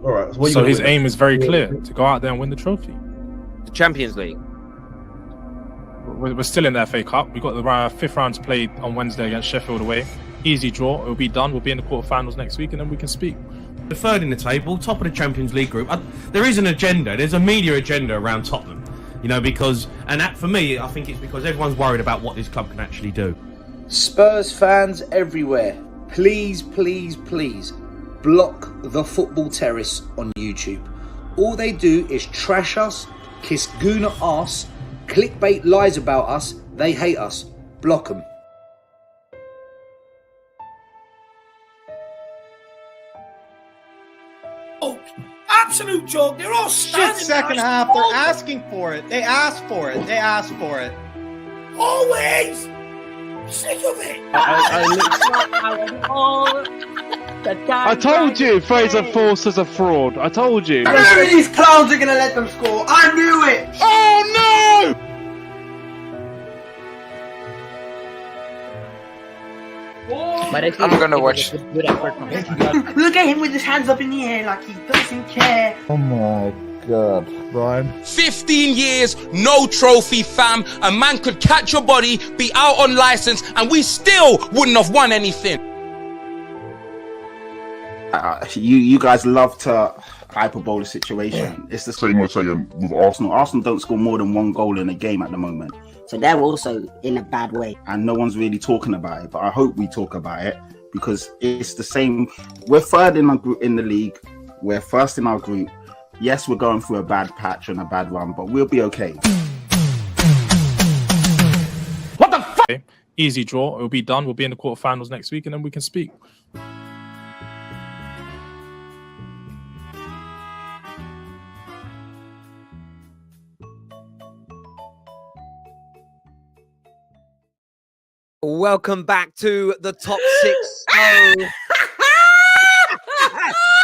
All right. So, So his aim is very clear, to go out there and win the trophy. The Champions League. We're still in the FA Cup. We've got the fifth round to play on Wednesday against Sheffield away. Easy draw. It'll be done. We'll be in the quarterfinals next week, and then we can speak. The third in the table, top of the Champions League group. There is an agenda. There's a media agenda around Tottenham. You know, because, and that for me, I think it's because everyone's worried about what this club can actually do. Spurs fans everywhere, please, please, please block the Football Terrace on YouTube. All they do is trash us, kiss Gooner arse, clickbait lies about us, they hate us. Block them. Oh, absolute joke. They're all standing. Shit, second half, they're asking for it. They asked for it. They asked for it. Always. Sick of it. I told you Fraser Forster's a fraud. I told you. I knew these clowns are gonna let them score. I knew it. Oh no! I'm gonna watch. Look at him with his hands up in the air like he doesn't care. Oh my God, Brian. 15 years, no trophy, fam. A man could catch your body, be out on license, and we still wouldn't have won anything. You guys love to hyperbole the situation. It's the same as saying with Arsenal. Arsenal don't score more than one goal in a game at the moment. So they're also in a bad way. And no one's really talking about it, but I hope we talk about it because it's the same. We're third in our group in the league. We're first in our group. Yes, we're going through a bad patch and a bad run, but we'll be okay. What the fuck? Easy draw. It'll be done. We'll be in the quarterfinals next week, and then we can speak. Welcome back to the top six.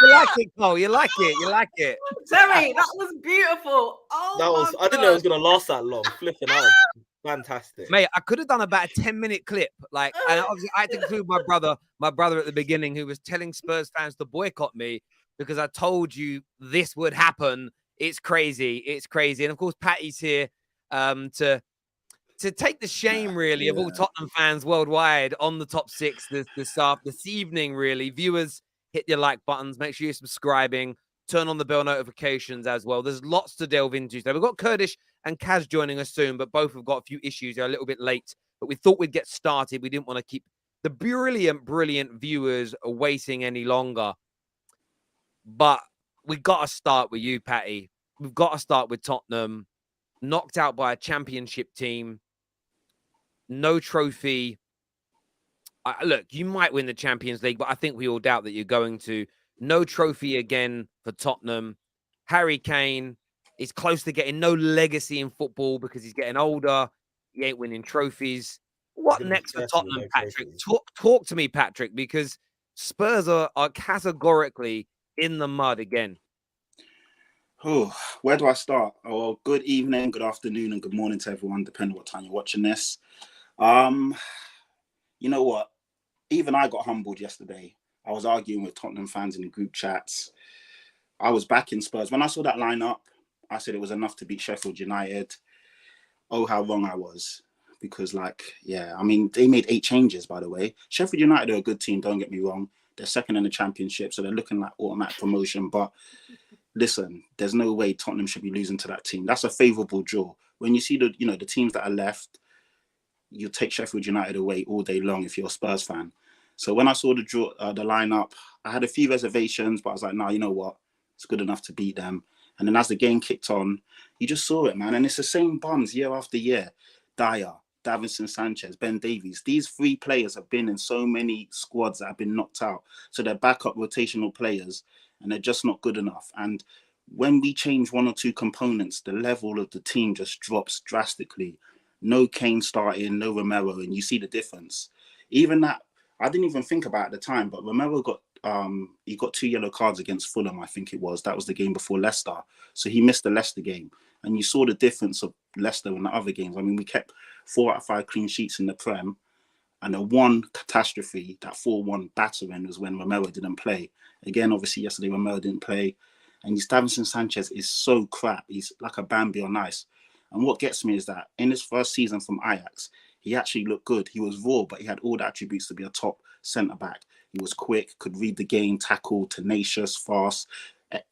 You like it, Cole. You like it. You like it. Terry, that was beautiful. Oh, that was. I didn't know it was gonna last that long. Flipping out, fantastic, mate. I could have done about a 10-minute clip, like, and obviously I had to include my brother at the beginning, who was telling Spurs fans to boycott me because I told you this would happen. It's crazy. It's crazy, and of course, Patty's here to take the shame, really, of all Tottenham fans worldwide on the top six this evening, really. Viewers, hit your like buttons. Make sure you're subscribing. Turn on the bell notifications as well. There's lots to delve into today. We've got Kurdish and Kaz joining us soon, but both have got a few issues. They're a little bit late, but we thought we'd get started. We didn't want to keep the brilliant viewers waiting any longer. But we got to start with you, Patty. We've got to start with Tottenham. Knocked out by a championship team. No trophy. Look, you might win the Champions League, but I think we all doubt that you're going to. No trophy again for Tottenham. Harry Kane is close to getting no legacy in football because he's getting older. He ain't winning trophies. What next for Tottenham, Patrick? Talk to me, Patrick, because Spurs are categorically in the mud again. Oh, where do I start? Oh, good evening, good afternoon, and good morning to everyone, depending on what time you're watching this. You know what? Even I got humbled yesterday. I was arguing with Tottenham fans in the group chats. I was backing Spurs. When I saw that lineup, I said it was enough to beat Sheffield United. Oh, how wrong I was. Because, I mean, they made 8 changes, by the way. Sheffield United are a good team, don't get me wrong. They're second in the Championship, so they're looking like automatic promotion. But listen, there's no way Tottenham should be losing to that team. That's a favourable draw. When you see the teams that are left, you take Sheffield United away all day long if you're a Spurs fan. So when I saw the lineup, I had a few reservations, but I was like, no, you know what? It's good enough to beat them. And then as the game kicked on, you just saw it, man. And it's the same bums year after year. Dyer, Davinson Sanchez, Ben Davies. These 3 players have been in so many squads that have been knocked out. So they're backup rotational players, and they're just not good enough. And when we change 1 or 2 components, the level of the team just drops drastically. No Kane starting, no Romero, and you see the difference. Even that, I didn't even think about it at the time, but Romero got 2 yellow cards against Fulham, I think it was. That was the game before Leicester. So he missed the Leicester game. And you saw the difference of Leicester in the other games. I mean, we kept 4 out of 5 clean sheets in the Prem. And the one catastrophe, that 4-1 battering, was when Romero didn't play. Again, obviously, yesterday Romero didn't play. And Davinson Sanchez is so crap. He's like a Bambi on ice. And what gets me is that in his first season from Ajax, he actually looked good. He was raw, but he had all the attributes to be a top centre-back. He was quick, could read the game, tackle, tenacious, fast.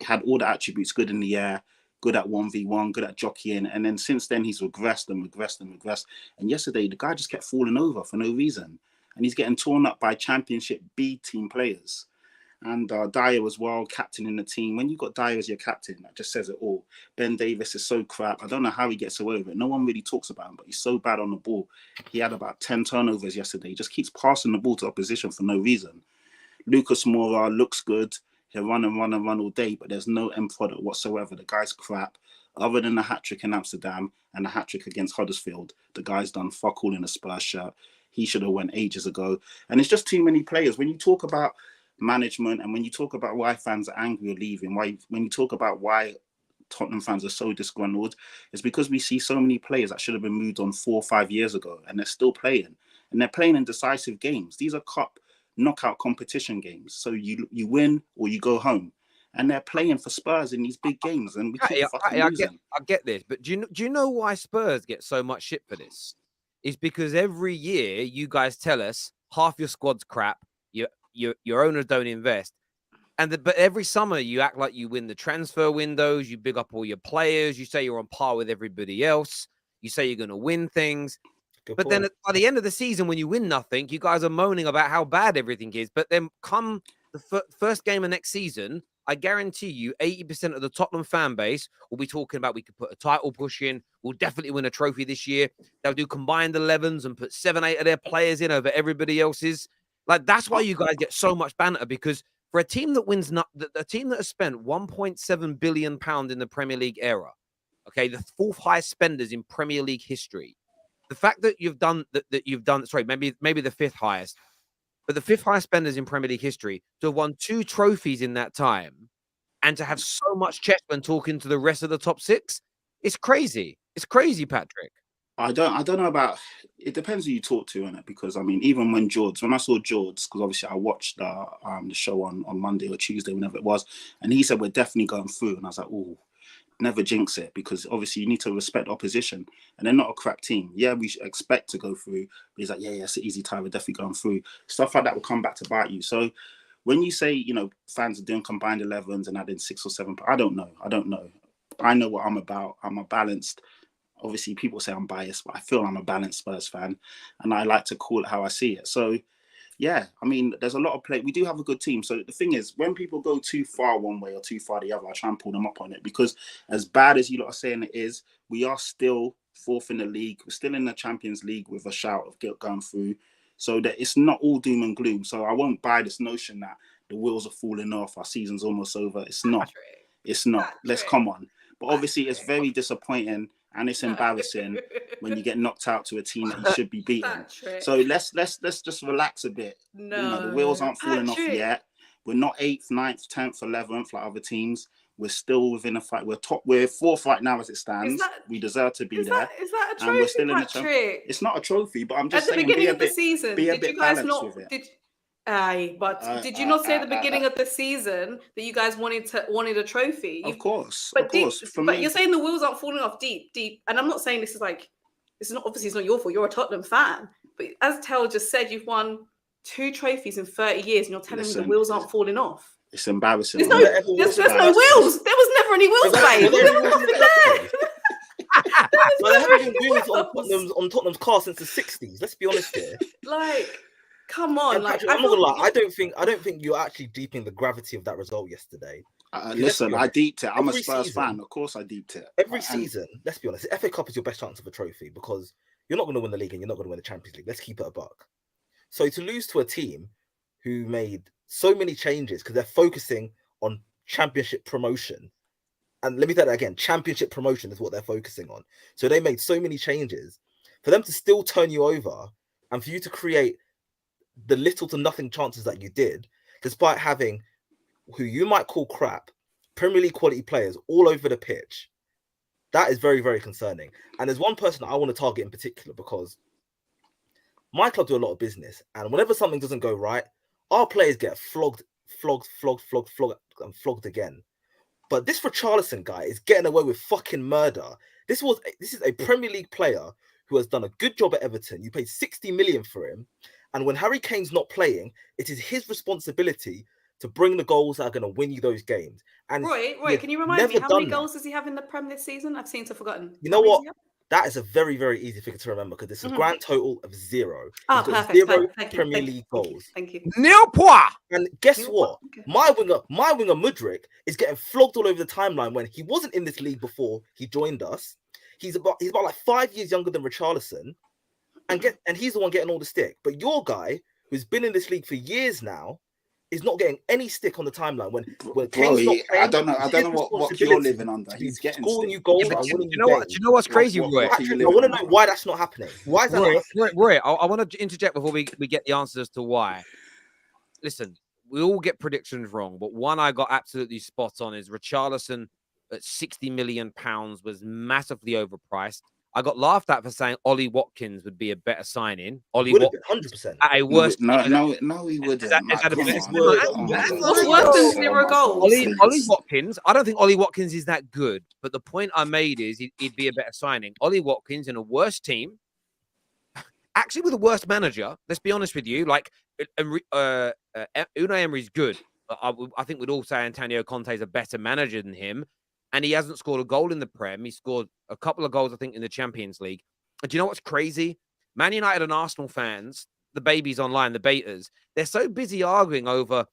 Had all the attributes, good in the air, good at 1v1, good at jockeying. And then since then, he's regressed and regressed and regressed. And yesterday, the guy just kept falling over for no reason. And he's getting torn up by Championship B team players. And Dyer as well, captain in the team. When you've got Dyer as your captain, that just says it all. Ben Davis is so crap. I don't know how he gets away with it. No one really talks about him, but he's so bad on the ball. He had about 10 turnovers yesterday. He just keeps passing the ball to opposition for no reason. Lucas Moura looks good. He'll run and run and run all day, but there's no end product whatsoever. The guy's crap. Other than the hat-trick in Amsterdam and the hat-trick against Huddersfield, the guy's done fuck all in a Spurs shirt. He should have went ages ago. And it's just too many players. When you talk about management and when you talk about why fans are angry or leaving, when you talk about why Tottenham fans are so disgruntled, it's because we see so many players that should have been moved on 4 or 5 years ago, and they're still playing. And they're playing in decisive games. These are cup knockout competition games. So you win or you go home. And they're playing for Spurs in these big games, and we keep fucking losing. I get this, but do you know why Spurs get so much shit for this? It's because every year you guys tell us half your squad's crap, your owners don't invest, but every summer you act like you win the transfer windows, you big up all your players, you say you're on par with everybody else, you say you're going to win things. But then by the end of the season, when you win nothing, you guys are moaning about how bad everything is. But then come the first game of next season, I guarantee you 80% of the Tottenham fan base will be talking about we could put a title push in. We'll definitely win a trophy this year. They'll do combined 11s and put 7, 8 of their players in over everybody else's. Like, that's why you guys get so much banter, because for a team that wins, a team that has spent £1.7 billion in the Premier League era, okay, the 4th highest spenders in Premier League history. The fact that you've done sorry, maybe the 5th highest, but the 5th highest spenders in Premier League history, to have won 2 trophies in that time and to have so much chest when talking to the rest of the top 6, it's crazy. It's crazy, Patrick. I don't know about, it depends who you talk to on it, because I mean, even when I saw George, because obviously I watched the show on Monday or Tuesday, whenever it was, and he said we're definitely going through, and I was like, oh, never jinx it, because obviously you need to respect opposition, and they're not a crap team. Yeah, we should expect to go through, but he's like, yeah, it's an easy time, we're definitely going through. Stuff like that will come back to bite you. So when you say, fans are doing combined 11s and adding 6 or 7, I don't know. I know what I'm about. I'm a balanced, obviously people say I'm biased, but I feel I'm a balanced Spurs fan, and I like to call it how I see it. So yeah, I mean, there's a lot of play. We do have a good team. So the thing is, when people go too far one way or too far the other, I try and pull them up on it, because as bad as you lot are saying it is, we are still 4th in the league. We're still in the Champions League with a shout of going through. So that it's not all doom and gloom. So I won't buy this notion that the wheels are falling off, our season's almost over. It's not. It's not. Let's come on. But obviously, it's very disappointing and it's embarrassing when you get knocked out to a team that you should be beating. So let's just relax a bit. No, the wheels aren't falling off yet. We're not 8th, 9th, 10th, 11th like other teams. We're still within a fight. We're 4th right now as it stands. We deserve to be there. Is that a trophy, and we're still Patrick? in the It's not a trophy, but I'm just saying, at the beginning of the season, be a bit balanced with it. Did you not say at the beginning of the season that you guys wanted a trophy? Of course. But you're saying the wheels aren't falling off deep. And I'm not saying this is obviously it's not your fault. You're a Tottenham fan. But as Tel just said, you've won 2 trophies in 30 years, and you're telling me the wheels aren't falling off. It's embarrassing. There's no wheels. There was never any wheels, babe. There was nothing there. There haven't been wheels on Tottenham's car since the 60s. Let's be honest here. Come on, Patrick, I'm not gonna lie. I don't think you're actually deeping the gravity of that result yesterday. Listen, I deeped it. I'm a Spurs fan. Of course, I deeped it. Every season, let's be honest, the FA Cup is your best chance of a trophy, because you're not going to win the league and you're not going to win the Champions League. Let's keep it a buck. So to lose to a team who made so many changes because they're focusing on Championship promotion, and let me say that again, Championship promotion is what they're focusing on. So they made so many changes for them to still turn you over, and for you to create the little to nothing chances that you did, despite having who you might call crap Premier League quality players all over the pitch. That is very, very concerning. And there's one person I want to target in particular, because my club do a lot of business, and whenever something doesn't go right, our players get flogged again. But this Richarlison guy is getting away with fucking murder. This is a Premier League player who has done a good job at Everton. You paid 60 million for him, and when Harry Kane's not playing, it is his responsibility to bring the goals that are going to win you those games. And Roy, can you remind me how many goals does he have in the Prem this season? I've seen to forgotten. You know what? That is a very, very easy figure to remember because this is a grand total of 0. Oh, He's got perfect. 0 Thank you. Premier League goals. Thank you. Nil point. And guess what? My winger Mudryk is getting flogged all over the timeline when he wasn't in this league before he joined us. He's about like 5 years younger than Richarlison, and he's the one getting all the stick. But your guy, who's been in this league for years now, is not getting any stick on the timeline when Kane's not playing. I don't know what you're living under. He's getting scoring you goals. Do you know what's crazy, Roy? I want to know why that's not happening. Why is that not happening? Roy, I want to interject before we get the answers to why. Listen, we all get predictions wrong, but one I got absolutely spot on is Richarlison at £60 million was massively overpriced. I got laughed at for saying Ollie Watkins would be a better signing. Ollie Watkins 100%. at a worse. No, he wouldn't. What's worse than 0 goals? Ollie Watkins. I don't think Ollie Watkins is that good. But the point I made is he'd be a better signing. Ollie Watkins in a worse team, actually with a worse manager. Let's be honest with you. Like Unai Emery's good. I think we'd all say Antonio Conte is a better manager than him. And he hasn't scored a goal in the Prem. He scored a couple of goals, I think, in the Champions League. And do you know what's crazy? Man United and Arsenal fans, the babies online, the betas, they're so busy arguing over,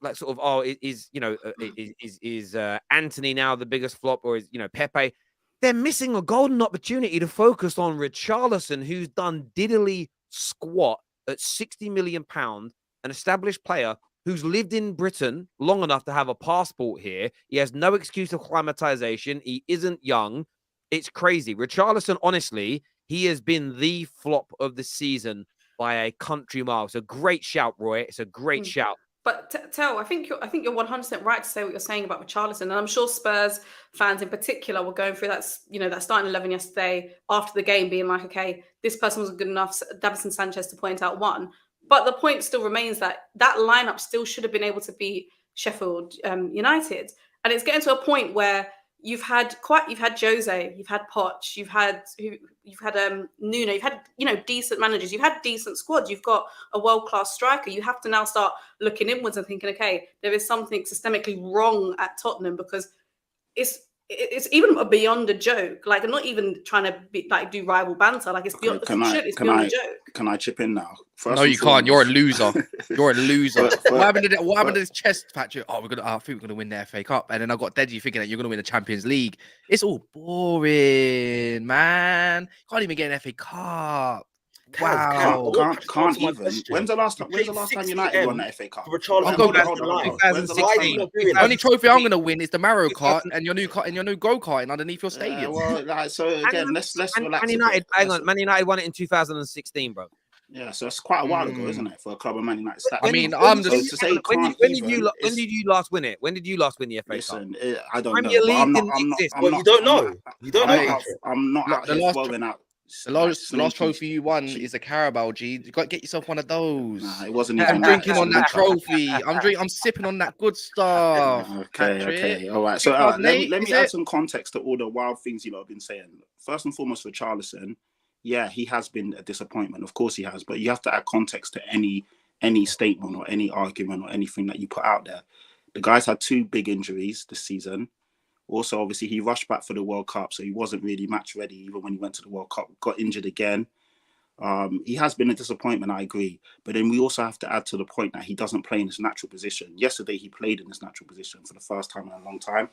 like, sort of, is Anthony now the biggest flop, or is Pepe? They're missing a golden opportunity to focus on Richarlison, who's done diddly squat at £60 million, an established player who's lived in Britain long enough to have a passport here. He has no excuse of climatization. He isn't young. It's crazy. Richarlison, honestly, he has been the flop of the season by a country mile. It's a great shout, Roy. It's a great shout. But I think you're 100% right to say what you're saying about Richarlison, and I'm sure Spurs fans in particular were going through that starting 11 yesterday after the game, being like, okay, this person wasn't good enough. Davinson Sanchez to point out one. But the point still remains that lineup still should have been able to beat Sheffield United. And it's getting to a point where you've had Jose, you've had Poch, you've had Nuno, you've had decent managers, you've had decent squads, you've got a world-class striker. You have to now start looking inwards and thinking, okay, there is something systemically wrong at Tottenham, because it's even beyond a joke. Like, I'm not even trying to do rival banter. Like, it's beyond beyond a joke. Can I chip in now? No, you can't. You're a loser. You're a loser. What happened to this chest patch? I think we're gonna win the FA Cup, and then I got Deji thinking that you're gonna win the Champions League. It's all boring, man. You can't even get an FA Cup. Wow. Can't even. When's the last time United won the FA Cup? I'll go back to 2016. The only trophy I'm gonna win is the Mario Kart and your new go-karting underneath your stadium. So again, let's relax. Man United, hang on. Man United won it in 2016, bro. Yeah, so that's quite a while ago, isn't it, for a club of Man United stats? I mean, when did you last win it? When did you last win the FA Cup? I don't Premier know. League didn't exist. You don't know. You don't know. I'm not out here swelling out. The last trophy you won is a Carabao, G. You got to get yourself one of those. Nah, it wasn't. I'm drinking on that trophy. I'm sipping on that good stuff. Okay. All right. So let me add some context to all the wild things you lot have been saying. First and foremost, for Richarlison, yeah, he has been a disappointment. Of course he has, but you have to add context to any statement or any argument or anything that you put out there. The guy's had 2 big injuries this season. Also, obviously, he rushed back for the World Cup, so he wasn't really match ready even when he went to the World Cup. Got injured again. He has been a disappointment, I agree. But then we also have to add to the point that he doesn't play in his natural position. Yesterday, he played in his natural position for the first time in a long time.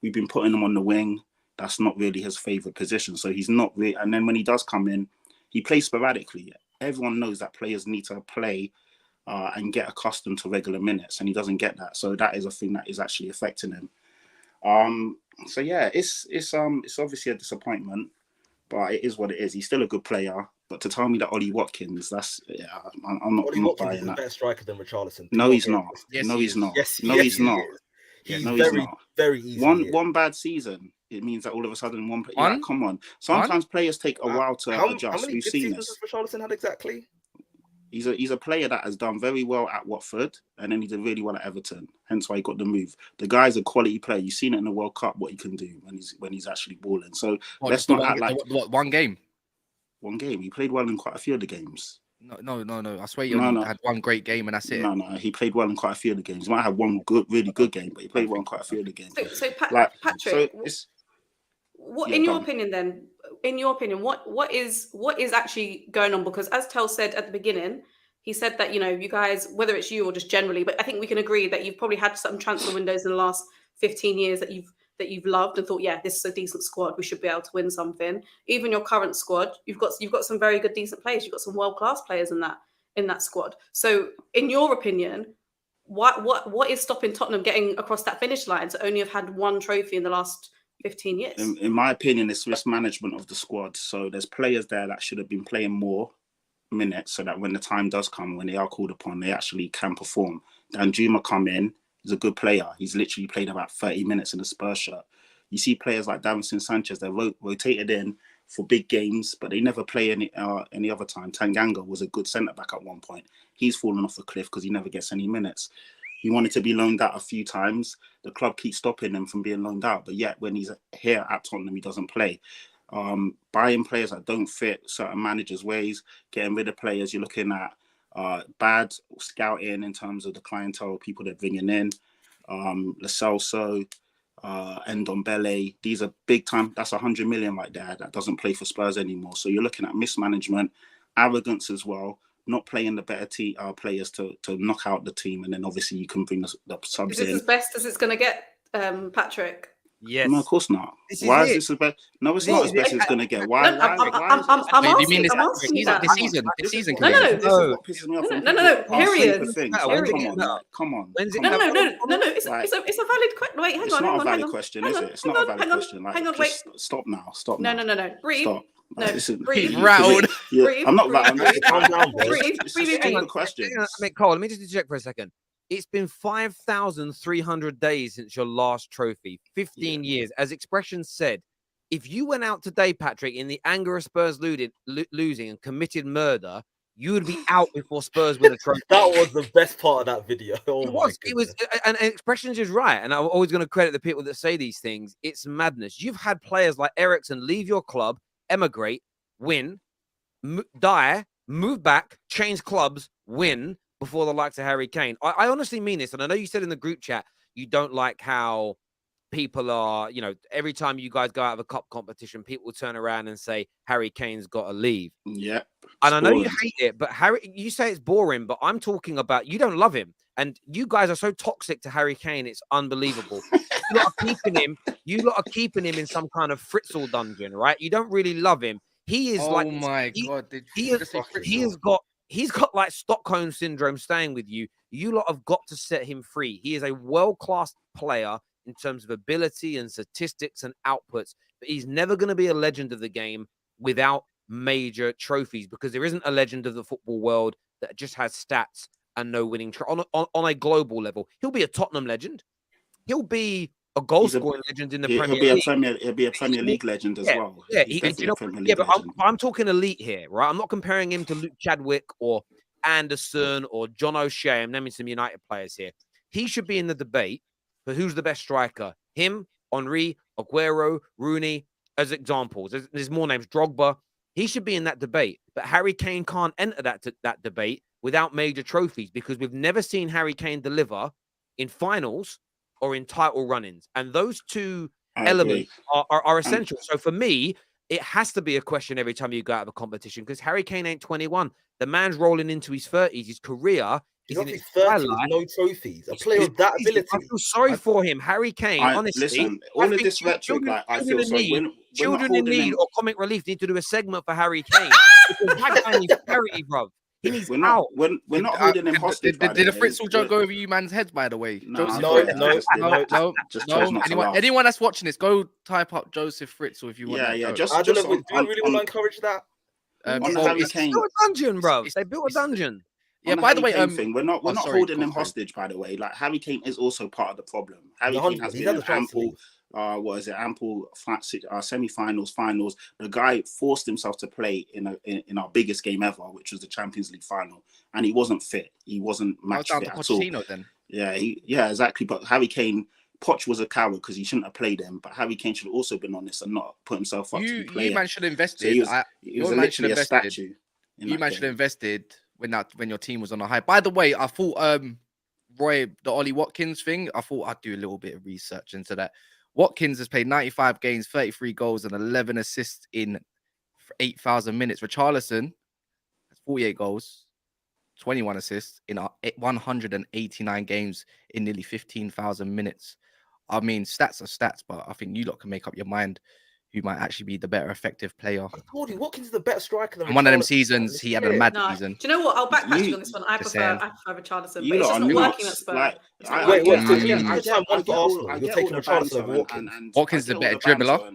We've been putting him on the wing. That's not really his favourite position. So he's not really... And then when he does come in, he plays sporadically. Everyone knows that players need to play and get accustomed to regular minutes, and he doesn't get that. So that is a thing that is actually affecting him. So yeah, it's obviously a disappointment, but it is what it is. He's still a good player. But to tell me that Ollie Watkins, I'm not buying that. Better striker than Richarlison. No, he's not. Yes, no, he's not. Yes, no, he's not. He's no, very, he's not. very easy. One bad season, it means that all of a sudden come on. Sometimes players take a while to adjust. How many We've good seen seasons this. has Richarlison had exactly? He's a player that has done very well at Watford, and then he did really well at Everton. Hence why he got the move. The guy's a quality player. You've seen it in the World Cup what he can do when he's actually balling. So let's not act like one game. One game. He played well in quite a few of the games. No. I swear he only had one great game and that's it. No. He played well in quite a few of the games. He might have one really good game, but he played well in quite a few of the games. So Patrick, what Yeah, in your go on. opinion then? In your opinion, what is actually going on? Because as Tel said at the beginning, he said that you guys, whether it's you or just generally, but I think we can agree that you've probably had some transfer windows in the last 15 years that you've loved and thought, yeah, this is a decent squad. We should be able to win something. Even your current squad, you've got some very good, decent players. You've got some world-class players in that squad. So, in your opinion, what is stopping Tottenham getting across that finish line to only have had one trophy in the last 15 years? In my opinion, it's risk management of the squad. So there's players there that should have been playing more minutes so that when the time does come, when they are called upon, they actually can perform. Danjuma come in. He's a good player. He's literally played about 30 minutes in the Spurs shirt. You see players like Davinson Sanchez, they're rotated in for big games, but they never play any other time. Tanganga was a good centre-back at one point. He's fallen off a cliff because he never gets any minutes. He wanted to be loaned out a few times. The club keeps stopping him from being loaned out, but yet when he's here at Tottenham, he doesn't play. Buying players that don't fit certain managers' ways, getting rid of players, you're looking at bad scouting in terms of the clientele, people they're bringing in. Lo Celso, Ndombele, these are big time. That's 100 million right there that doesn't play for Spurs anymore. So you're looking at mismanagement, arrogance as well, not playing the better players to knock out the team, and then obviously you can bring the subs in. Is this as best as it's going to get, Patrick? Yes. No, of course not. Why is this as best? No, it's not as best as it's going to get. Why? I'm asking this season? No. What pisses me off. No. Period. Come on. No. It's a valid question. Wait, hang on. It's not a valid question, is it? It's not a valid question. Hang on, wait. Stop now. No. Breathe. Stop. No, breathe. Rattled. Yeah, I'm not rattled. Calm down, boys. It's a stupid question. Cole, let me just interject for a second. It's been 5,300 days since your last trophy. 15 years. As Expression said, if you went out today, Patrick, in the anger of Spurs losing and committed murder, you would be out before Spurs win a trophy. That was the best part of that video. It was, and Expression's is right. And I'm always going to credit the people that say these things. It's madness. You've had players like Ericsson leave your club, emigrate, win, die, move back, change clubs, win, before the likes of Harry Kane. I honestly mean this, and I know you said in the group chat you don't like how people are, every time you guys go out of a cup competition, people turn around and say Harry Kane's got to leave. Yeah. And I know you hate it, but you say it's boring, but I'm talking about you don't love him. And you guys are so toxic to Harry Kane, it's unbelievable. You lot are keeping him in some kind of Fritzl dungeon, right? You don't really love him. He is He's got like Stockholm syndrome staying with you. You lot have got to set him free. He is a world-class player in terms of ability and statistics and outputs, but he's never going to be a legend of the game without major trophies, because there isn't a legend of the football world that just has stats and no winning on a global level. He'll be a Tottenham legend. He'll be a goal-scoring legend in the Premier League. He'll be a Premier League legend as well. Yeah, but I'm talking elite here, right? I'm not comparing him to Luke Chadwick or Anderson or John O'Shea. I'm naming some United players here. He should be in the debate for who's the best striker. Him, Henry, Aguero, Rooney, as examples. There's more names. Drogba. He should be in that debate. But Harry Kane can't enter that debate without major trophies, because we've never seen Harry Kane deliver in finals or in title run-ins. And those two elements are essential. So for me, it has to be a question every time you go out of a competition, because Harry Kane ain't 21. The man's rolling into his 30s. His career is in his 30s, no trophies. A player of that ability. I feel sorry for him. Harry Kane, honestly. Listen, all of this rhetoric, I feel sorry. Children in need or comic relief need to do a segment for Harry Kane. Because that guy needs charity, bro. We're not holding him hostage. Did the Fritzl joke go over you man's heads, by the way? No. Anyone that's watching this, go type up Joseph Fritzl if you want. Do you really want to encourage that? They built a dungeon, bro. They built a dungeon. Yeah, by the way, we're not holding him hostage, by the way. Like, Harry Kane is also part of the problem. Harry Kane has been in ample what is it? Ample semi-finals, finals. The guy forced himself to play in our biggest game ever, which was the Champions League final, and he wasn't fit. He wasn't match fit at all. Then. Yeah, exactly. But Harry Kane, Poch was a coward because he shouldn't have played him. But Harry Kane should have also been honest and not put himself up to be playing. You man should have invested. So he was literally a statue. You man should have invested when your team was on a high. By the way, I thought Roy, the Ollie Watkins thing, I thought I'd do a little bit of research into that. Watkins has played 95 games, 33 goals, and 11 assists in 8,000 minutes. Richarlison has 48 goals, 21 assists in 189 games in nearly 15,000 minutes. I mean, stats are stats, but I think you lot can make up your mind who might actually be the better effective player. I told you, Watkins is the better striker than and one of them seasons, he had a mad season. Do you know what? I'll backpatch you on this one. I prefer Richarlison, but it's just not working at Spurs. Watkins is a better dribbler.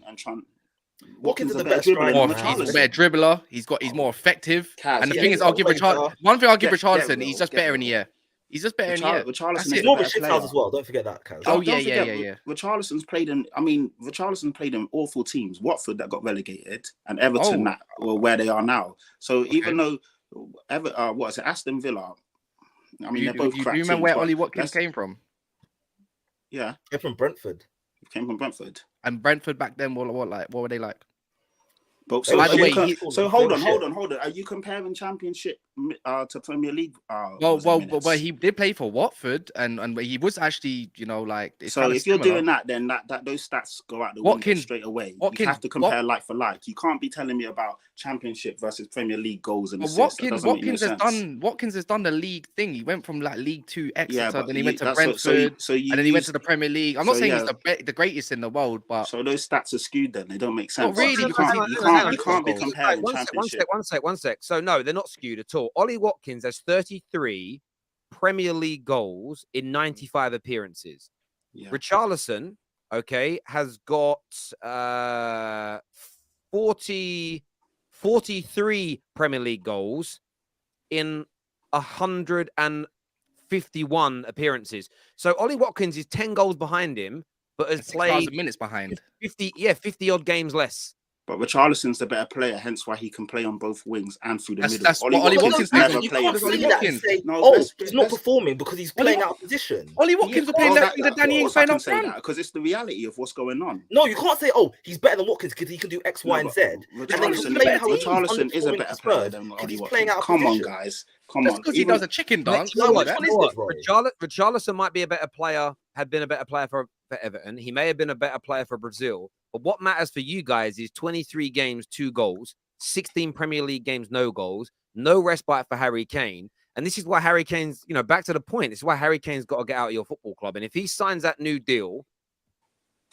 Watkins is a better striker. He's a better dribbler. He's more effective. And the thing is, I'll give Richarlison, he's just better in the air. He's just better in the air. Richarlison is more of a shit house as well. Don't forget that, Kaz. Oh yeah. Richarlison's played in awful teams. Watford that got relegated, and Everton that were where they are now. So even though Aston Villa? I mean, they're both. Do you remember where Ollie Watkins came from? Yeah, they're from Brentford. He came from Brentford. And Brentford back then, what were they like? But so hold on. Are you comparing Championship to Premier League? Well, he did play for Watford, and he was actually, so if you're doing that, then that those stats go out the window straight away. You have to compare like for like. You can't be telling me about Championship versus Premier League goals and assists. Watkins has done the league thing. He went from like League 2 Exeter, then he went to Brentford, and then he went to the Premier League. I'm not saying he's the greatest in the world, but so those stats are skewed. Then they don't make sense. Not really, you can't be comparing Championship. One sec. So no, they're not skewed at all. Ollie Watkins has 33 Premier League goals in 95 appearances. Yeah. Richarlison, has got 43 Premier League goals in 151 appearances. So Ollie Watkins is 10 goals behind him, but has played minutes behind. 50 odd games less. But Richarlison's the better player, hence why he can play on both wings and through the middle. That's what Ollie Watkins never played. He's not performing because he's playing out of position. Ollie Watkins will play left with Danny Ings playing up front. Because it's the reality of what's going on. No, you can't say, he's better than Watkins because he can do X, Y, and Z. Richarlison is a better player than Ollie Watkins. Come on, guys. Come on. Because he does a chicken dance. Richarlison might be a better player, had been a better player for Everton. He may have been a better player for Brazil. But what matters for you guys is 23 games, 2 goals, 16 Premier League games, no goals, no respite for Harry Kane. And this is why Harry Kane's, back to the point. This is why Harry Kane's got to get out of your football club. And if he signs that new deal,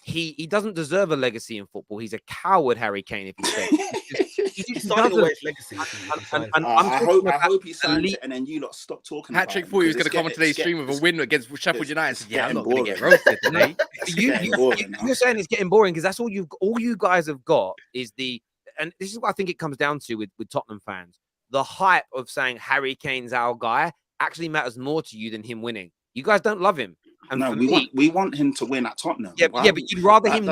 he doesn't deserve a legacy in football. He's a coward, Harry Kane, if he stays. He's signing away his legacy. I hope he signs it and then you lot stop talking about it. Patrick thought he was going to come on today's stream with a win against Sheffield United. Said, I'm not going to get roasted today. You're saying it's getting boring because that's all you guys have got is and this is what I think it comes down to with Tottenham fans. The hype of saying Harry Kane's our guy actually matters more to you than him winning. You guys don't love him. And no, we want him to win at Tottenham. Yeah, but you'd rather him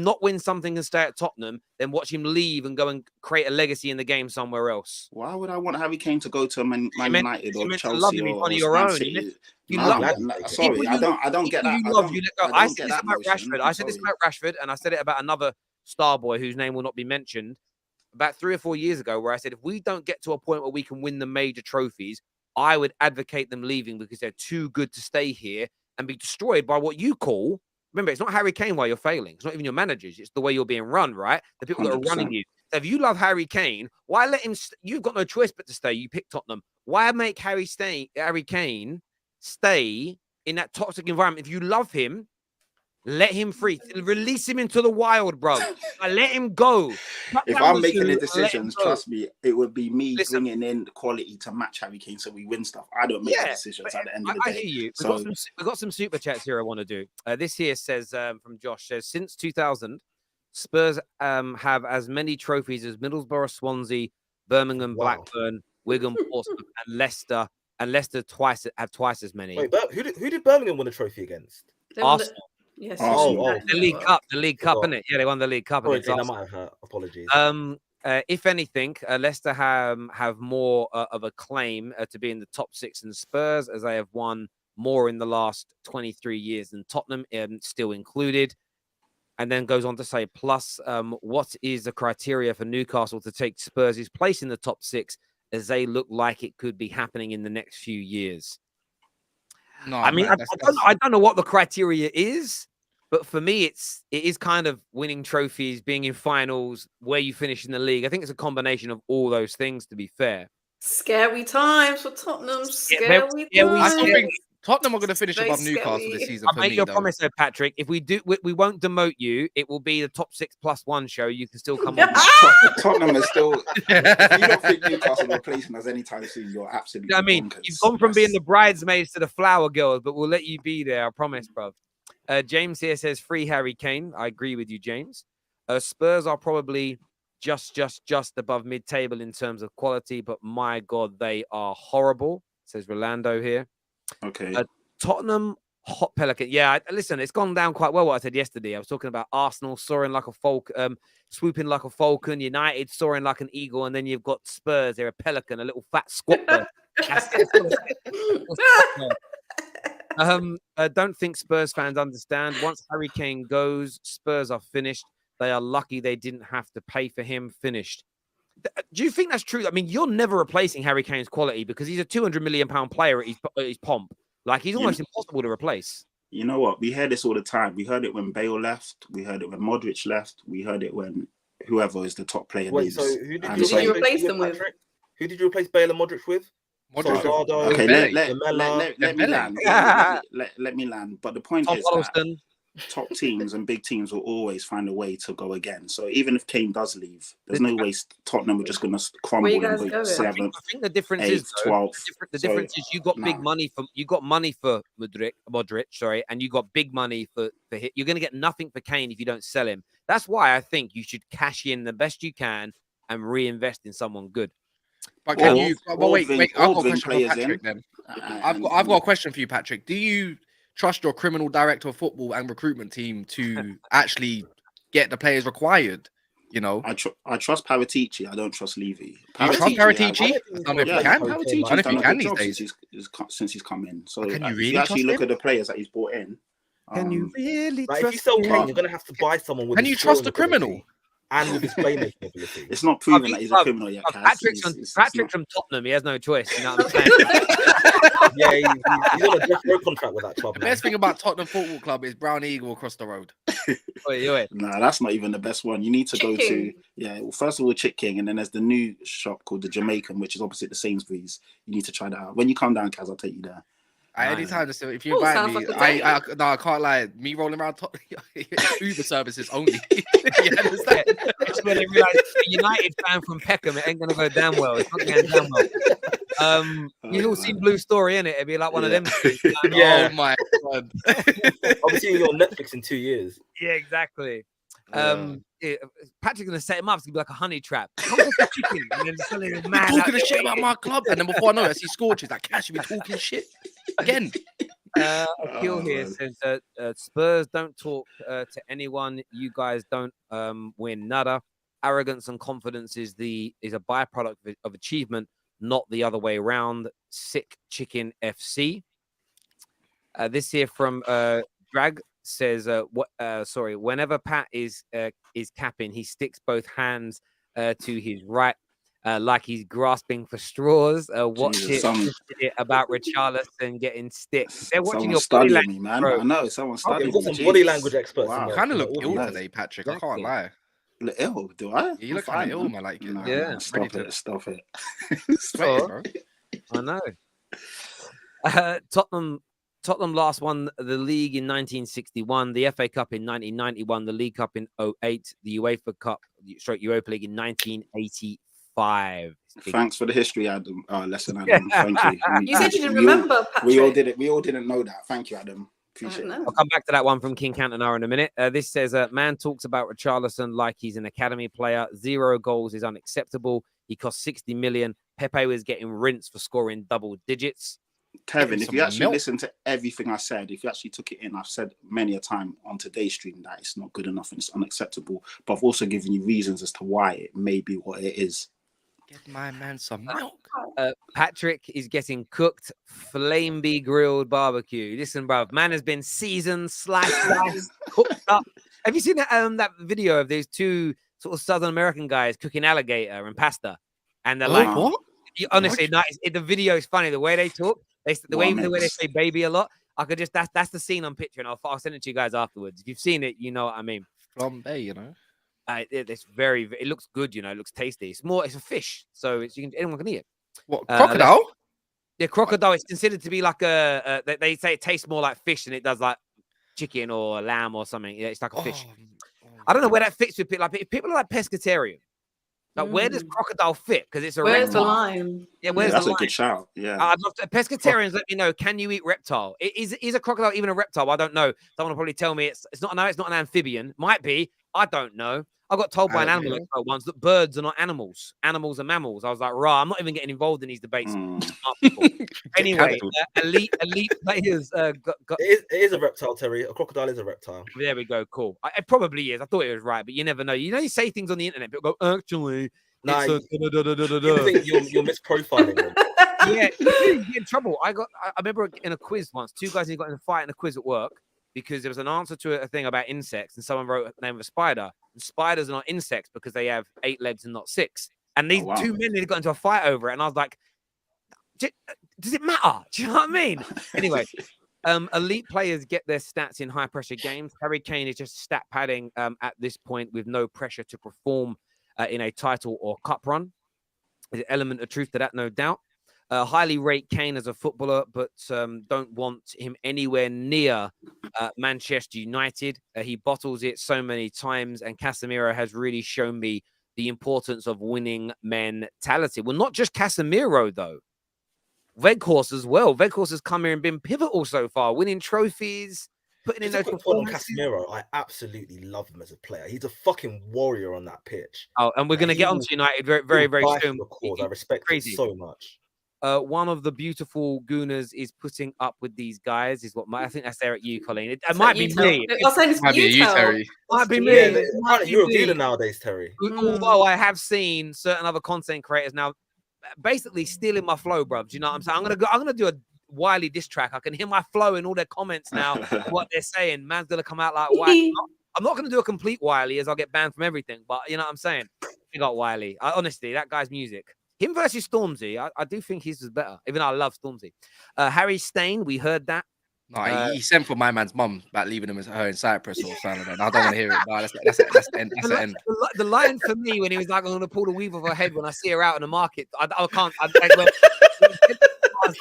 not win something and stay at Tottenham than watch him leave and go and create a legacy in the game somewhere else. Why would I want Harry Kane to go to Man United or Chelsea love him or on your own? Sorry, I don't get that. I said this about Rashford. I said this about Rashford, and I said it about another star boy whose name will not be mentioned about 3 or 4 years ago, where I said if we don't get to a point where we can win the major trophies, I would advocate them leaving because they're too good to stay here and be destroyed by what you call. Remember, it's not Harry Kane why you're failing. It's not even your managers. It's the way you're being run, right? The people 100%. That are running you. So if you love Harry Kane, why let him? You've got no choice but to stay. You pick Tottenham. Why make Harry Kane stay in that toxic environment? If you love him, let him free. Release him into the wild, bro. Let him go. If I'm making the decisions, trust me, it would be me bringing in the quality to match Harry Kane so we win stuff. I don't make the decisions at the end of the day. I hear you. We've got some super chats here I want to do. This here says, from Josh, says, since 2000, Spurs have as many trophies as Middlesbrough, Swansea, Birmingham, Blackburn, Wigan, Portsmouth, and Leicester. And Leicester have twice as many. Wait, who did Birmingham win a trophy against? Arsenal. Yes. The League Cup, isn't it? Yeah, they won the League Cup. Sorry, against Jane, I Arsenal. might have hurt. Apologies. If anything, Leicester have more of a claim to be in the top 6 than Spurs, as they have won more in the last 23 years than Tottenham, still included. And then goes on to say, plus, what is the criteria for Newcastle to take Spurs' place in the top 6, as they look like it could be happening in the next few years? No, I mean, man, I don't know what the criteria is, but for me, it is kind of winning trophies, being in finals, where you finish in the league. I think it's a combination of all those things, to be fair. Scary times for Tottenham. Yeah, I still think Tottenham are going to finish above Newcastle this season. I'll make you a promise, though, Patrick. If we do, we won't demote you. It will be the top 6+1 show. You can still come on. Tottenham is still. If you don't think Newcastle replacing us anytime soon, you're absolutely. I mean, bonkers. you've gone from being the bridesmaids to the flower girls, but we'll let you be there. I promise, bro. James here says free Harry Kane. I agree with you, James. Spurs are probably just above mid-table in terms of quality, but my God, they are horrible, says Rolando here. Okay. Tottenham, hot pelican. Yeah, listen, it's gone down quite well what I said yesterday. I was talking about Arsenal soaring like a falcon, swooping like a falcon, United soaring like an eagle, and then you've got Spurs. They're a pelican, a little fat squat bird. I don't think Spurs fans understand. Once Harry Kane goes, Spurs are finished. They are lucky they didn't have to pay for him. Finished. Do you think that's true? I mean, you're never replacing Harry Kane's quality because he's a £200 million player at his pomp. Like, he's almost impossible to replace. You know what? We hear this all the time. We heard it when Bale left. We heard it when Modric left. We heard it when whoever is the top player leaves. So who did you replace them with? Who did you replace Bale and Modric with? Modric. Okay, let me land. But the point is that top teams and big teams will always find a way to go again. So even if Kane does leave, there's no way Tottenham are just going to crumble and go 7th. I think the difference 8th, is 12th. The difference is you got big money for Modric, sorry, and you got big money for him. You're going to get nothing for Kane if you don't sell him. That's why I think you should cash in the best you can and reinvest in someone good. But can you? Well, wait. I've got a question for Patrick. Then I've got a question for you, Patrick. Do you trust your criminal director of football and recruitment team to actually get the players required? You know, I trust Paratici. I don't trust Levy. You trust Paratici? I don't know if he can these days. Since he's come in. So can you really if you actually trust look him? at the players that he's brought in. Can you really Like, trust if you sell him? Kane, you're going to have to buy someone with. Can his you trust the scoring criminal? ability and with his playmaking ability? It's not proven that he's a criminal yet. Patrick's from Tottenham. He has no choice. You know what I'm saying? Yeah, he's on a death row contract with that club. The best thing about Tottenham Football Club is Brown Eagle across the road. Nah, that's not even the best one. You need to go to well, first of all, Chick King, and then there's the new shop called the Jamaican, which is opposite the Sainsbury's. You need to try that out. When you come down, Kaz, I'll take you there. Anytime, if you invite me, I can't lie. Me rolling around Uber services only. You understand? It's when they realise a United fan from Peckham, it ain't gonna go down well. It's not going down well. You've all seen Blue Story, innit? It'd be like one of them. Oh my God! I'll be seeing you on Netflix in 2 years. Yeah, exactly. Patrick's gonna set him up. It's gonna be like a honey trap. Come get the chicken, and then selling his man. Talking the shit about my club, and then before I know it, I see Scorches like, Cash, you be talking shit again. Akil here says Spurs don't talk to anyone. You guys don't win nada. Arrogance and confidence is a byproduct of achievement, not the other way around. Sick chicken FC. This here from Drag says, whenever Pat is capping, he sticks both hands to his right, like he's grasping for straws. Watch it about Richarlison getting sticks. They're watching your body language, man. bro. I know someone's studying. Got some body language experts. Wow. You kind of look ill today, Patrick. Exactly. I can't lie. Look ill, do I? You look kind of ill, man. Like, Nah, Yeah. Stop it. Sweating, bro. I know. Tottenham last won the league in 1961, the FA Cup in 1991, the League Cup in 2008, the Europa League in 1985. Thanks for the history, Adam. Lesson, Adam. Thank you. You said you didn't remember, Patrick. We all didn't know that. Thank you, Adam. Appreciate it. I'll come back to that one from King Cantona in a minute. This says, man talks about Richarlison like he's an academy player. 0 goals is unacceptable. He cost 60 million. Pepe was getting rinsed for scoring double digits. Tevin, if you actually listen to everything I said, if you actually took it in, I've said many a time on today's stream that it's not good enough and it's unacceptable. But I've also given you reasons as to why it may be what it is. Get my man some milk. Patrick is getting cooked, flamby grilled barbecue. Listen, bruv, man has been seasoned, sliced, cooked up. Have you seen that video of these two sort of Southern American guys cooking alligator and pasta? And they're like, what? Honestly, the video is funny. The way they talk, the way they say baby a lot. I could just that's the scene I'm picturing. I'll send it to you guys afterwards. If you've seen it, you know what I mean. Flambe, you know. It's it looks good, you know. It looks tasty. It's a fish, so anyone can eat it. What, crocodile? Yeah, crocodile is considered to be like they say it tastes more like fish than it does like chicken or lamb or something. Yeah, it's like a fish. I don't know where that fits with people. Like if people are like pescatarian, like where does crocodile fit? Because it's a where's reptile. the line? Yeah, where's that's the a line? good shout. Yeah, I'd love to. Pescatarians, let me know. Can you eat reptile? Is a crocodile even a reptile? I don't know. Someone will probably tell me it's not. No, it's not an amphibian. Might be. I don't know. I got told by an animal expert once that birds are not animals. Animals are mammals. I was like, right, I'm not even getting involved in these debates. Anyway, elite players. It is a reptile, Terry. A crocodile is a reptile. There we go. Cool. It probably is. I thought it was right, but you never know. You know, you say things on the internet, people go, actually. Nah, you think you're misprofiling them. Yeah, you get in trouble. I remember in a quiz once, two guys got in a fight in a quiz at work because there was an answer to a thing about insects, and someone wrote the name of a spider. And spiders are not insects because they have 8 legs and not 6. And these two men got into a fight over it, and I was like, does it matter? Do you know what I mean? Anyway, elite players get their stats in high-pressure games. Harry Kane is just stat padding at this point with no pressure to perform in a title or cup run. There's an element of truth to that, no doubt. Highly rate Kane as a footballer, but don't want him anywhere near Manchester United. He bottles it so many times, and Casemiro has really shown me the importance of winning mentality. Well, not just Casemiro, though. Weghorst as well. Weghorst has come here and been pivotal so far, winning trophies, putting in those performances. Casemiro, I absolutely love him as a player. He's a fucking warrior on that pitch. Oh, and we're going to get onto United very, very soon. I respect him so much. One of the beautiful Gooners is putting up with these guys. Is what I think that's there at you, Colleen. It might be me. I'll say this for you, Terry. Might be me. You're a Gooner nowadays, Terry. Although I have seen certain other content creators now basically stealing my flow, bro. Do you know what I'm saying? I'm gonna do a Wiley diss track. I can hear my flow in all their comments now. What they're saying, man's gonna come out like Wiley. I'm not gonna do a complete Wiley as I'll get banned from everything. But you know what I'm saying? We got Wiley. Honestly, that guy's music. Him versus Stormzy, I do think his is better, even though I love Stormzy. Harry Stain, we heard that. No, he sent for my man's mum about leaving him as her in Cyprus or something. I don't want to hear it. No, that's the end. The line for me when he was like, I'm going to pull the weave off her head when I see her out in the market. I can't.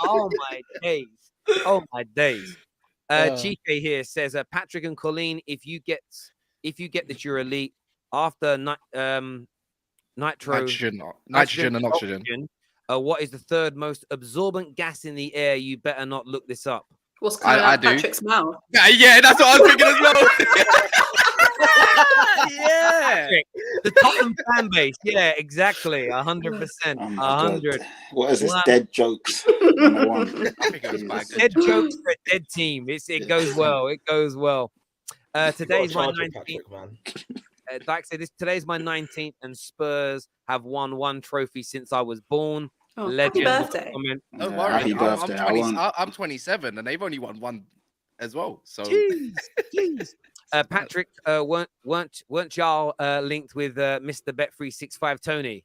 Oh, my days. Oh, my days. Chique here says, Patrick and Colleen, if you get that you're elite after nitrogen and oxygen. What is the third most absorbent gas in the air? You better not look this up. What's coming out of Patrick's mouth? Yeah, that's what I was thinking as well. Yeah, the Tottenham fan base. Yeah, exactly. 100%. 100. What is this? Dead jokes. I think it was dead jokes for a dead team. It goes well. It goes well. Today's my 19th. Dyke said today's my 19th, and Spurs have won 1 trophy since I was born. Oh, Legend. Happy birthday. Don't worry. Happy birthday. I'm 27 and they've only won 1 as well. So jeez. Patrick, weren't y'all linked with Mr. Bet365 Tony?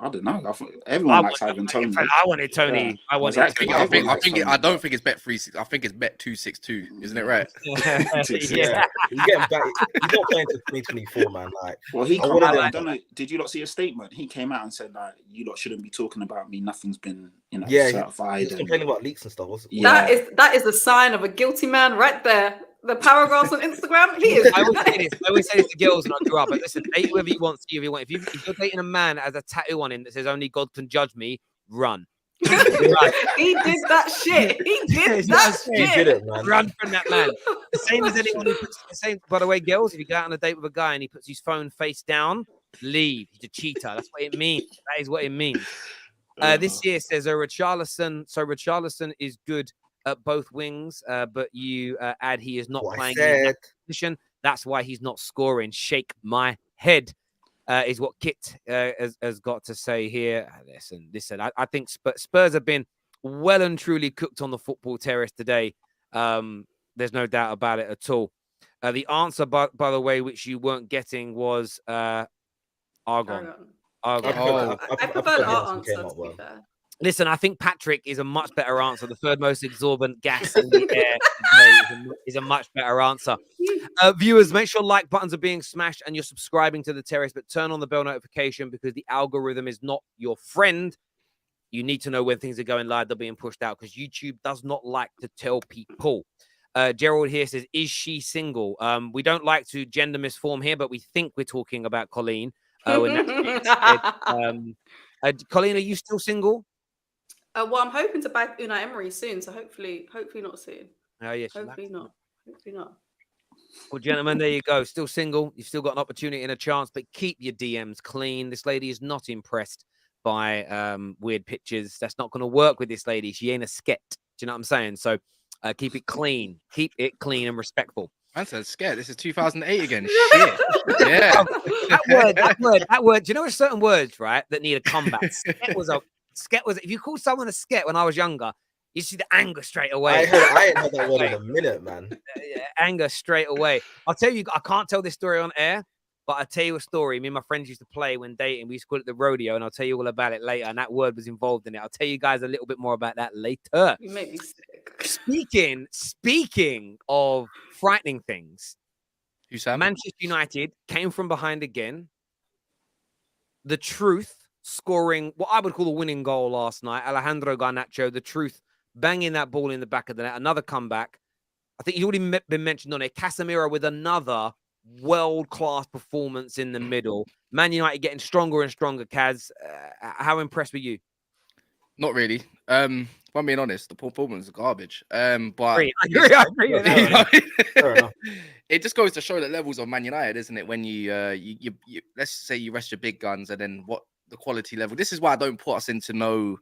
I don't know. Everyone likes having Tony. I wanted Tony. Yeah. I don't think it's Bet365. I think it's Bet262. Isn't it right? Yeah. He's getting back. He's not playing to 2024, man. Like, well, he came out. I don't know. Did you not see a statement? He came out and said that you lot shouldn't be talking about me. Nothing's been, certified. He's complaining about leaks and stuff. Wasn't it? That is a sign of a guilty man right there. The paragraphs on Instagram, he is. I always say this to girls when I grew up. But listen, date whoever you want, see whoever you want. If you're dating a man that has a tattoo on him that says "Only God can judge me," run. He did that shit. He did that shit. He did it, man. Run from that man. The same as anyone who puts the same. By the way, girls, if you go out on a date with a guy and he puts his phone face down, leave. He's a cheater. That's what it means. That is what it means. This year says Richarlison. So Richarlison is good at both wings, but you add he is not playing in that position. That's why he's not scoring. Shake my head is what Kit has got to say here. Listen. I think Spurs have been well and truly cooked on the football terrace today. There's no doubt about it at all. The answer, by the way, which you weren't getting was Argon. Yeah. I prefer our answer, to be fair. Listen, I think Patrick is a much better answer. The third most exorbitant gas in the air today is a much better answer. Viewers, make sure like buttons are being smashed and you're subscribing to the terrace, but turn on the bell notification because the algorithm is not your friend. You need to know when things are going live, they're being pushed out because YouTube does not like to tell people. Gerald here says, is she single? We don't like to gender misform here, but we think we're talking about Colleen. Colleen, are you still single? Well, I'm hoping to back Unai Emery soon, so hopefully not soon. Oh, yes. Hopefully not. Well, gentlemen, there you go. Still single. You've still got an opportunity and a chance, but keep your DMs clean. This lady is not impressed by weird pictures. That's not going to work with this lady. She ain't a sket. Do you know what I'm saying? So keep it clean. Keep it clean and respectful. I said scared. This is 2008 again. Shit. Yeah. That word. Do you know there's certain words, right, that need a comeback? Sket was. If you called someone a sket when I was younger, you see the anger straight away. I ain't heard that word in a minute, man. Anger straight away. I'll tell you, I can't tell this story on air, but I'll tell you a story. Me and my friends used to play when dating. We used to call it the rodeo, and I'll tell you all about it later. And that word was involved in it. I'll tell you guys a little bit more about that later. You make me sick. Speaking of frightening things, who's that? Manchester United came from behind again. The Truth scoring what I would call a winning goal last night. Alejandro Garnacho, the Truth, banging that ball in the back of the net. Another comeback. I think he's already been mentioned on it. Casemiro with another world-class performance in the middle. Man United getting stronger and stronger, Kaz. How impressed were you? Not really. If I'm being honest, the performance is garbage. But I agree with that. It just goes to show the levels of Man United, isn't it? When you let's say you rest your big guns and then what the quality level. This is why I don't put us into no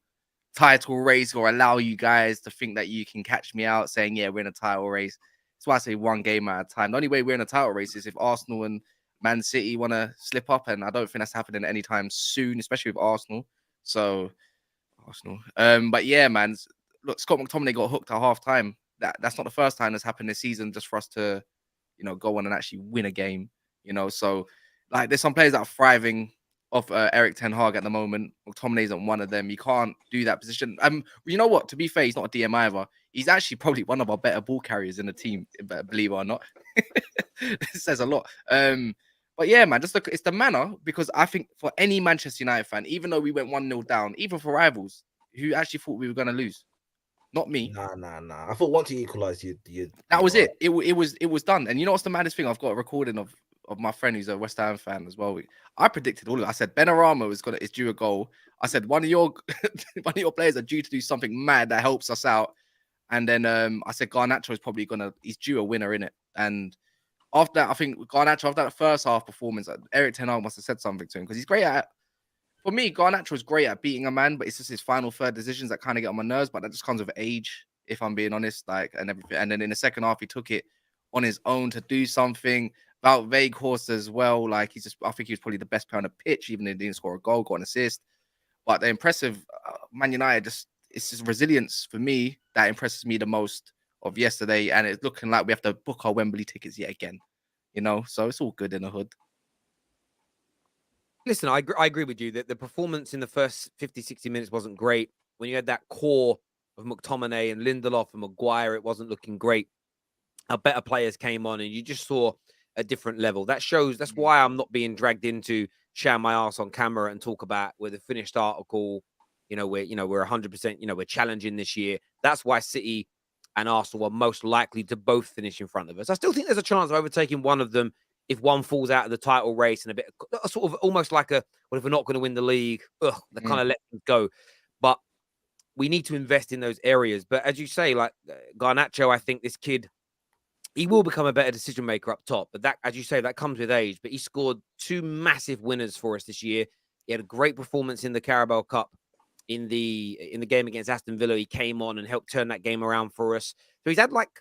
title race or allow you guys to think that you can catch me out saying, yeah, we're in a title race. That's why I say one game at a time. The only way we're in a title race is if Arsenal and Man City want to slip up, and I don't think that's happening anytime soon, especially with Arsenal. So, Arsenal. But yeah, man, look, Scott McTominay got hooked at half time. That's not the first time that's happened this season, just for us to, go on and actually win a game, So, like, there's some players that are thriving off Eric Ten Hag at the moment. McTominay isn't one of them. You can't do that position. You know what? To be fair, he's not a DM either. He's actually probably one of our better ball carriers in the team, believe it or not. This says a lot. But yeah, man, just look, it's the manner, because I think for any Manchester United fan, even though we went 1-0 down, even for rivals who actually thought we were going to lose, not me. Nah. I thought once you equalised, that was it. It was done. And you know what's the maddest thing? I've got a recording of my friend who's a West Ham fan as well. I predicted all of it. I said Benrahma is due a goal. I said one of your players are due to do something mad that helps us out. And then I said Garnacho is probably he's due a winner in it. And after that, I think Garnacho, after that first half performance, Eric Ten Hag must have said something to him, because he's great at. For me, Garnacho is great at beating a man, but it's just his final third decisions that kind of get on my nerves. But that just comes with age, if I'm being honest, and everything. And then in the second half, he took it on his own to do something. About Weghorst as well. Like, I think he was probably the best player on the pitch, even though he didn't score a goal, got an assist. But the impressive Man United, it's just resilience for me that impresses me the most of yesterday. And it's looking like we have to book our Wembley tickets yet again, so it's all good in the hood. Listen, I agree with you that the performance in the first 50, 60 minutes wasn't great. When you had that core of McTominay and Lindelof and Maguire, it wasn't looking great. Our better players came on and you just saw a different level. That's why I'm not being dragged into share my ass on camera and talk about with a finished article, we're 100%, we're challenging this year. That's why City and Arsenal are most likely to both finish in front of us. I still think there's a chance of overtaking one of them if one falls out of the title race and a bit sort of almost like what if we're not going to win the league, they kind of let them go. But we need to invest in those areas. But as you say, like Garnacho, I think this kid, he will become a better decision maker up top. But that, as you say, that comes with age. But he scored 2 massive winners for us this year. He had a great performance in the Carabao Cup in the game against Aston Villa. He came on and helped turn that game around for us. So he's had like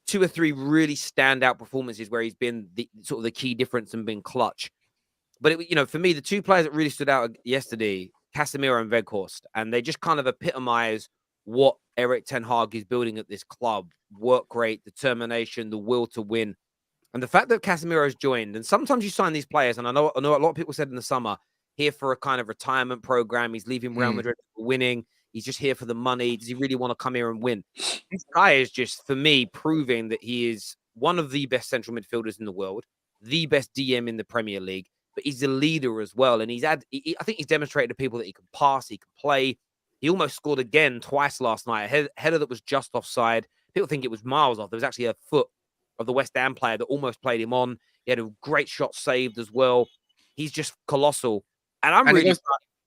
2 or 3 really standout performances where he's been the sort of the key difference and been clutch. But for me, the 2 players that really stood out yesterday, Casemiro and Weghorst, and they just kind of epitomize what Erik ten Hag is building at this club: work rate, determination, the will to win. And the fact that Casemiro has joined, and sometimes you sign these players, and I know a lot of people said in the summer, here for a kind of retirement program. He's leaving Real Madrid for winning. He's just here for the money. Does he really want to come here and win? This guy is just, for me, proving that he is one of the best central midfielders in the world, the best DM in the Premier League, but he's a leader as well. And I think he's demonstrated to people that he can pass, he can play. He almost scored again twice last night. A header that was just offside. People think it was miles off. There was actually a foot of the West Ham player that almost played him on. He had a great shot saved as well. He's just colossal. And I'm really...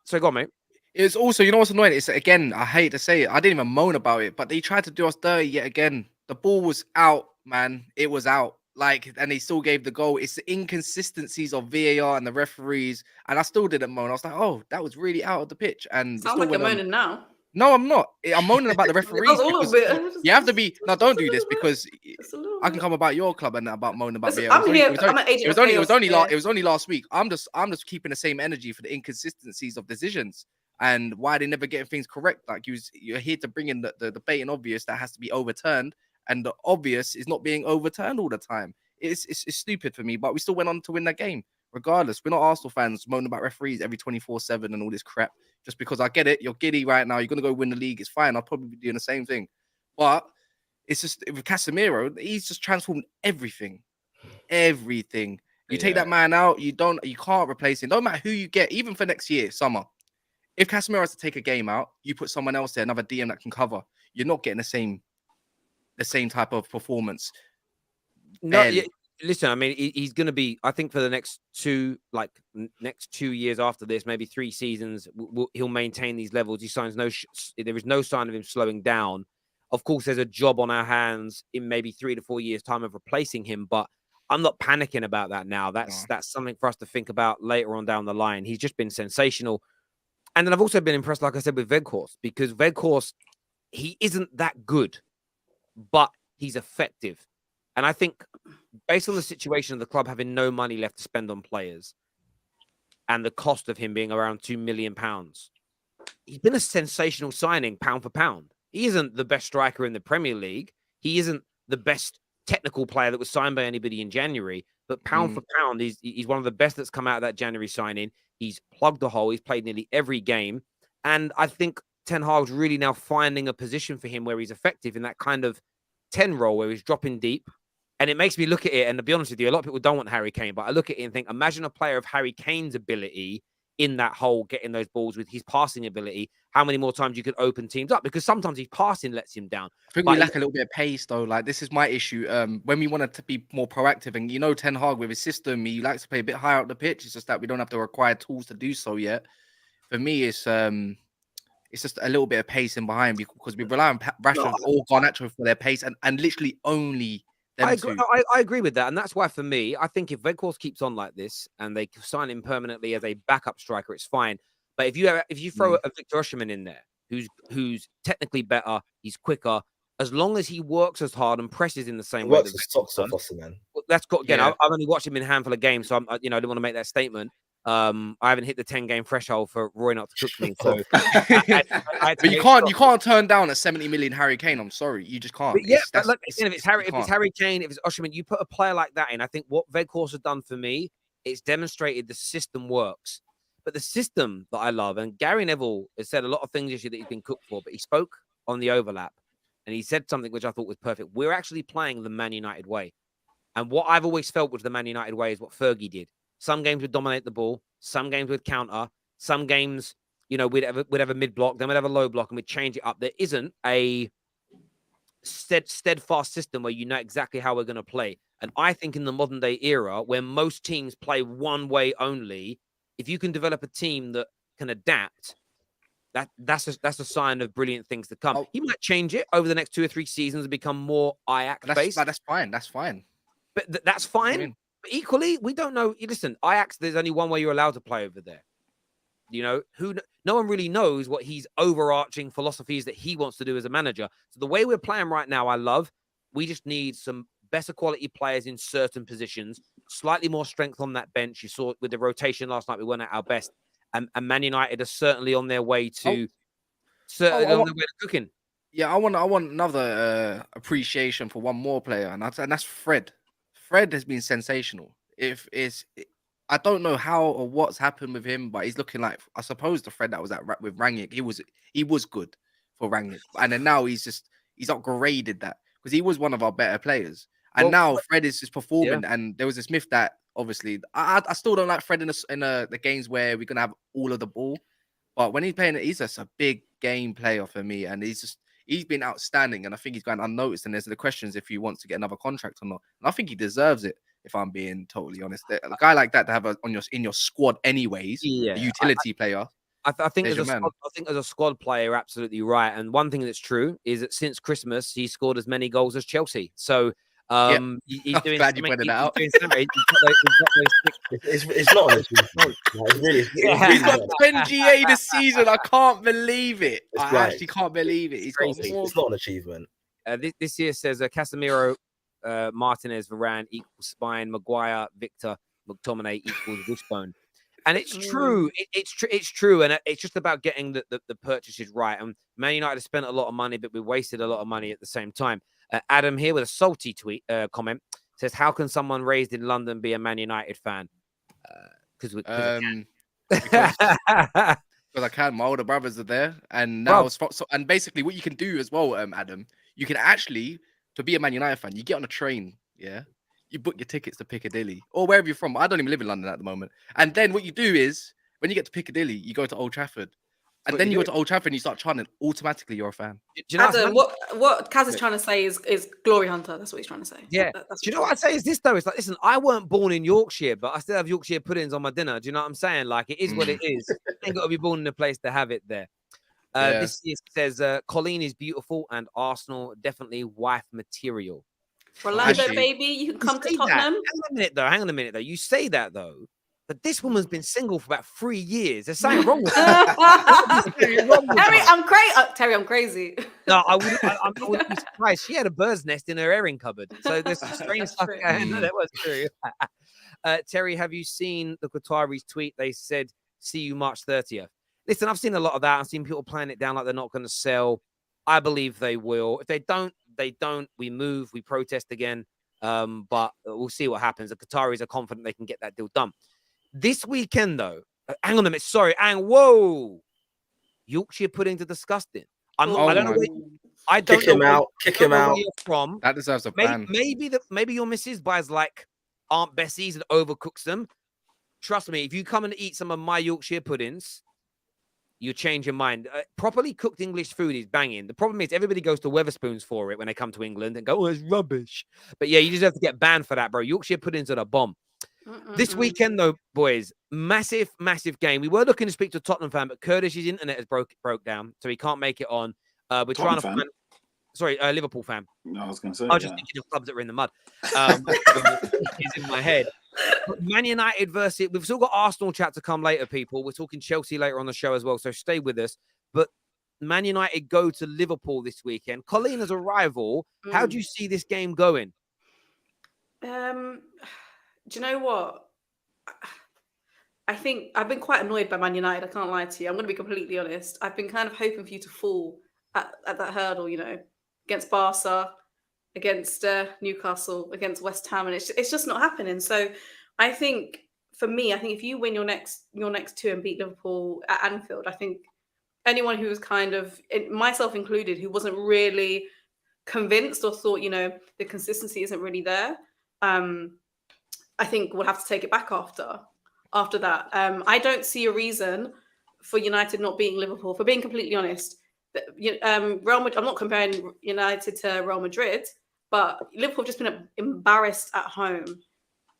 So go on, mate. It's also, what's annoying? It's, again, I hate to say it. I didn't even moan about it, but they tried to do us dirty yet again. The ball was out, man. It was out. And they still gave the goal. It's the inconsistencies of VAR and the referees. And I still didn't moan. I was like, oh, that was really out of the pitch. And sounds like you're moaning now. No, I'm not. I'm moaning about the referees. You have to be. No, don't do this, because I can come about your club and about moaning about VAR. It was only last week. I'm just keeping the same energy for the inconsistencies of decisions and why they never getting things correct. Like you're here to bring in the debate and obvious that has to be overturned, and the obvious is not being overturned all the time. It's stupid for me, but we still went on to win that game. Regardless, we're not Arsenal fans moaning about referees every 24/7 and all this crap. Just because I get it, you're giddy right now. You're going to go win the league. It's fine. I'll probably be doing the same thing. But it's just with Casemiro, he's just transformed everything. Everything. You take that man out, you can't replace him. Don't matter who you get, even for next year, summer. If Casemiro has to take a game out, you put someone else there, another DM that can cover. You're not getting the same type of performance. No, listen, I mean, he's going to be, I think for the next 2 years after this, maybe 3 seasons, he'll maintain these levels. He signs there is no sign of him slowing down. Of course, there's a job on our hands in maybe 3 to 4 years' time of replacing him, but I'm not panicking about that now. That's something for us to think about later on down the line. He's just been sensational. And then I've also been impressed, like I said, with Weghorst, because Weghorst, he isn't that good, but he's effective. And I think based on the situation of the club having no money left to spend on players and the cost of him being around £2 million, he's been a sensational signing pound for pound. He isn't the best striker in the Premier League. He isn't the best technical player that was signed by anybody in January, but pound for pound, he's one of the best that's come out of that January signing. He's plugged the hole. He's played nearly every game. And I think Ten Hag's really now finding a position for him where he's effective in that kind of 10 role where he's dropping deep. And it makes me look at it, and to be honest with you, a lot of people don't want Harry Kane, but I look at it and think, imagine a player of Harry Kane's ability in that hole, getting those balls with his passing ability, how many more times you could open teams up? Because sometimes his passing lets him down. I think we lack a little bit of pace, though. Like, this is my issue. When we wanted to be more proactive, and Ten Hag with his system, he likes to play a bit higher up the pitch. It's just that we don't have the required tools to do so yet. For me, it's just a little bit of pace in behind, because we rely on Rashford or Garnacho for their pace, and literally only I agree with that. And that's why, for me, I think if Weghorst keeps on like this and they sign him permanently as a backup striker, it's fine. But if you throw a Victor Osimhen in there, who's technically better, he's quicker, as long as he works as hard and presses in the same way. Works his socks off, Osimhen. That's got, again, I've only watched him in a handful of games, so I didn't want to make that statement. I haven't hit the 10-game threshold for Roy not to cook me. So but you can't turn down a 70 million Harry Kane. I'm sorry, you just can't. But look, if it's Harry Kane, if it's Osimhen, you put a player like that in. I think what Weghorst has done for me, it's demonstrated the system works. But the system that I love, and Gary Neville has said a lot of things this year that he's been cooked for, but he spoke on the overlap, and he said something which I thought was perfect. We're actually playing the Man United way, and what I've always felt was the Man United way is what Fergie did. Some games would dominate the ball. Some games would counter. Some games, we'd have a mid-block, then we'd have a low block, and we'd change it up. There isn't a steadfast system where you know exactly how we're going to play. And I think in the modern-day era, where most teams play one way only, if you can develop a team that can adapt, that's a sign of brilliant things to come. He might change it over the next 2 or 3 seasons and become more Ajax-based. That's fine. That's fine. But that's fine. But equally, we don't know. Listen, Ajax, there's only one way you're allowed to play over there. You know, no one really knows what his overarching philosophies that he wants to do as a manager. So the way we're playing right now, I love. We just need some better quality players in certain positions, slightly more strength on that bench. You saw with the rotation last night, we weren't at our best. And Man United are certainly on their way to cooking. Yeah, I want another appreciation for one more player, and that's Fred. Fred has been sensational. I don't know how or what's happened with him, but he's looking like, I suppose, the Fred that was with Rangnick. He was good for Rangnick, and then now he's upgraded that because he was one of our better players, and now Fred is just performing. Yeah. And there was this myth that obviously I still don't like Fred in the games where we're gonna have all of the ball, but when he's playing it, he's just a big game player for me, and he's been outstanding, and I think he's going unnoticed. And there's the questions if he wants to get another contract or not, and I think he deserves it. If I'm being totally honest, a guy like that to have in your squad, anyways, a utility player. I think as a squad player, you're absolutely right. And one thing that's true is that since Christmas, he scored as many goals as Chelsea. So he's doing. Glad you pointed that out. It's not an achievement. It really is. He's got 10 GA this season. I can't believe it. I actually can't believe it. It's not an achievement. This year says Casemiro, Martinez, Varane equals spine, Maguire, Victor, McTominay equals wishbone. And it's true. It's true. And it's just about getting the purchases right. And Man United have spent a lot of money, but we wasted a lot of money at the same time. Adam here with a salty comment says, how can someone raised in London be a Man United fan? Because I can. My older brothers are there. And now, and basically what you can do as well, Adam, you can actually, to be a Man United fan, you get on a train, you book your tickets to Piccadilly or wherever you're from. I don't even live in London at the moment. And then what you do is, when you get to Piccadilly, you go to Old Trafford. And then you go to Old Trafford and you start chanting, automatically you're a fan. Do you know Adam, what Kas is trying to say is glory hunter. That's what he's trying to say. Yeah. Do you know what I'd say is this, though? It's like, listen, I weren't born in Yorkshire, but I still have Yorkshire puddings on my dinner. Do you know what I'm saying? Like, it is what it is. You ain't got to be born in a place to have it there. This year says Colleen is beautiful and Arsenal definitely wife material. Orlando, baby, you can come to Tottenham. Hang on a minute though. You say that though, but this woman's been single for about 3 years. There's something wrong with her. Terry, I'm crazy. No, I wouldn't be surprised. She had a bird's nest in her airing cupboard. So there's some strange stuff going on. That was true. Terry, have you seen the Qataris tweet? They said, see you March 30th. Listen, I've seen a lot of that. I've seen people playing it down like they're not going to sell. I believe they will. If they don't, they don't. We move, we protest again. But we'll see what happens. The Qataris are confident they can get that deal done. This weekend, though, hang on a minute. Sorry, whoa. Yorkshire pudding to disgusting. I don't know. I don't kick him out. Kick him out. From that deserves a ban. Maybe your missus buys like Aunt Bessie's and overcooks them. Trust me, if you come and eat some of my Yorkshire puddings, you change your mind. Properly cooked English food is banging. The problem is everybody goes to Wetherspoons for it when they come to England and go, oh, it's rubbish. But yeah, you just have to get banned for that, bro. Yorkshire puddings are the bomb. This weekend, though, boys, massive game. We were looking to speak to a Tottenham fan, but Kurdish's internet has broke down, so he can't make it on. We're trying to find... Sorry, Liverpool fan. No, I was going to say. I was just thinking of clubs that were in the mud. It's in my head. Man United versus... We've still got Arsenal chat to come later, people. We're talking Chelsea later on the show as well, so stay with us. But Man United go to Liverpool this weekend. Colleen, as a rival, how do you see this game going? Do you know what? I think I've been quite annoyed by Man United. I can't lie to you. I'm going to be completely honest. I've been kind of hoping for you to fall at that hurdle, you know, against Barca, against Newcastle, against West Ham, and it's just not happening. So I think, for me, if you win your next two and beat Liverpool at Anfield, I think anyone who was kind of, myself included, who wasn't really convinced or thought, you know, the consistency isn't really there, I think we'll have to take it back after that. I don't see a reason for United not beating Liverpool, for being completely honest. Real Madrid, I'm not comparing United to Real Madrid, but Liverpool have just been embarrassed at home.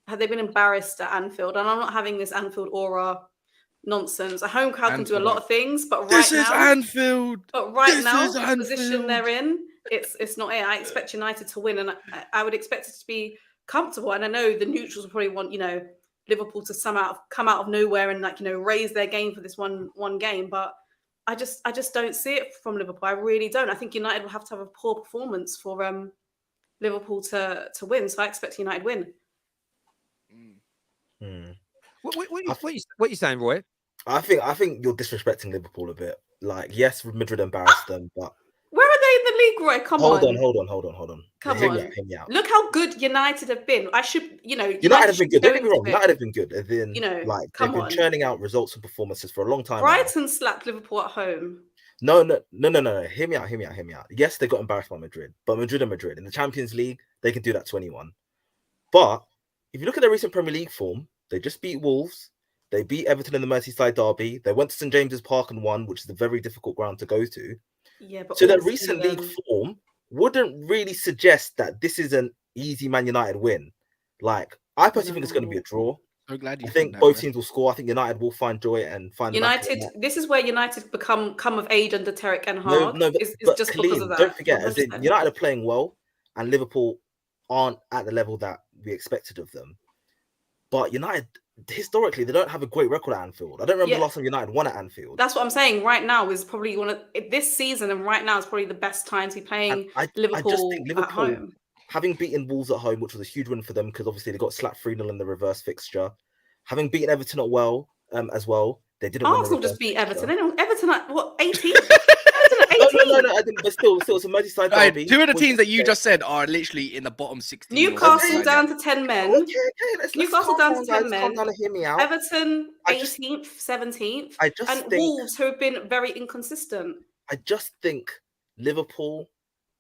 Have they been embarrassed at Anfield? And I'm not having this Anfield aura nonsense. A home crowd can do a lot of things, but this is Anfield. But right now, the position they're in, it's not it. I expect United to win, and I would expect it to be comfortable. And I know the neutrals will probably want, you know, Liverpool to somehow come out of nowhere and raise their game for this one game. But I just don't see it from Liverpool. I really don't. I think United will have to have a poor performance for Liverpool to win. So I expect United win. What are you saying, Roy? I think you're disrespecting Liverpool a bit. Like, yes, Madrid embarrassed them, but where are they in the league, Roy? Come on. Hold on. Come hear on. Me out. Look how good United have been. United have been good. Don't get me wrong. United have been good. They've been come they've been on. churning out results and performances for a long time. Brighton slapped Liverpool at home. No. Hear me out. Yes, they got embarrassed by Madrid, but Madrid are Madrid. In the Champions League, they can do that to anyone. But if you look at their recent Premier League form, they just beat Wolves. They beat Everton in the Merseyside derby. They went to St James's Park and won, which is a very difficult ground to go to. Yeah, but so their recent league form wouldn't really suggest that this is an easy Man United win. Like, I personally think it's going to be a draw. So glad you I think both teams will score. I think United will find joy and find United. This is where United come of age under Terrace and Hard. But just Colleen, because of that. Don't forget, as in, United are playing well, and Liverpool aren't at the level that we expected of them. But United, historically, they don't have a great record at Anfield. I don't remember the last time United won at Anfield. That's what I'm saying. Right now is probably this season, and right now is probably the best time to be playing Liverpool, I just think Liverpool at home. Having beaten Wolves at home, which was a huge win for them because obviously they got slapped 3-0 in the reverse fixture. Having beaten Everton as well, they didn't. Arsenal just beat Everton. They don't. Everton at what 18? No. I didn't. But still, it's a Merseyside derby. Two of the teams that you just said are literally in the bottom 16. Newcastle down to 10 men. Newcastle down to 10 men. Calm down and hear me out. Everton 18th, 17th, and Wolves, who have been very inconsistent. I just think Liverpool,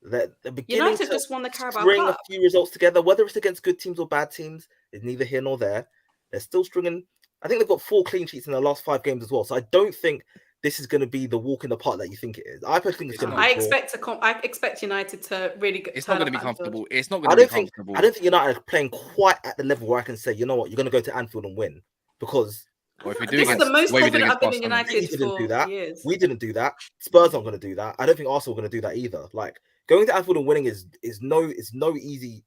they're beginning United to just won the Carabao string Cup. a few results together, whether it's against good teams or bad teams, is neither here nor there. They're still stringing. I think they've got 4 clean sheets in their last 5 games as well. So I don't think this is going to be the walk in the park that you think it is. I personally think it's going to be. I expect United to really. It's not going to be comfortable. It's not going to be comfortable. I don't think United are playing quite at the level where I can say, you know what, you're going to go to Anfield and win because. This is the most confident I've been in United for years. We didn't do that. Spurs aren't going to do that. I don't think Arsenal are going to do that either. Like going to Anfield and winning is not easy.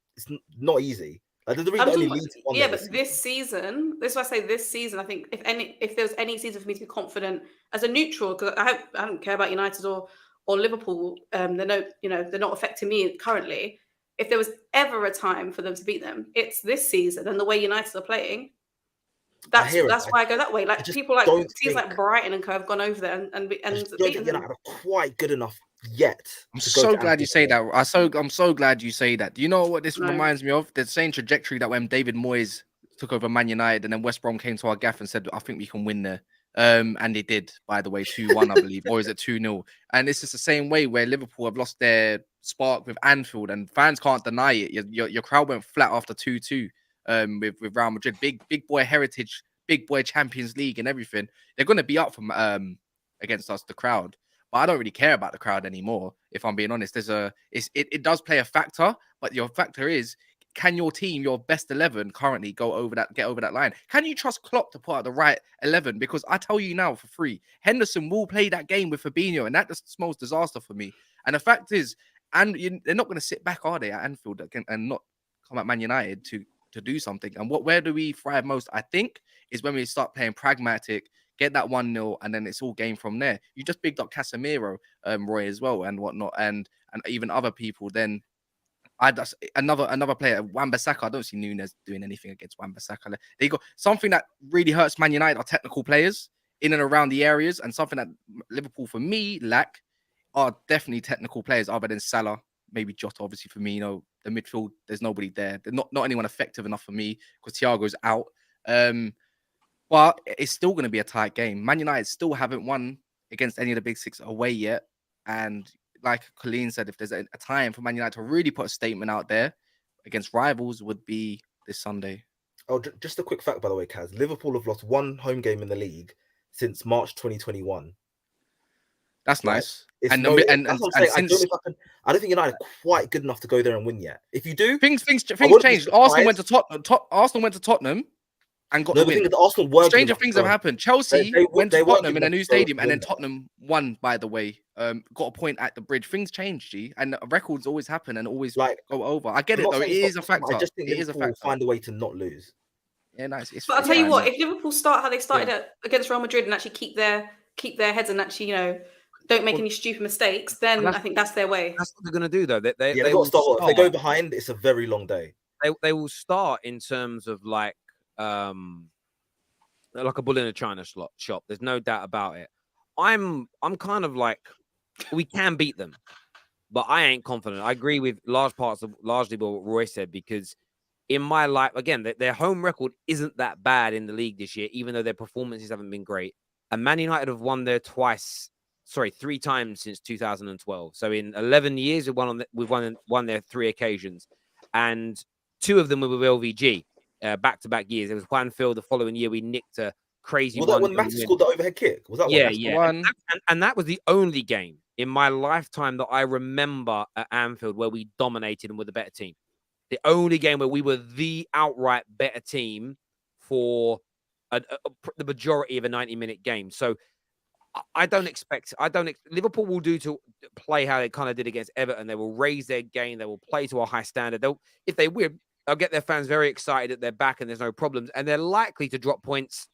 Like, there's a reason but this season, this is why I say this season. I think if there's any season for me to be confident as a neutral, because I don't care about United or Liverpool. They're not affecting me currently. If there was ever a time for them to beat them, it's this season. And the way United are playing, that's why I go that way. Like people like teams like Brighton and Co have gone over there and beaten them. United are quite good enough yet. I'm so glad you say that. I'm so glad you say that. Do you know what this reminds me of? The same trajectory that when David Moyes took over Man United and then West Brom came to our gaff and said, I think we can win there. And they did, by the way, 2-1, I believe, or is it 2-0? And it's just the same way where Liverpool have lost their spark with Anfield, and fans can't deny it. Your crowd went flat after 2-2 with Real Madrid. Big boy heritage, big boy Champions League and everything. They're going to be up from against us, the crowd. But I don't really care about the crowd anymore, if I'm being honest. It does play a factor, but your factor is, can your team, your best 11 currently get over that line? Can you trust Klopp to put out the right 11? Because I tell you now for free, Henderson will play that game with Fabinho, and that just smells disaster for me. And the fact is, they're not going to sit back, are they, at Anfield and not come at Man United to do something? And where do we thrive most, I think, is when we start playing pragmatic, get that 1-0, and then it's all game from there. You just bigged up Casemiro, Roy, as well, and whatnot, and even other people. Then another player, Wan-Bissaka. I don't see Núñez doing anything against Wan-Bissaka. They got something that really hurts Man United are technical players in and around the areas, and something that Liverpool, for me, lack are definitely technical players other than Salah, maybe Jota, obviously Firmino. The midfield, there's nobody there. There's not anyone effective enough for me because Thiago's out. But it's still going to be a tight game. Man United still haven't won against any of the big 6 away yet. And like Colleen said, if there's a time for Man United to really put a statement out there against rivals, would be this Sunday. Oh, just a quick fact, by the way, Kaz. Liverpool have lost 1 home game in the league since March 2021. That's nice. I don't think United are quite good enough to go there and win yet. If you do, things changed. Arsenal went to Tottenham and got the win. Stranger things have happened. Chelsea went to Tottenham in a new stadium, and then Tottenham won, by the way. Got a point at the bridge. Things change, G, and records always happen and always go over. I get it, though. It is a factor. I just think Liverpool will find a way to not lose. Yeah, nice. It's But I'll tell you what, if Liverpool start how they started against Real Madrid and actually keep their heads and actually, don't make any stupid mistakes, then I think that's their way. That's what they're going to do, though. They got to start. If they go behind, it's a very long day. They will start in terms of like a bull in a china shop. There's no doubt about it. I'm kind of like, we can beat them, but I ain't confident. I agree with largely what Roy said, because in my life, again, their home record isn't that bad in the league this year, even though their performances haven't been great. And Man United have won there 3 times since 2012. So in 11 years, we've won there 3 occasions, and 2 of them were with LVG, back-to-back years. There was Juanfield the following year. We nicked a crazy one. Was that when Matty scored the overhead kick? Was that yeah, one? Yeah. And that was the only game in my lifetime that I remember at Anfield where we dominated and were the better team. The only game where we were the outright better team for the majority of a 90-minute game. So Liverpool will to play how they kind of did against Everton. They will raise their game. They will play to a high standard. If they win, they'll get their fans very excited that they're back and there's no problems. And they're likely to drop points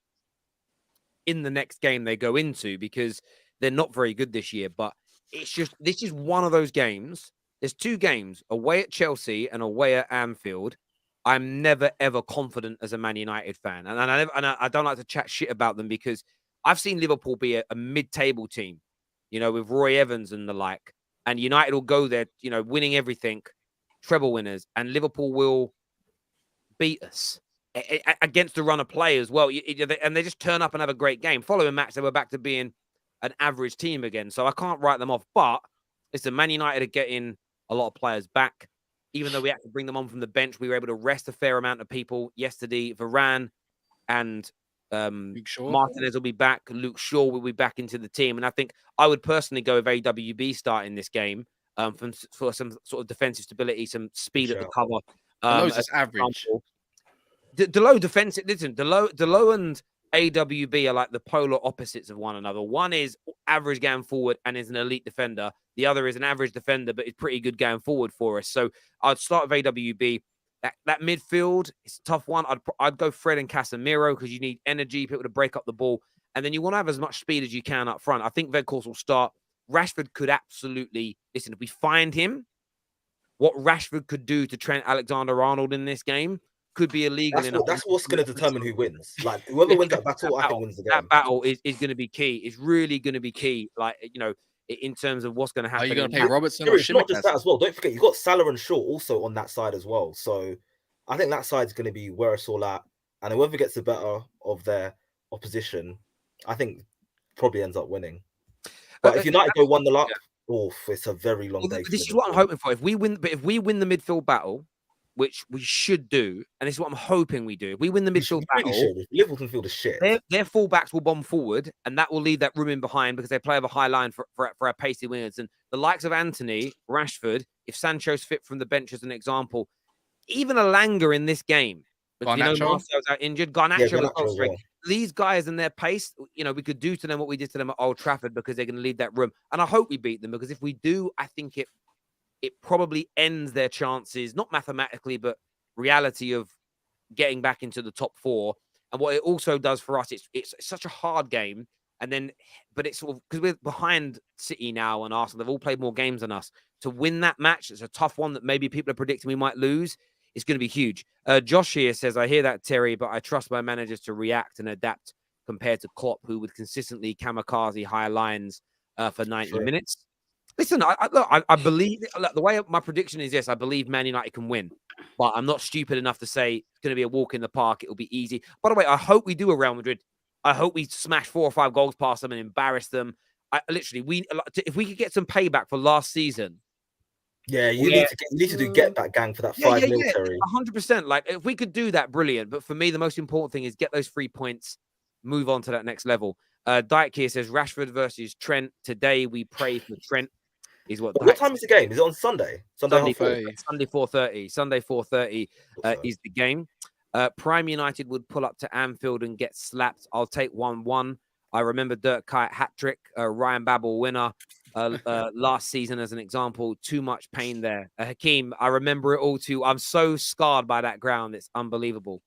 in the next game they go into because they're not very good this year. But this is one of those games. There's 2 games, away at Chelsea and away at Anfield. I'm never, ever confident as a Man United fan. And I don't like to chat shit about them because I've seen Liverpool be a mid-table team, with Roy Evans and the like. And United will go there, winning everything, treble winners. And Liverpool will beat us against the run of play as well. And they just turn up and have a great game. Following match, they were back to being an average team again. So I can't write them off. But it's the Man United are getting a lot of players back. Even though we had to bring them on from the bench, we were able to rest a fair amount of people yesterday. Varane and Martinez will be back. Luke Shaw will be back into the team. And I think I would personally go with AWB starting this game for some sort of defensive stability, some speed at the cover. Delo's is average. Delo defensive. Listen, Delo and AWB are like the polar opposites of one another. One is average going forward and is an elite defender. The other is an average defender, but is pretty good going forward for us. So I'd start with AWB. That midfield is a tough one. I'd go Fred and Casemiro because you need energy, people to break up the ball. And then you want to have as much speed as you can up front. I think Weghorst will start. Rashford could absolutely, listen, if we find him, what Rashford could do to Trent Alexander-Arnold in this game could be illegal. That's what's going to determine who wins. Like, whoever wins that battle, I think wins the game. That battle is going to be key. It's really going to be key. Like, in terms of what's going to happen. Are you going to pay Robertson? It's not just that as well. Don't forget, you've got Salah and Shaw also on that side as well. So I think that side's going to be where it's all at. And whoever gets the better of their opposition, I think probably ends up winning. But if United go 1-0 up, it's a very long day. This is what I'm hoping for. If we win the midfield battle, which we should do, and this is what I'm hoping we do. If we win the midfield battle, Liverpool midfield is shit. Their fullbacks will bomb forward, and that will leave that room in behind because they play over high line for our pacey wingers. And the likes of Anthony, Rashford, if Sancho's fit from the bench as an example, even Alanga in this game, but Marcel's out injured. Garnacho, these guys and their pace, we could do to them what we did to them at Old Trafford because they're going to leave that room. And I hope we beat them because if we do, I think it probably ends their chances, not mathematically, but reality of getting back into the top 4. And what it also does for us, it's such a hard game. But it's sort of because we're behind City now and Arsenal, they've all played more games than us. To win that match, it's a tough one that maybe people are predicting we might lose. It's going to be huge. Josh here says, I hear that, Terry, but I trust my managers to react and adapt compared to Klopp, who would consistently kamikaze high lines for 90 minutes. Listen, I believe the way my prediction is this. I believe Man United can win, but I'm not stupid enough to say it's going to be a walk in the park. It'll be easy. By the way, I hope we do a Real Madrid. I hope we smash 4 or 5 goals past them and embarrass them. If we could get some payback for last season. Yeah, you need to do get back gang for that 5 military. 100%. Like if we could do that, brilliant. But for me, the most important thing is get those 3 points, move on to that next level. Dyke here says Rashford versus Trent. Today we pray for Trent. Is what time is the game? Is it on Sunday? Sunday 4:30. Sunday 4:30 is the game. Prime United would pull up to Anfield and get slapped. I'll take 1-1. I remember Dirk Kuyt hat-trick, Ryan Babel winner last season as an example. Too much pain there. Hakeem, I remember it all too. I'm so scarred by that ground. It's unbelievable.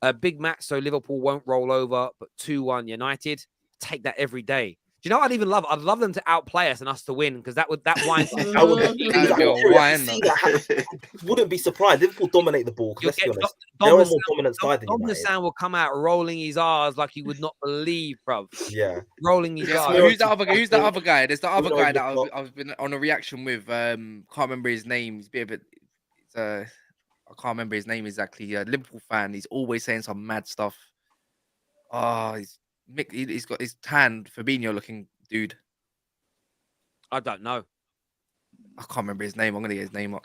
A big match, so Liverpool won't roll over, but 2-1 United. Take that every day. Do you know what I'd even love? I'd love them to outplay us and us to win because that wine. Wouldn't be surprised. Liverpool dominate the ball. Let's be honest, they're a more dominant side than United. Dom will come out rolling his R's like you would not believe, bro. Yeah, rolling his R's. Who's the other guy? Who's the other guy? There's the other guy that I've been on a reaction with. Can't remember his name. He's a bit of I can't remember his name exactly. Liverpool fan. He's always saying some mad stuff. He's got his tan Fabinho looking dude. I don't know. I can't remember his name. I'm gonna get his name up.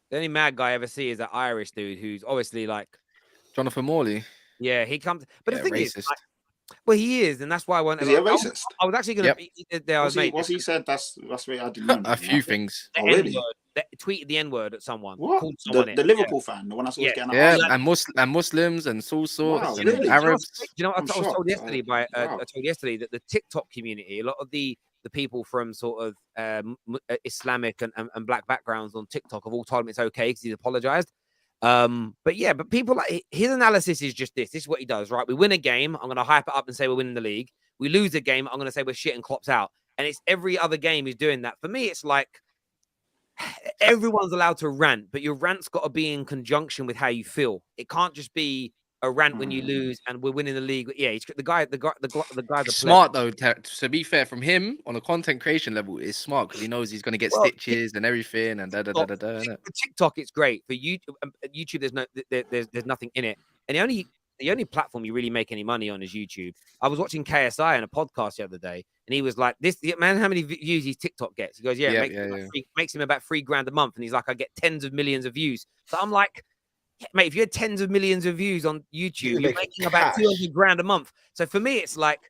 The only mad guy I ever see is that Irish dude who's obviously like Jonathan Morley. Yeah, he comes. But the thing racist. is, well, he is, and that's why I wanted. Is he a racist? I was actually going to. What's he said? That's what I didn't know. A few things. Oh, really? Tweeted the N-word at someone. What? Called someone The Liverpool fan, the one that's always getting and Muslims and all sorts and really? Arabs. You know what I was told yesterday by I told yesterday that the TikTok community, a lot of the people from sort of Islamic and black backgrounds on TikTok have all told him it's okay because he's apologized. But people like his analysis is just this. This is what he does, right? We win a game, I'm gonna hype it up and say we're winning the league. We lose a game, I'm gonna say we're shit and Klopp's out. And it's every other game he's doing that. For me, it's like everyone's allowed to rant, but your rant's got to be in conjunction with how you feel. It can't just be a rant when you lose and we're winning the league. Yeah, he's, the guy's smart though. To be fair, from him on a content creation level, is smart because he knows he's going to get stitches and everything and da. For TikTok, it's great. For YouTube, there's nothing in it, and the only platform you really make any money on is YouTube. I was watching KSI on a podcast the other day, and he was like, "This man, how many views his TikTok gets?" He goes, makes him about $3,000 a month, and he's like, "I get tens of millions of views." So I'm like, mate, if you had tens of millions of views on YouTube, you're making about $200,000 a month. So for me, it's like,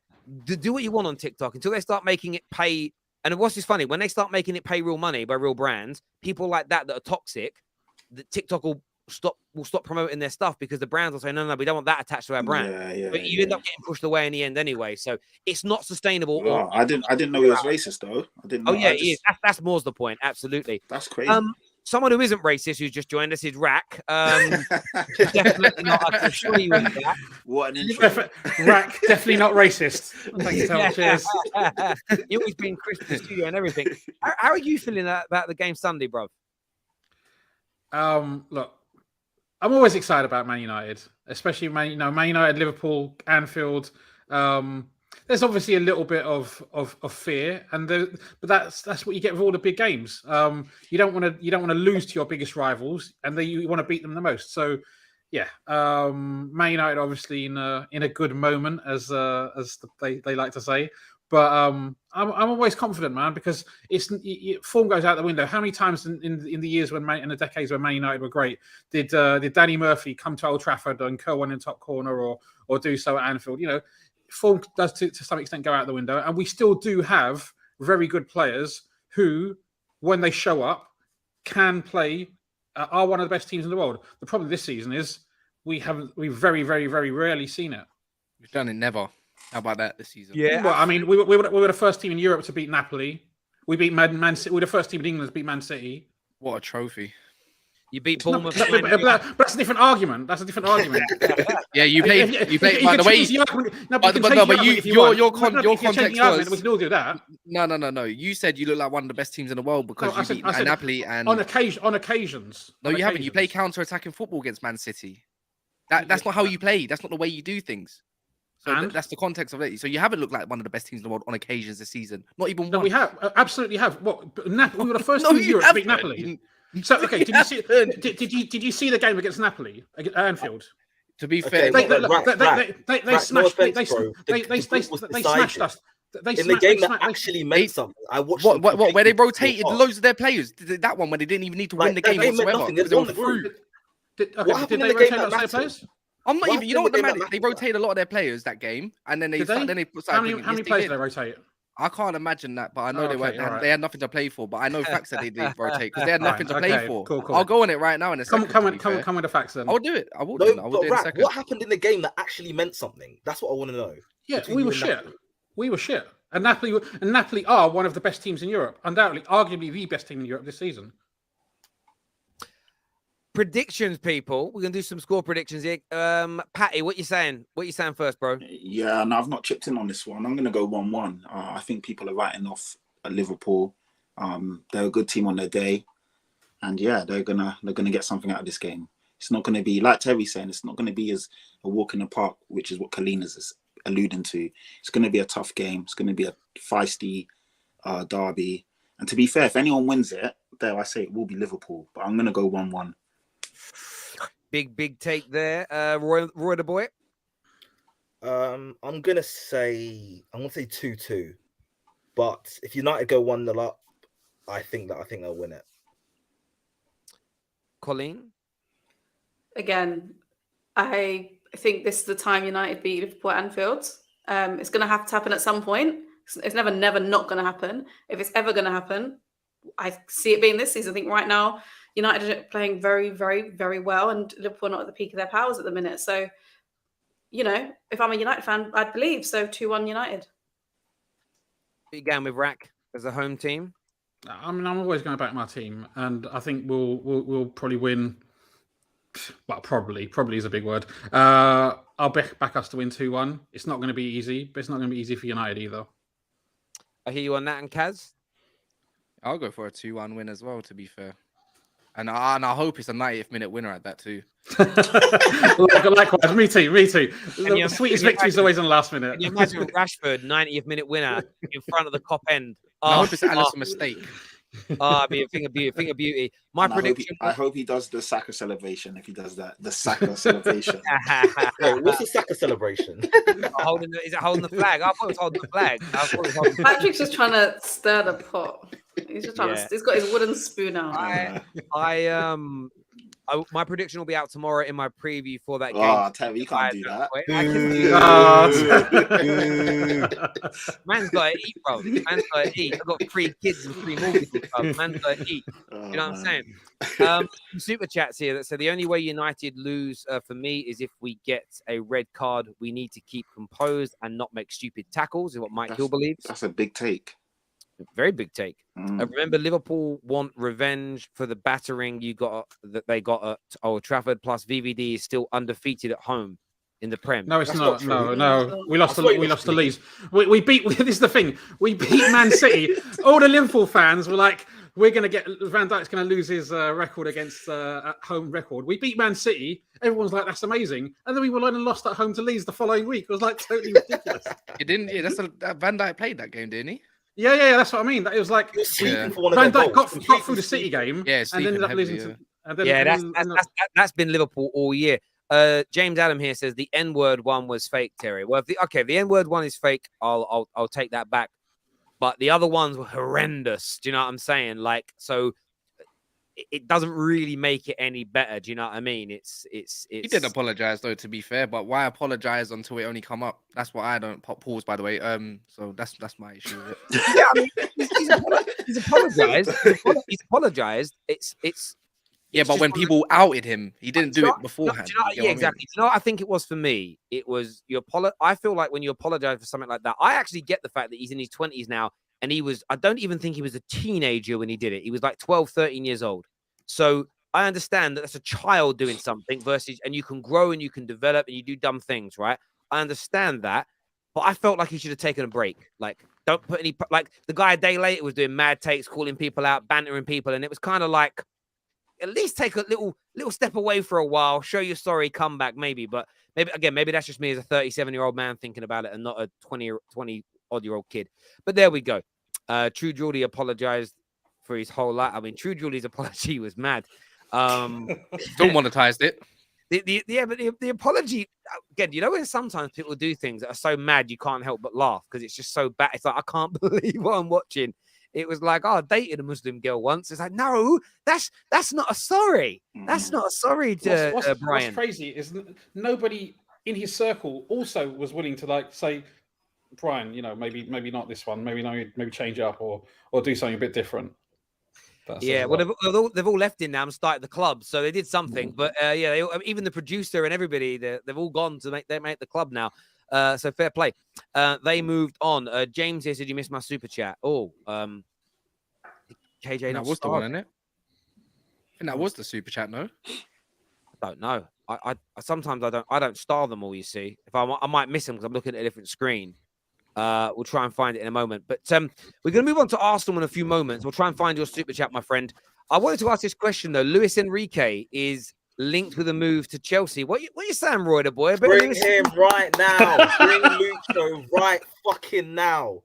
do what you want on TikTok until they start making it pay. And what's just funny, when they start making it pay real money by real brands, people like that are toxic, the TikTok will stop promoting their stuff because the brands will say, no, we don't want that attached to our brand. But you end up getting pushed away in the end anyway. So it's not sustainable. Oh, I didn't know he was racist though. I didn't know. He is. That's more's the point. Absolutely. That's crazy. Someone who isn't racist who's just joined us is Rak. Definitely not. I can assure you of that. What an intro. Rak, definitely not racist. Thank you so much. Cheers. You always been Chris in the studio and everything. How are you feeling about the game Sunday, bro? Look, I'm always excited about Man United, especially Man United, Liverpool, Anfield. There's obviously a little bit of fear, but that's what you get with all the big games. You don't want to lose to your biggest rivals, and you want to beat them the most. So, yeah, Man United obviously in a good moment, as they like to say. But I'm always confident, man, because form goes out the window. How many times in the years in the decades when Man United were great, did Danny Murphy come to Old Trafford and curl one in the top corner or do so at Anfield? You know, form does to some extent go out the window, and we still do have very good players who, when they show up, can play. Are one of the best teams in the world. The problem this season is we've very, very, very rarely seen it. We've done it never. How about that this season? Yeah, well, I mean, we were the first team in Europe to beat Napoli. We beat Man City. We were the first team in England to beat Man City. What a trophy! You beat Bournemouth. But that's a different argument. That's a different argument. Yeah, you played. By the way, your context was. We can all do that. No. You said you look like one of the best teams in the world because you beat Napoli and on occasions. No, you haven't. You play counter-attacking football against Man City. That's not how you play. That's not the way you do things. So that's the context of it. So you haven't looked like one of the best teams in the world on occasions this season. Not even one. No, we have. Absolutely have. What? We were the first team in Europe to beat Napoli. So okay, did you see the game against Napoli at Anfield? To be fair, they smashed us. In the game that actually made something, I watched where they rotated loads of their players. That one where they didn't even need to win the game whatsoever. What happened in the game that matters? I'm not even. You know what the man? They rotated a lot of their players that game, and then they put. How many players did they rotate? I can't imagine that, but I know they had nothing to play for. But I know facts that they did rotate because they had nothing to play for. Cool. I'll go on it right now in a second. Come with the facts then. I'll do it. I will do it in a second. What happened in the game that actually meant something? That's what I want to know. Yeah, we were shit. We were shit. And Napoli are one of the best teams in Europe, undoubtedly, arguably the best team in Europe this season. predictions, people. We're gonna do some score predictions here. Patty, what you saying? What you saying first, bro? Yeah, no, I've not chipped in on this one. I'm gonna go 1-1. I think people are writing off Liverpool. They're a good team on their day, and yeah, they're gonna get something out of this game. It's not gonna be like Terry's saying. It's not gonna be as a walk in the park, which is what Colleen is alluding to. It's gonna be a tough game. It's gonna be a feisty derby. And to be fair, if anyone wins it, there I say it will be Liverpool. But I'm gonna go 1-1. Big take there, Roy the boy. I'm gonna say 2-2. But if United go 1-0 up, I think they'll win it. Colleen? Again, I think this is the time United beat Liverpool at Anfield. It's going to have to happen at some point. It's never not going to happen. If it's ever going to happen, I see it being this season. I think right now, United are playing very, very, very well, and Liverpool are not at the peak of their powers at the minute. So, you know, if I'm a United fan, I'd believe. So 2-1 United. Began with Rack as a home team. I mean, I'm always going to back my team, and I think we'll probably win. Well, probably is a big word. I'll back us to win 2-1. It's not going to be easy, but it's not going to be easy for United either. I hear you on that, and Kaz? I'll go for a 2-1 win as well, to be fair. And I hope it's a 90th minute winner at that too. Likewise, me too. The sweetest victory is always on the last minute. Can you imagine Rashford, 90th minute winner in front of the Cop end? I hope it's Alisson's mistake. It'd be a thing of beauty. My prediction. I hope he does the Saka celebration. If he does that, the Saka celebration. Wait, what's the Saka celebration? Is it holding the flag? I thought it was holding the flag. Patrick's just trying to stir the pot. He's just trying to. He's got his wooden spoon out. My prediction will be out tomorrow in my preview for that game. Oh, Terry, you can't do that. I can do that. Man's got to eat, bro. Man's got to eat. I've got 3 kids and 3 mortgages, bro. Man's got to eat. You know what I'm saying? Some super chats here that say the only way United lose for me is if we get a red card. We need to keep composed and not make stupid tackles, is what Mike Hill believes. That's a big take. Very big take. Remember, Liverpool want revenge for the battering they got at Old Trafford. Plus, VVD is still undefeated at home in the Prem. No, it's not. No. We lost to Leeds. We beat. This is the thing. We beat Man City. All the Liverpool fans were like, "We're going to get Van Dijk's going to lose his record against at home record." We beat Man City. Everyone's like, "That's amazing," and then we were lost at home to Leeds the following week. It was like totally ridiculous. It didn't. Yeah, Van Dijk played that game, didn't he? Yeah, that's what I mean. It was like Van Dijk got through the City game, and ended up losing. That's been Liverpool all year. James Adam here says the N-word one was fake, Terry. Well, if the N-word one is fake, I'll take that back. But the other ones were horrendous. Do you know what I'm saying? Like, so it doesn't really make it any better. Do you know what I mean? It's. He did apologize though, to be fair. But why apologize until it only come up? That's what I don't. Pause, by the way. So that's my issue with it. Yeah, I mean, he's apologized. He's apologized. It's. Yeah, but when people outed him, he didn't do it beforehand. Yeah, exactly. You know what I think it was for me? It was I feel like when you apologize for something like that, I actually get the fact that he's in his 20s now. And I don't even think he was a teenager when he did it. He was like 12, 13 years old. So I understand that that's a child doing something versus, and you can grow and you can develop and you do dumb things, right? I understand that. But I felt like he should have taken a break. Like, don't put any, like the guy a day later was doing mad takes, calling people out, bantering people. And it was kind of like, at least take a little step away for a while, show you're sorry, come back maybe. But maybe that's just me as a 37-year-old man thinking about it and not a 20-odd-year-old kid. But there we go. True Geordie apologized for his whole life. I mean, True Geordie's apology was mad. Don't monetized it. But the apology again. You know when sometimes people do things that are so mad you can't help but laugh because it's just so bad. It's like I can't believe what I'm watching. It was like, I dated a Muslim girl once. It's like, no, that's not a sorry. That's not a sorry to Brian. What's crazy is nobody in his circle also was willing to say, Brian, maybe not this one. Maybe change it up or do something a bit different. They've all left in now and started the club, so they did something. But even the producer and everybody, they've all gone to make the club now. So fair play. They moved on. James here said you missed my super chat. KJ, that was the one, isn't it? I think that was the super chat. No. don't know. I sometimes I don't star them all. You see, if I might miss them because I'm looking at a different screen. We'll try and find it in a moment. But we're going to move on to Arsenal in a few moments. We'll try and find your super chat, my friend. I wanted to ask this question though. Luis Enrique is linked with a move to Chelsea. What you saying, Roy the boy? Bring him right now. Bring Lucho right fucking now.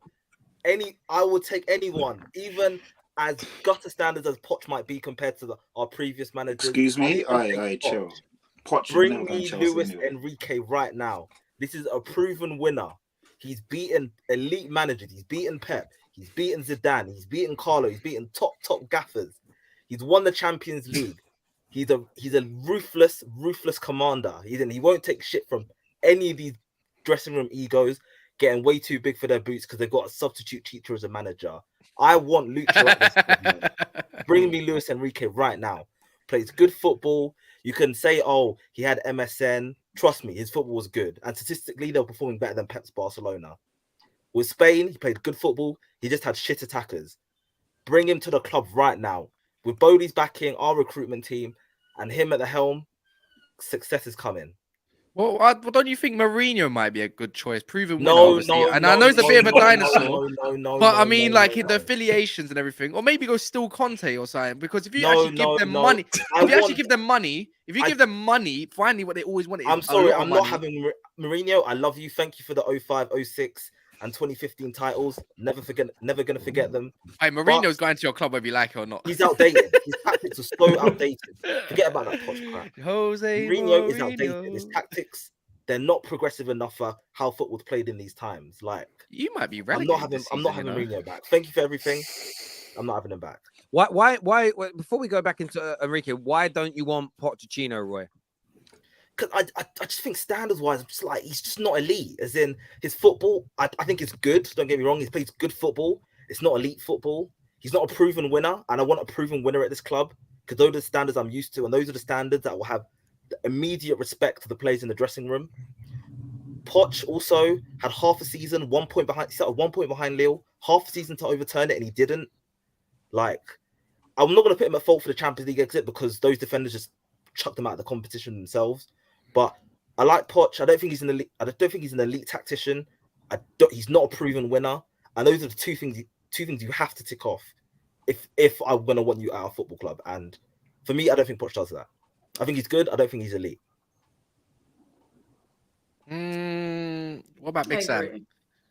I will take anyone, even as gutter standards as Poch might be compared to our previous managers. Excuse me? Alright, chill. Poch, bring me Luis Enrique right now. This is a proven winner. He's beaten elite managers. He's beaten Pep. He's beaten Zidane. He's beaten Carlo. He's beaten top gaffers. He's won the Champions League. He's a ruthless commander. He won't take shit from any of these dressing room egos getting way too big for their boots because they've got a substitute teacher as a manager. I want Lucho at this point. Bring me Luis Enrique right now. Plays good football. You can say, oh, he had MSN. Trust me, his football was good. And statistically, they were performing better than Pep's Barcelona. With Spain, he played good football. He just had shit attackers. Bring him to the club right now. With Bodie's backing, our recruitment team, and him at the helm, success is coming. Well, don't you think Mourinho might be a good choice? Proven winner, obviously. And I know he's a bit of a dinosaur. But I mean, like the affiliations and everything. Or maybe go still Conte or something. Because if you actually give them money, if you give them money, finally what they always wanted. I'm sorry, I'm not having Mourinho. I love you. Thank you for the 05, 06 and 2015 titles. Never gonna forget them. Hey, Mourinho's going to your club whether you like it or not. He's outdated. His tactics are so outdated. Forget about that Poch crap. Mourinho is outdated. His tactics, they're not progressive enough for how football's played in these times. Like you might be relegated. I'm not having Mourinho back. Thank you for everything. I'm not having him back. Why before we go back into Enrique, why don't you want Pochettino, Roy? Because I just think standards-wise, I'm just like, he's just not elite. As in, his football, I think it's good. Don't get me wrong. He plays good football. It's not elite football. He's not a proven winner. And I want a proven winner at this club because those are the standards I'm used to. And those are the standards that will have the immediate respect to the players in the dressing room. Poch also had half a season, 1 point behind. He started 1 point behind Lille. Half a season to overturn it, and he didn't. Like, I'm not going to put him at fault for the Champions League exit because those defenders just chucked them out of the competition themselves. But I like Poch. I don't think he's an elite tactician. He's not a proven winner. And those are the two things you have to tick off if I'm gonna want you at our football club. And for me, I don't think Poch does that. I think he's good. I don't think he's elite. What about Big Sam?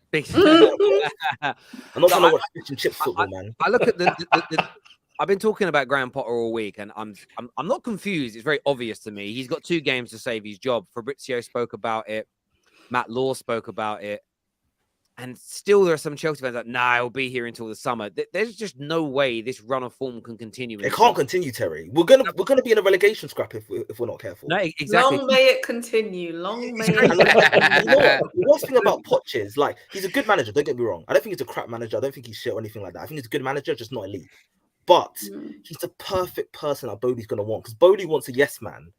Big I'm not gonna watch fish and chips football, man. I look at the I've been talking about Graham Potter all week, and I'm not confused. It's very obvious to me. He's got 2 games to save his job. Fabrizio spoke about it. Matt Law spoke about it. And still there are some Chelsea fans like, nah, he'll be here until the summer. There's just no way this run of form can continue. It can't continue, Terry. We're gonna be in a relegation scrap if we're not careful. No, exactly. Long may it continue. Long may it continue. The worst thing about Poch is, like, he's a good manager, don't get me wrong. I don't think he's a crap manager. I don't think he's shit or anything like that. I think he's a good manager, just not elite. But he's the perfect person that Bodie's going to want because Bodie wants a yes man.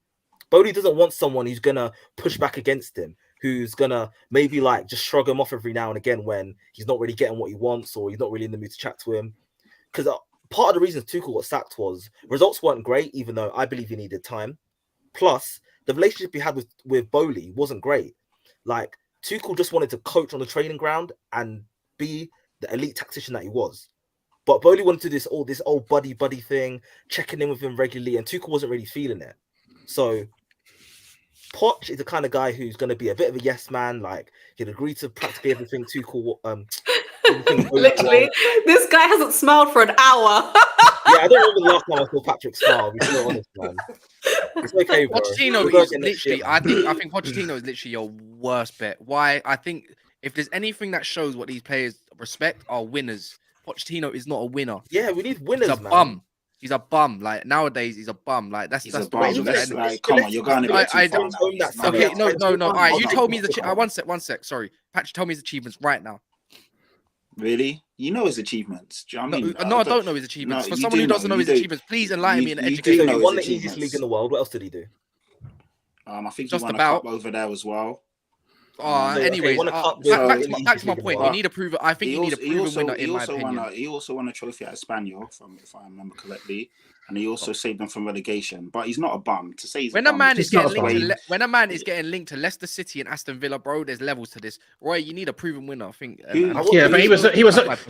Bodie doesn't want someone who's going to push back against him, who's going to maybe like just shrug him off every now and again when he's not really getting what he wants or he's not really in the mood to chat to him. Because part of the reason Tuchel got sacked was results weren't great, even though I believe he needed time. Plus, the relationship he had with Bowley wasn't great. Like, Tuchel just wanted to coach on the training ground and be the elite tactician that he was. But Bowley wanted to do this old buddy thing, checking in with him regularly, and Tuchel wasn't really feeling it. So Poch is the kind of guy who's going to be a bit of a yes man. Like, he'd agree to practically everything Tuchel. Literally, this guy hasn't smiled for an hour. Yeah, I don't remember the last time I saw Patrick smile. Be so honest, man. It's okay, bro. Pochettino is literally. I think Pochettino is literally your worst bet. Why? I think if there's anything that shows what these players respect are winners. Pochettino is not a winner. Yeah, we need winners, He's a bum. He's a bum. Like, nowadays, he's a bum. Like, that's the way. Like, come on, you're going to be too far. Okay, no. All right, you told me one sec. Sorry, Patrick, tell me his achievements right now. Really? You know his achievements. Do you know what I mean? No, I don't know his achievements. For someone who doesn't know his achievements, please enlighten me and educate me. He won the easiest league in the world. What else did he do? I think he won a cup over there as well. Anyways, back to my point. You need a proven. I think you need a proven winner in my opinion. He also won a trophy at Espanyol, if I remember correctly. and he also saved them from relegation. But he's not a bum. To say he's when a a bum, man is getting not linked to when a man is getting linked to Leicester City and Aston Villa, bro, there's levels to this. Roy, you need a proven winner, I think. Yeah, but he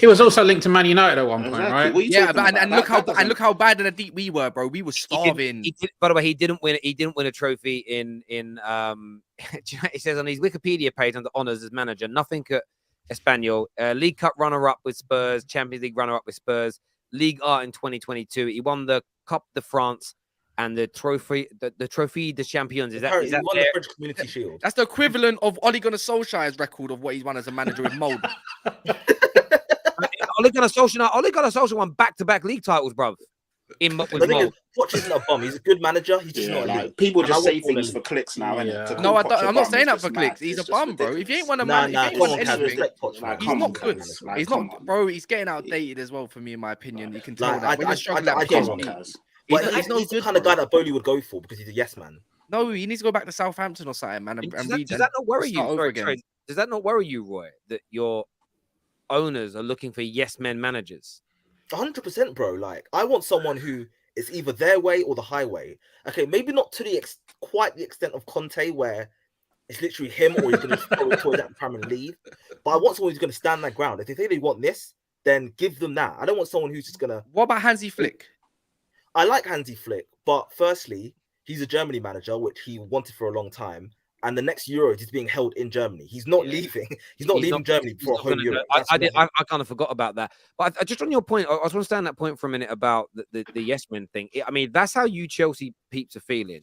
was also linked to Man United at one point, right? Yeah, but and look how bad and deep we were, bro. We were starving. By the way, he didn't win a trophy in it says on his Wikipedia page under honours as manager, nothing at Espanyol, League Cup runner-up with Spurs, Champions League runner-up with Spurs, Ligue 1 in 2022. He won the Coupe de France and the Trophy de Champions. Is that he won the French Community Shield? That's the equivalent of Ole Gunnar Solskjaer's record of what he's won as a manager with Mold. Ole Gunnar Solskjaer won back-to-back league titles, bruv. Poch isn't a bum. He's a good manager. He's just not elite. People just say things for clicks now. No, I'm not saying that for clicks. He's a bum, bro. If he ain't won a man, if he ain't won anything, he's not good. He's not, bro. He's getting outdated as well, for me, in my opinion. You can tell that. He's not the kind of guy that Bowley would go for because he's a yes man. No, he needs to go back to Southampton or something, man. Does that not worry you? Sorry, does that not worry you, Roy, that your owners are looking for yes men managers? 100%, bro. Like, I want someone who is either their way or the highway. Okay, maybe not to the quite the extent of Conte, where it's literally him or he's going to throw it towards that pram and leave. But I want someone who's going to stand their ground. If they say they want this, then give them that. I don't want someone who's just going to... What about Hansi Flick? I like Hansi Flick, but firstly, he's a Germany manager, which he wanted for a long time. And the next Euros is being held in Germany. He's not leaving. He's not leaving Germany for a home Euro. I kind of forgot about that. But just on your point, I just want to stay on that point for a minute about the yes men thing. I mean, that's how you Chelsea peeps are feeling.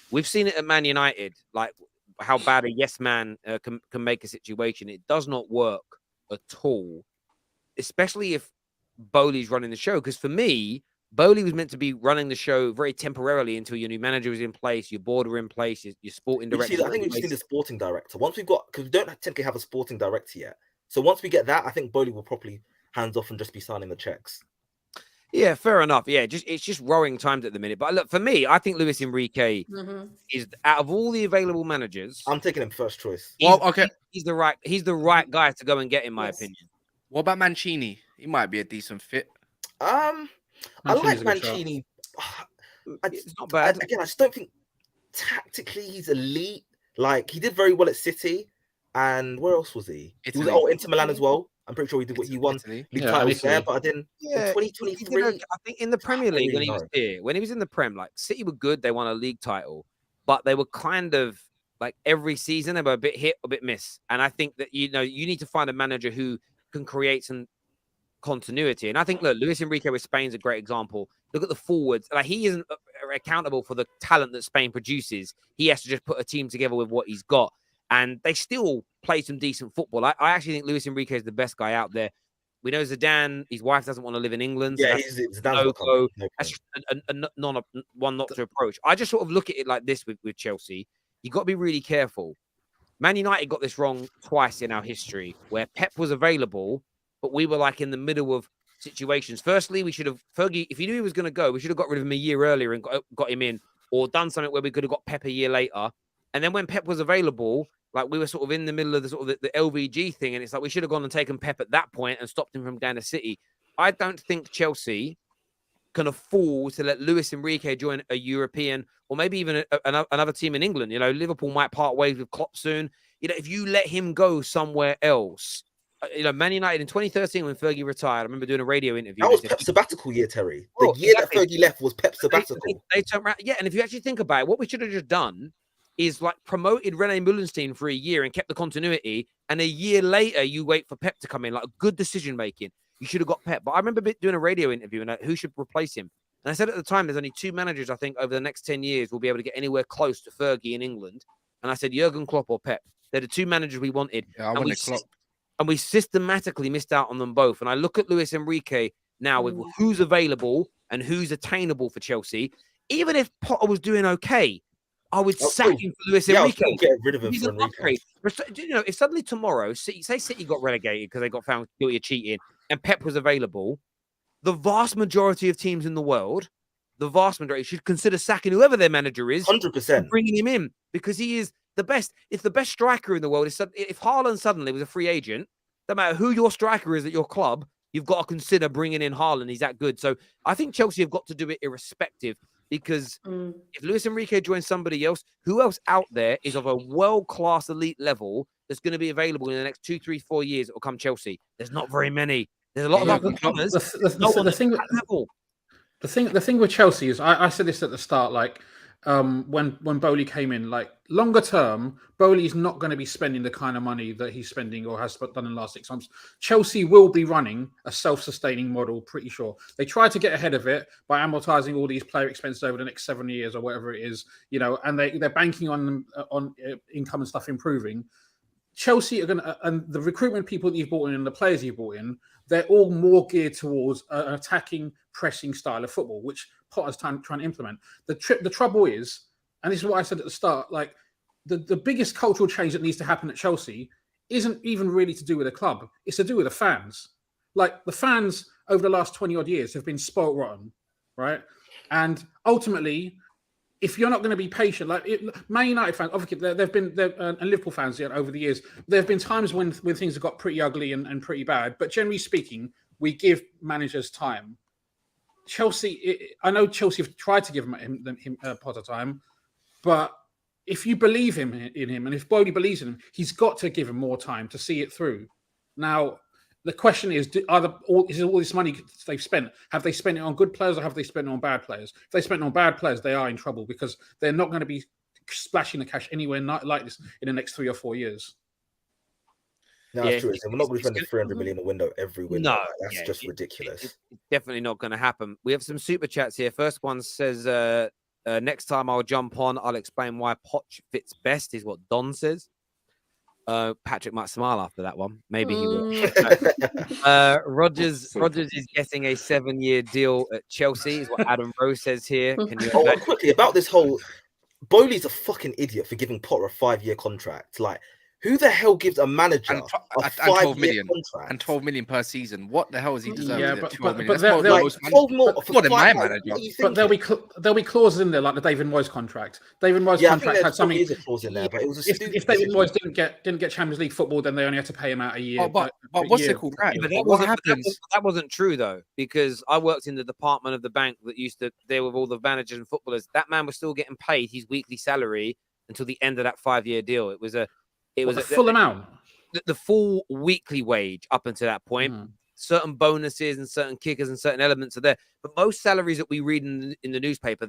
We've seen it at Man United, like how bad a yes man can make a situation. It does not work at all, especially if Bowley's running the show. Because for me, Bowley was meant to be running the show very temporarily until your new manager was in place, your board were in place, your sporting director. I think we've seen the sporting director. Once we've got, because we don't technically have a sporting director yet. So once we get that, I think Bowley will probably hands off and just be signing the checks. Yeah, fair enough. Yeah, it's just rowing times at the minute. But look, for me, I think Luis Enrique is, out of all the available managers, I'm taking him first choice. Well, okay, he's the right guy to go and get, in my opinion. What about Mancini? He might be a decent fit. I like Mancini. It's not bad. Again, I just don't think tactically he's elite. Like, he did very well at City, and where else was he? He was Inter Milan as well. I'm pretty sure he did what he won league titles there, but I didn't. In 2023, I think in the Premier League when he was here, when he was in the Prem, like City were good. They won a league title, but they were kind of like every season they were a bit hit, a bit miss. And I think that you need to find a manager who can create some continuity. And I think, look, Luis Enrique with Spain's a great example. Look at the forwards. Like, he isn't accountable for the talent that Spain produces. He has to just put a team together with what he's got. And they still play some decent football. I actually think Luis Enrique is the best guy out there. We know Zidane, his wife doesn't want to live in England. So that's just one not to approach. I just sort of look at it like this with Chelsea. You've got to be really careful. Man United got this wrong twice in our history, where Pep was available, but we were like in the middle of situations. Firstly, we should have Fergie, if he knew he was going to go, we should have got rid of him a year earlier and got him in, or done something where we could have got Pep a year later. And then when Pep was available, like we were sort of in the middle of the LVG thing, and it's like we should have gone and taken Pep at that point and stopped him from going to City. I don't think Chelsea can afford to let Luis Enrique join a European or maybe even another team in England. You know, Liverpool might part ways with Klopp soon. You know, if you let him go somewhere else. You know, Man United in 2013 when Fergie retired, I remember doing a radio interview. That was Pep's sabbatical year, Terry. The year that Fergie left was Pep's sabbatical. They turned around, yeah. And if you actually think about it, what we should have just done is like promoted Rene Mullenstein for a year and kept the continuity. And a year later, you wait for Pep to come in, like good decision making. You should have got Pep. But I remember doing a radio interview and who should replace him. And I said at the time, there's only two managers I think over the next 10 years will be able to get anywhere close to Fergie in England. And I said Jurgen Klopp or Pep. They're the two managers we wanted. Yeah, I wanted Klopp. And we systematically missed out on them both. And I look at Luis Enrique now with who's available and who's attainable for Chelsea. Even if Potter was doing okay, I would sack him for Luis Enrique. Get rid of him. He's an upgrade. You know, if suddenly tomorrow, say City got relegated because they got found guilty of cheating and Pep was available, the vast majority of teams in the world, the vast majority should consider sacking whoever their manager is. 100%. Bringing him in because he is the best. If the best striker in the world is, if Haaland suddenly was a free agent, no matter who your striker is at your club, you've got to consider bringing in Haaland. He's that good. So I think Chelsea have got to do it irrespective, because if Luis Enrique joins somebody else, who else out there is of a world-class elite level that's going to be available in the next 2, 3, 4 years that will come Chelsea? There's not very many. There's a lot of up-and-comers. The thing with Chelsea is, I said this at the start, like when Bowley came in, like longer term, Bowley's not going to be spending the kind of money that he's spending or has done in the last 6 months. Chelsea will be running a self-sustaining model, pretty sure. They try to get ahead of it by amortizing all these player expenses over the next 7 years or whatever it is, you know, and they're banking on income and stuff improving. Chelsea are going to, and the recruitment people that you've brought in and the players you've brought in, they're all more geared towards an attacking, pressing style of football, which Potter's trying to implement. The trouble is, and this is what I said at the start, like the biggest cultural change that needs to happen at Chelsea isn't even really to do with the club. It's to do with the fans. Like the fans over the last 20 odd years have been spoiled rotten, right? And ultimately, if you're not going to be patient, like Man United fans, obviously and Liverpool fans over the years, there have been times when things have got pretty ugly and pretty bad. But generally speaking, we give managers time. Chelsea, I know Chelsea have tried to give him Potter time, but if you believe in him, and if Bowley believes in him, he's got to give him more time to see it through. Now, the question is, is all this money they've spent, have they spent it on good players or have they spent it on bad players? If they spent it on bad players, they are in trouble because they're not going to be splashing the cash anywhere like this in the next 3 or 4 years. No, that's true. We're not going to spend 300 million a window every window. No, that's just ridiculous. It's definitely not going to happen. We have some super chats here. First one says, next time I'll jump on, I'll explain why Poch fits best, is what Don says. Patrick might smile after that one. Maybe he will. Rogers is getting a 7-year deal at Chelsea, is what Adam Rose says here. Can you quickly about this whole Bowley's a fucking idiot for giving Potter a 5-year contract. Like, who the hell gives a manager a 5-year contract? And 12 million per season? What the hell is he deserving? Yeah, but 12 million. There'll be clauses in there like the David Moyes contract. David Moyes contract had something. Is a clause in there, but it was if David Moyes didn't get Champions League football, then they only had to pay him out a year. But what's it called? Right? Yeah, that wasn't true though, because I worked in the department of the bank that used to deal with all the managers and footballers. That man was still getting paid his weekly salary until the end of that 5-year deal. It was a full amount, the full weekly wage up until that point. Certain bonuses and certain kickers and certain elements are there, but most salaries that we read in the newspaper,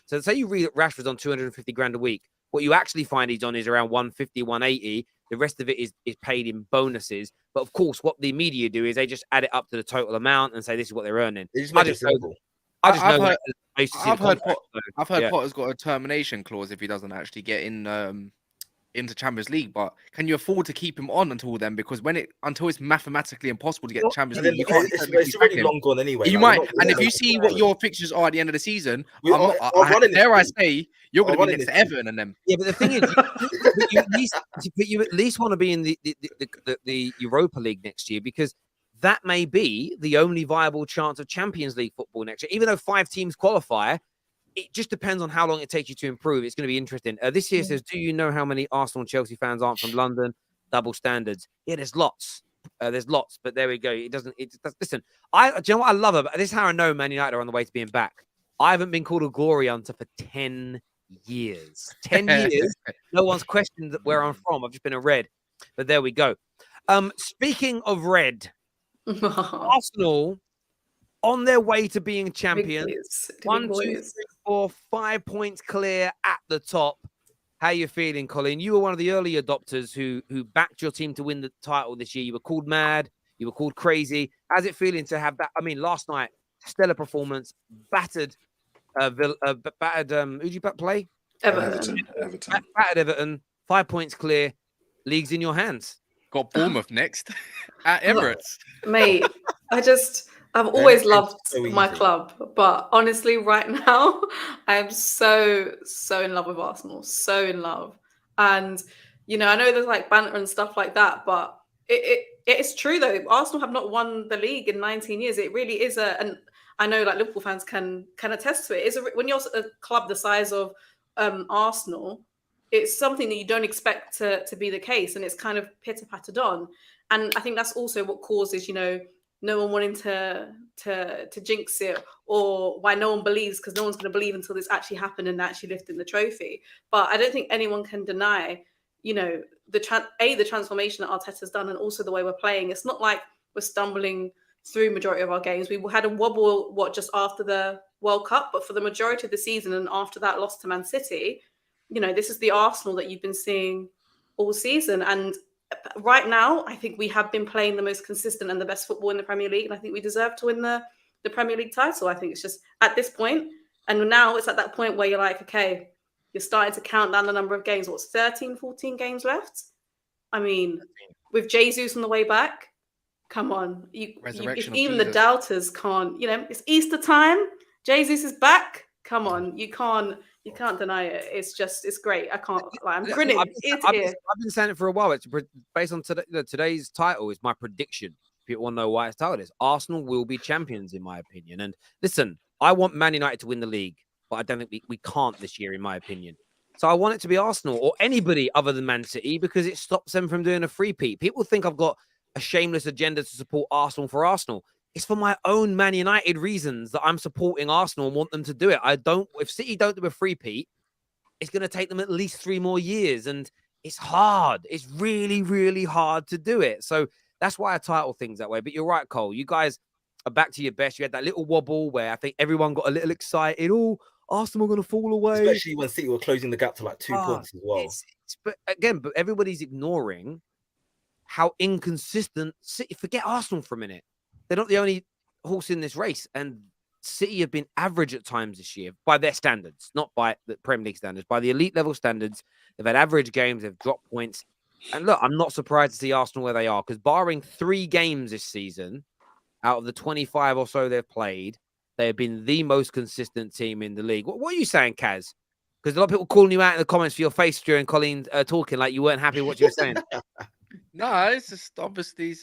so say you read that Rashford's on 250 grand a week. What you actually find he's on is around 150, 180. The rest of it is paid in bonuses. But of course, what the media do is they just add it up to the total amount and say this is what they're earning. I've heard Potter's got a termination clause if he doesn't actually get into Champions League, but can you afford to keep him on until then? Because until it's mathematically impossible to get Champions League, it's already long gone anyway. You might, and if you see what your fixtures are at the end of the season, I say you're going to be next to Everton and them. Yeah, but the thing is, you at least want to be in the Europa League next year, because that may be the only viable chance of Champions League football next year. Even though 5 teams qualify, it just depends on how long it takes you to improve. It's going to be interesting. This here says, do you know how many Arsenal and Chelsea fans aren't from London? Double standards. Yeah, there's lots. But there we go. Listen, do you know what I love about this? Is how I know Man United are on the way to being back. I haven't been called a glory hunter for 10 years. 10 years. No one's questioned where I'm from. I've just been a red. But there we go. Speaking of red, Arsenal on their way to being champions. 1, 2, 3, 4, 5 points clear at the top. How are you feeling, Colleen? You were one of the early adopters who backed your team to win the title this year. You were called mad. You were called crazy. How's it feeling to have that? I mean, last night, stellar performance, battered who'd you play? Everton. Battered Everton. 5 points clear. League's in your hands. Got Bournemouth next at Emirates. Mate, I've always loved my club, but honestly, right now, I am so in love with Arsenal, so in love. And, you know, I know there's like banter and stuff like that, but it's true though. Arsenal have not won the league in 19 years. It really is and I know like Liverpool fans can attest to it. When you're a club the size of Arsenal, it's something that you don't expect to be the case, and it's kind of pitter-pattered on. And I think that's also what causes, you know, no one wanting to jinx it, or why no one believes, because no one's going to believe until this actually happened and actually lifting the trophy. But I don't think anyone can deny, you know, the transformation that Arteta's done, and also the way we're playing. It's not like we're stumbling through majority of our games. We had a wobble just after the World Cup, but for the majority of the season and after that loss to Man City, you know, this is the Arsenal that you've been seeing all season. And right now, I think we have been playing the most consistent and the best football in the Premier League, and I think we deserve to win the Premier League title. I think it's just at this point, and now it's at that point where you're like, okay, you're starting to count down the number of games. What's 13, 14 games left? I mean, with Jesus on the way back, come on. If even the doubters can't, you know, it's Easter time. Jesus is back. Come on, you can't deny it. It's great. I can't. Like, I'm grinning. I've been saying it for a while. It's based on today's title. Is my prediction. People want to know why it's titled this. Arsenal will be champions, in my opinion. And listen, I want Man United to win the league, but I don't think we can't this year, in my opinion. So I want it to be Arsenal or anybody other than Man City, because it stops them from doing a three-peat. People think I've got a shameless agenda to support Arsenal for Arsenal. It's for my own Man United reasons that I'm supporting Arsenal and want them to do it. If City don't do a three-peat, it's going to take them at least 3 more years. And it's hard. It's really, really hard to do it. So that's why I title things that way. But you're right, Cole. You guys are back to your best. You had that little wobble where I think everyone got a little excited. Oh, Arsenal are going to fall away. Especially when City were closing the gap to like 2 points as well. But everybody's ignoring how inconsistent City. Forget Arsenal for a minute. They're not the only horse in this race. And City have been average at times this year by their standards, not by the Premier League standards, by the elite level standards. They've had average games. They've dropped points. And look, I'm not surprised to see Arsenal where they are, because barring 3 games this season, out of the 25 or so they've played, they have been the most consistent team in the league. What are you saying, Kaz? Because a lot of people calling you out in the comments for your face during Colleen talking, like you weren't happy with what you were saying. No, it's just obviously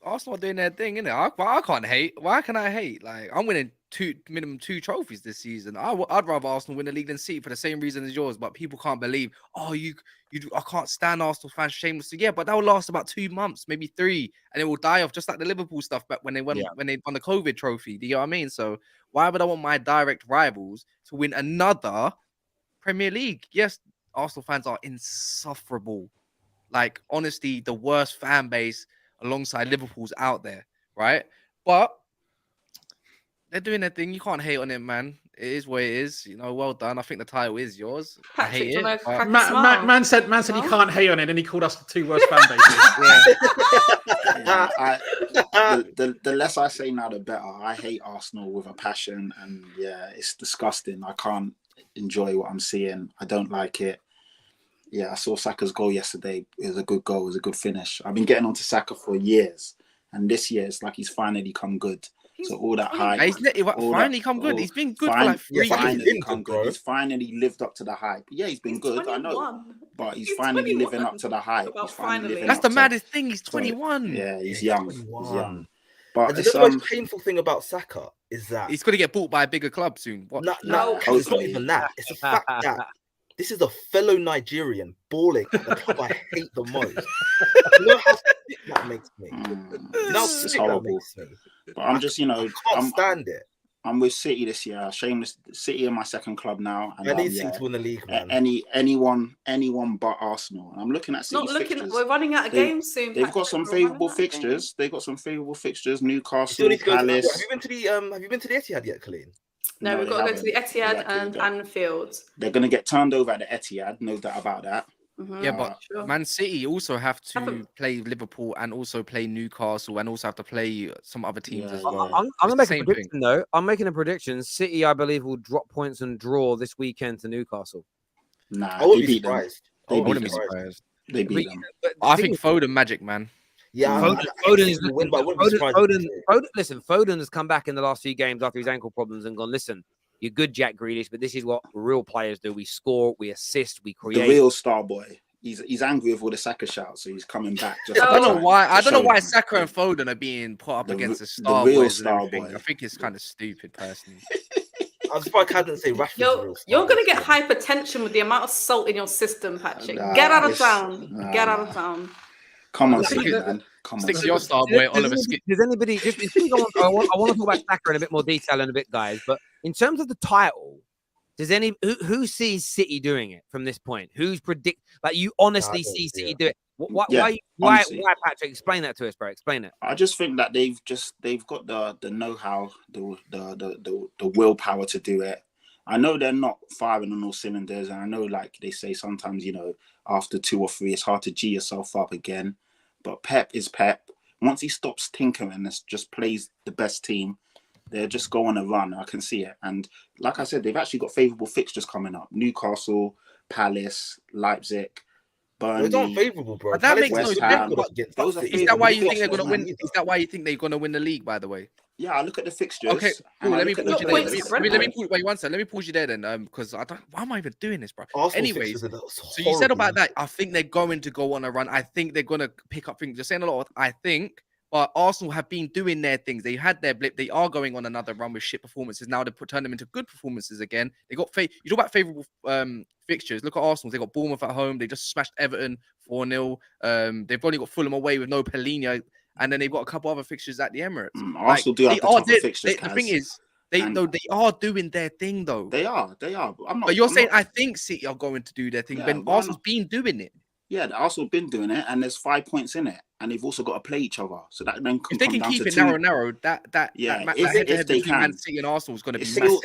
Arsenal are doing their thing, innit? I can't hate. Why can I hate? Like, I'm winning minimum 2 trophies this season. I'd rather Arsenal win the league than City for the same reason as yours. But people can't believe. Oh, I can't stand Arsenal fans shamelessly. Yeah, but that will last about 2 months, maybe 3, and it will die off just like the Liverpool stuff back when they won the COVID trophy. Do you know what I mean? So why would I want my direct rivals to win another Premier League? Yes, Arsenal fans are insufferable. Like, honestly, the worst fan base alongside Liverpool's out there, right? But they're doing their thing. You can't hate on it, man. It is what it is. You know, well done. I think the title is yours. Patrick, I hate it. Man said you can't hate on it, and he called us the 2 worst fan bases. The less I say now, the better. I hate Arsenal with a passion, and yeah, it's disgusting. I can't enjoy what I'm seeing. I don't like it. Yeah, I saw Saka's goal yesterday. It was a good goal. It was a good finish. I've been getting onto Saka for years, and this year it's like he's finally come good. So all that hype. He's finally come good. He's been good for like 3 years. He's finally lived up to the hype. Yeah, he's been good. I know, but he's finally living up to the hype. That's the maddest thing. He's 21. Yeah, he's young. He's young. But the most painful thing about Saka is that he's going to get bought by a bigger club soon. No, it's not even that. It's the fact that this is a fellow Nigerian balling at the club I hate the most. You know how sick that makes me. It's horrible. But I'm just, I can't stand it. I'm with City this year. Shameless. City are my second club now. And I need City to win the league, man. Anyone but Arsenal. And I'm looking at City's fixtures. We're running out of games soon. They've got some favourable fixtures. Newcastle, Palace. Have you been to the Etihad yet, Colleen? No, we've got to go to the Etihad and Anfield. They're going to get turned over at the Etihad. No doubt about that. Yeah, but Man City also have to play Liverpool and also play Newcastle and also have to play some other teams as well. I'm going to make a prediction, though. I'm making a prediction. City, I believe, will drop points and draw this weekend to Newcastle. Nah, I wouldn't be surprised. They beat them. They beat them. I think Foden magic, man. Yeah, Foden has come back in the last few games after his ankle problems and gone, listen, you're good, Jack Grealish, but this is what real players do. We score, we assist, we create. The real star boy. He's angry with all the Saka shouts, so he's coming back. I don't know why Saka and Foden are being put up against the star boys. I think it's kind of stupid, personally. I'm surprised I didn't say Rashford. You're going to get hypertension with the amount of salt in your system, Patrick. Get out of town. Get out of town. Come on, City, man. Come on. Stick to your star boy, Oliver Skip. Does anybody just? I want to talk about Saka in a bit more detail in a bit, guys. But in terms of the title, does who sees City doing it from this point? Who's like you honestly see City do it? Why, Patrick? Explain that to us, bro. Explain it. I just think that they've got the know-how, the willpower to do it. I know they're not firing on all cylinders, and I know, like they say sometimes, after 2 or 3, it's hard to G yourself up again. But Pep is Pep. Once he stops tinkering and just plays the best team, they'll just go on a run. I can see it. And like I said, they've actually got favourable fixtures coming up: Newcastle, Palace, Leipzig, Burnley. They're not favourable, bro. But that makes no West Ham. difference. Is that why you think they're gonna win? Is that why you think they're gonna win the league? By the way. Yeah, I look at the fixtures. Okay, cool. Let me pause you there. Wait one second. Let me pause you there then, because I don't. Why am I even doing this, bro? Arsenal Anyways, fixtures so you said about that. I think they're going to go on a run. I think they're gonna pick up things. You're saying a lot. I think, but Arsenal have been doing their things. They had their blip. They are going on another run with shit performances. Now they've turned them into good performances again. They got you talk about favourable fixtures. Look at Arsenal. They got Bournemouth at home. They just smashed Everton 4-0. They've only got Fulham away with no Pellegrini. And then they've got a couple other fixtures at the Emirates. Arsenal do have the tougher fixtures. The thing is, they are doing their thing though. They are. But you're saying I think City are going to do their thing, but Arsenal's been doing it. Yeah, Arsenal been doing it, and there's 5 points in it, and they've also got to play each other. So that then if they can keep it narrow, that if they can, Man City and Arsenal is going to be massive.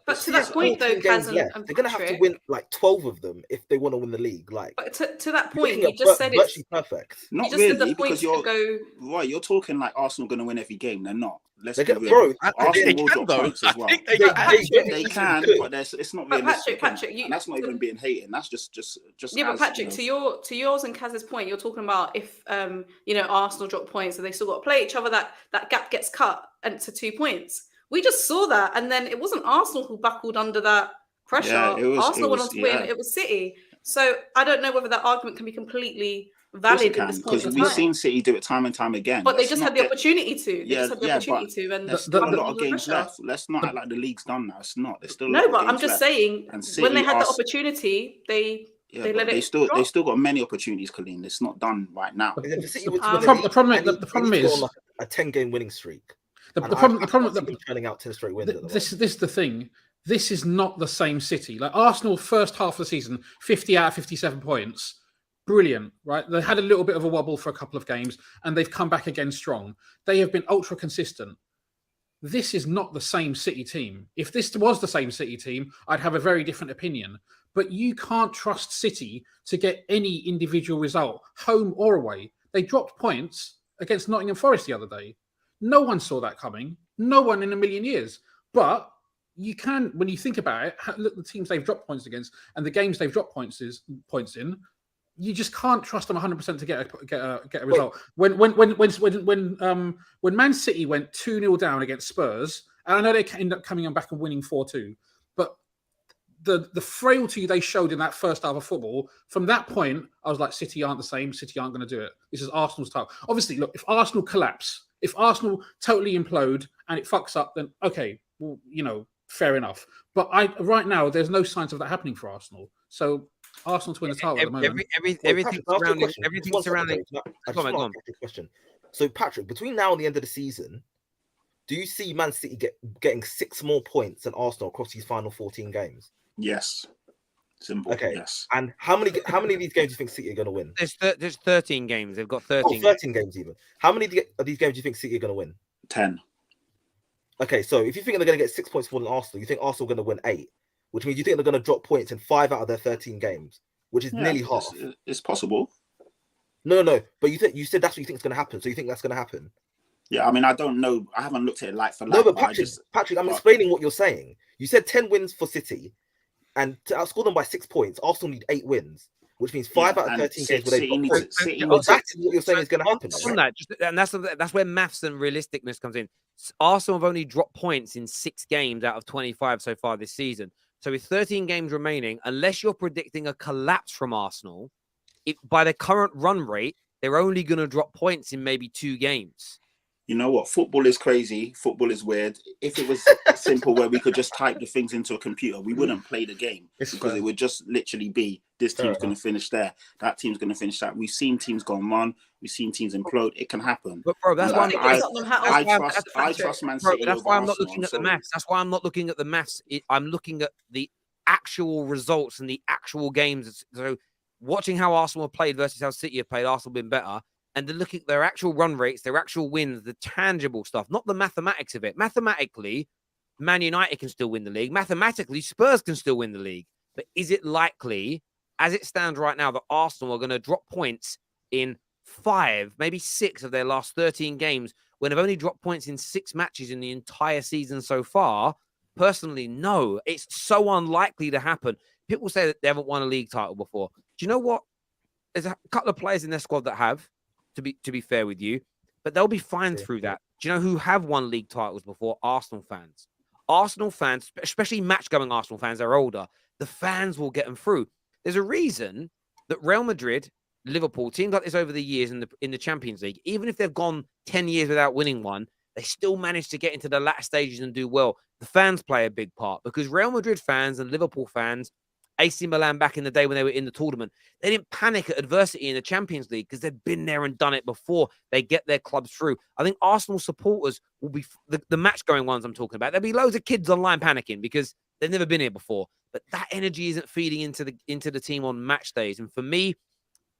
But to that point though, Kaz and they're going to have to win like 12 of them if they want to win the league. Like, but to that point, you just said it's perfect. Not really, because you're talking like Arsenal going to win every game. They're not. Let's be real. Bro, Arsenal will drop points as well. They can, but it's not realistic. Patrick, and that's not even being hated. That's just. Yeah, but Patrick, to yours and Kaz's point, you're talking about if Arsenal drop points, so they still got to play each other. That gap gets cut and to 2 points. We just saw that, and then it wasn't Arsenal who buckled under that pressure. Arsenal went on to win. It was City. So I don't know whether that argument can be completely valid at this point in time. Because we've seen City do it time and time again. But they just had the opportunity to. And there's still a lot of games left. Let's not act like the league's done now. It's not. There's still but I'm just saying, when they had the opportunity, they let it drop. They still got many opportunities, Colleen. It's not done right now. The problem is a 10-game winning streak. The problem turning out 10 straight wins. This is the thing. This is not the same City. Like Arsenal, first half of the season, 50 out of 57 points. Brilliant, right? They had a little bit of a wobble for a couple of games, and they've come back again strong. They have been ultra consistent. This is not the same City team. If this was the same City team, I'd have a very different opinion. But you can't trust City to get any individual result, home or away. They dropped points against Nottingham Forest the other day. No one saw that coming. No one in a million years. But you can, when you think about it, look at the teams they've dropped points against and the games they've dropped points in. You just can't trust them 100% to get a result. When Man City went 2-0 down against Spurs, and I know they ended up coming on back and winning 4-2, but the frailty they showed in that first half of football, from that point, I was like, City aren't the same. City aren't going to do it. This is Arsenal's time. Obviously, look, if Arsenal collapse, if Arsenal totally implode and it fucks up, then okay, well, fair enough. But right now, there's no signs of that happening for Arsenal. So Arsenal to win the title at the moment. Everything surrounding. Go on. Question. So Patrick, between now and the end of the season, do you see Man City getting 6 more points than Arsenal across these final 14 games? Yes. Simple. Okay. Yes. And how many of these games do you think City are going to win? There's 13 games. They've got 13. 13 games even. How many of these games do you think City are going to win? 10. Okay, so if you think they're going to get 6 points more than Arsenal, you think Arsenal are going to win 8, which means you think they're going to drop points in 5 out of their 13 games, which is nearly half. It's possible. No. But you said that's what you think is going to happen. So you think that's going to happen? Yeah, I mean, I don't know. I haven't looked at it like for like. No, but Patrick, I'm explaining what you're saying. You said 10 wins for City, and to outscore them by 6 points, Arsenal need 8 wins, which means 5 out of 13 games where they drop points. That's what you're saying is going to happen. And that's where maths and realisticness comes in. Arsenal have only dropped points in 6 games out of 25 so far this season. So with 13 games remaining, unless you're predicting a collapse from Arsenal, by the current run rate, they're only going to drop points in maybe 2 games. You know what? Football is crazy. Football is weird. If it was simple where we could just type the things into a computer, we wouldn't play the game because it would just literally be this team's going to finish there, that team's going to finish that. We've seen teams go on, we've seen teams implode. It can happen. But bro, that's why I trust Man City. That's why I'm not looking at the maths. That's why I'm not looking at the maths. I'm looking at the actual results and the actual games. So watching how Arsenal have played versus how City have played, Arsenal have been better. And then looking at their actual run rates, their actual wins, the tangible stuff, not the mathematics of it. Mathematically, Man United can still win the league. Mathematically, Spurs can still win the league. But is it likely, as it stands right now, that Arsenal are going to drop points in 5, maybe 6 of their last 13 games when they've only dropped points in 6 matches in the entire season so far? Personally, no. It's so unlikely to happen. People say that they haven't won a league title before. Do you know what? There's a couple of players in their squad that have. To be fair with you, but they'll be fine through that. Do you know who have won league titles before? Arsenal fans. Arsenal fans, especially match-going Arsenal fans, they're older. The fans will get them through. There's a reason that Real Madrid, Liverpool, teams like this over the years in the Champions League, even if they've gone 10 years without winning one, they still manage to get into the latter stages and do well. The fans play a big part because Real Madrid fans and Liverpool fans, AC Milan back in the day when they were in the tournament, they didn't panic at adversity in the Champions League because they've been there and done it before. They get their clubs through. I think Arsenal supporters will be the match-going ones I'm talking about. There'll be loads of kids online panicking because they've never been here before. But that energy isn't feeding into the team on match days. And for me,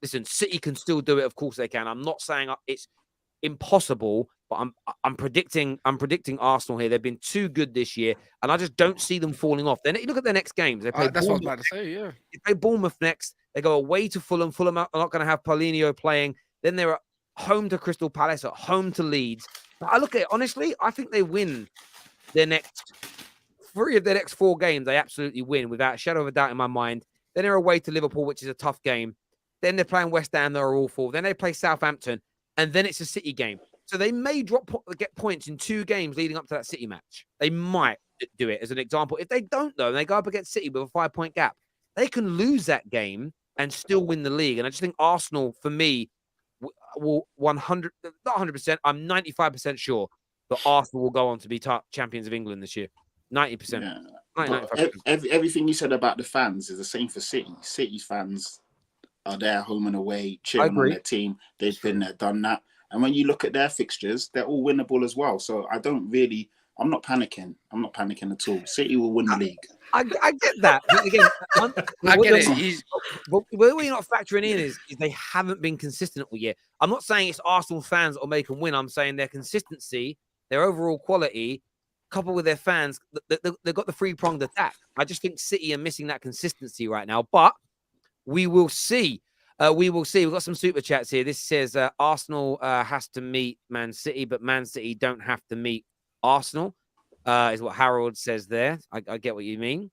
listen, City can still do it. Of course they can. I'm not saying it's impossible, but I'm predicting Arsenal here. They've been too good this year, and I just don't see them falling off. Then you look at their next games. They play that's what I was about to say. Yeah, they play Bournemouth next. They go away to Fulham. Fulham are not going to have Paulinho playing. Then they're at home to Crystal Palace, at home to Leeds. But I look at it honestly. I think they win their next 3 of their next 4 games. They absolutely win without a shadow of a doubt in my mind. Then they're away to Liverpool, which is a tough game. Then they're playing West Ham. They're awful. Then they play Southampton, and then it's a City game. So they may get points in 2 games leading up to that City match. They might do it as an example. If they don't, though, and they go up against City with a 5-point gap, they can lose that game and still win the league. And I just think Arsenal, for me, will 100, not 100%, I'm 95% sure that Arsenal will go on to be champions of England this year. 90%. Yeah. 95%. Everything you said about the fans is the same for City. City's fans are there home and away, cheering on their team. They've been there, done that. And when you look at their fixtures, they're all winnable as well. So I'm not panicking. I'm not panicking at all. City will win the league. I get that. But again, I get it. But where we're not factoring in is they haven't been consistent all year. I'm not saying it's Arsenal fans that will make them win. I'm saying their consistency, their overall quality, coupled with their fans, they've got the 3-pronged attack. I just think City are missing that consistency right now. But we will see. We will see. We've got some super chats here. This says Arsenal has to meet Man City, but Man City don't have to meet Arsenal, is what Harold says there. I get what you mean.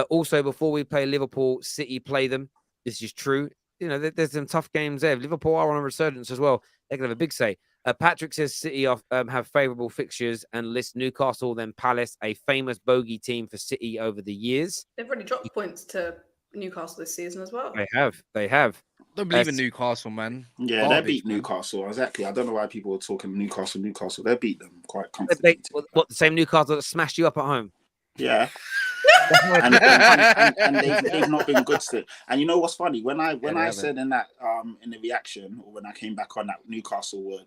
Also, before we play Liverpool, City play them. This is true. You know, there's some tough games there. Liverpool are on a resurgence as well. They can have a big say. Patrick says City have favourable fixtures and lists Newcastle, then Palace, a famous bogey team for City over the years. They've already dropped points to Newcastle this season as well. They have. Don't believe in Newcastle, man. Yeah, they beat Newcastle. Exactly. I don't know why people are talking Newcastle. They beat them quite comfortably. What, the same Newcastle that smashed you up at home? Yeah. and they've not been good still. And you know what's funny? When I said in that in the reaction, or when I came back on that Newcastle were,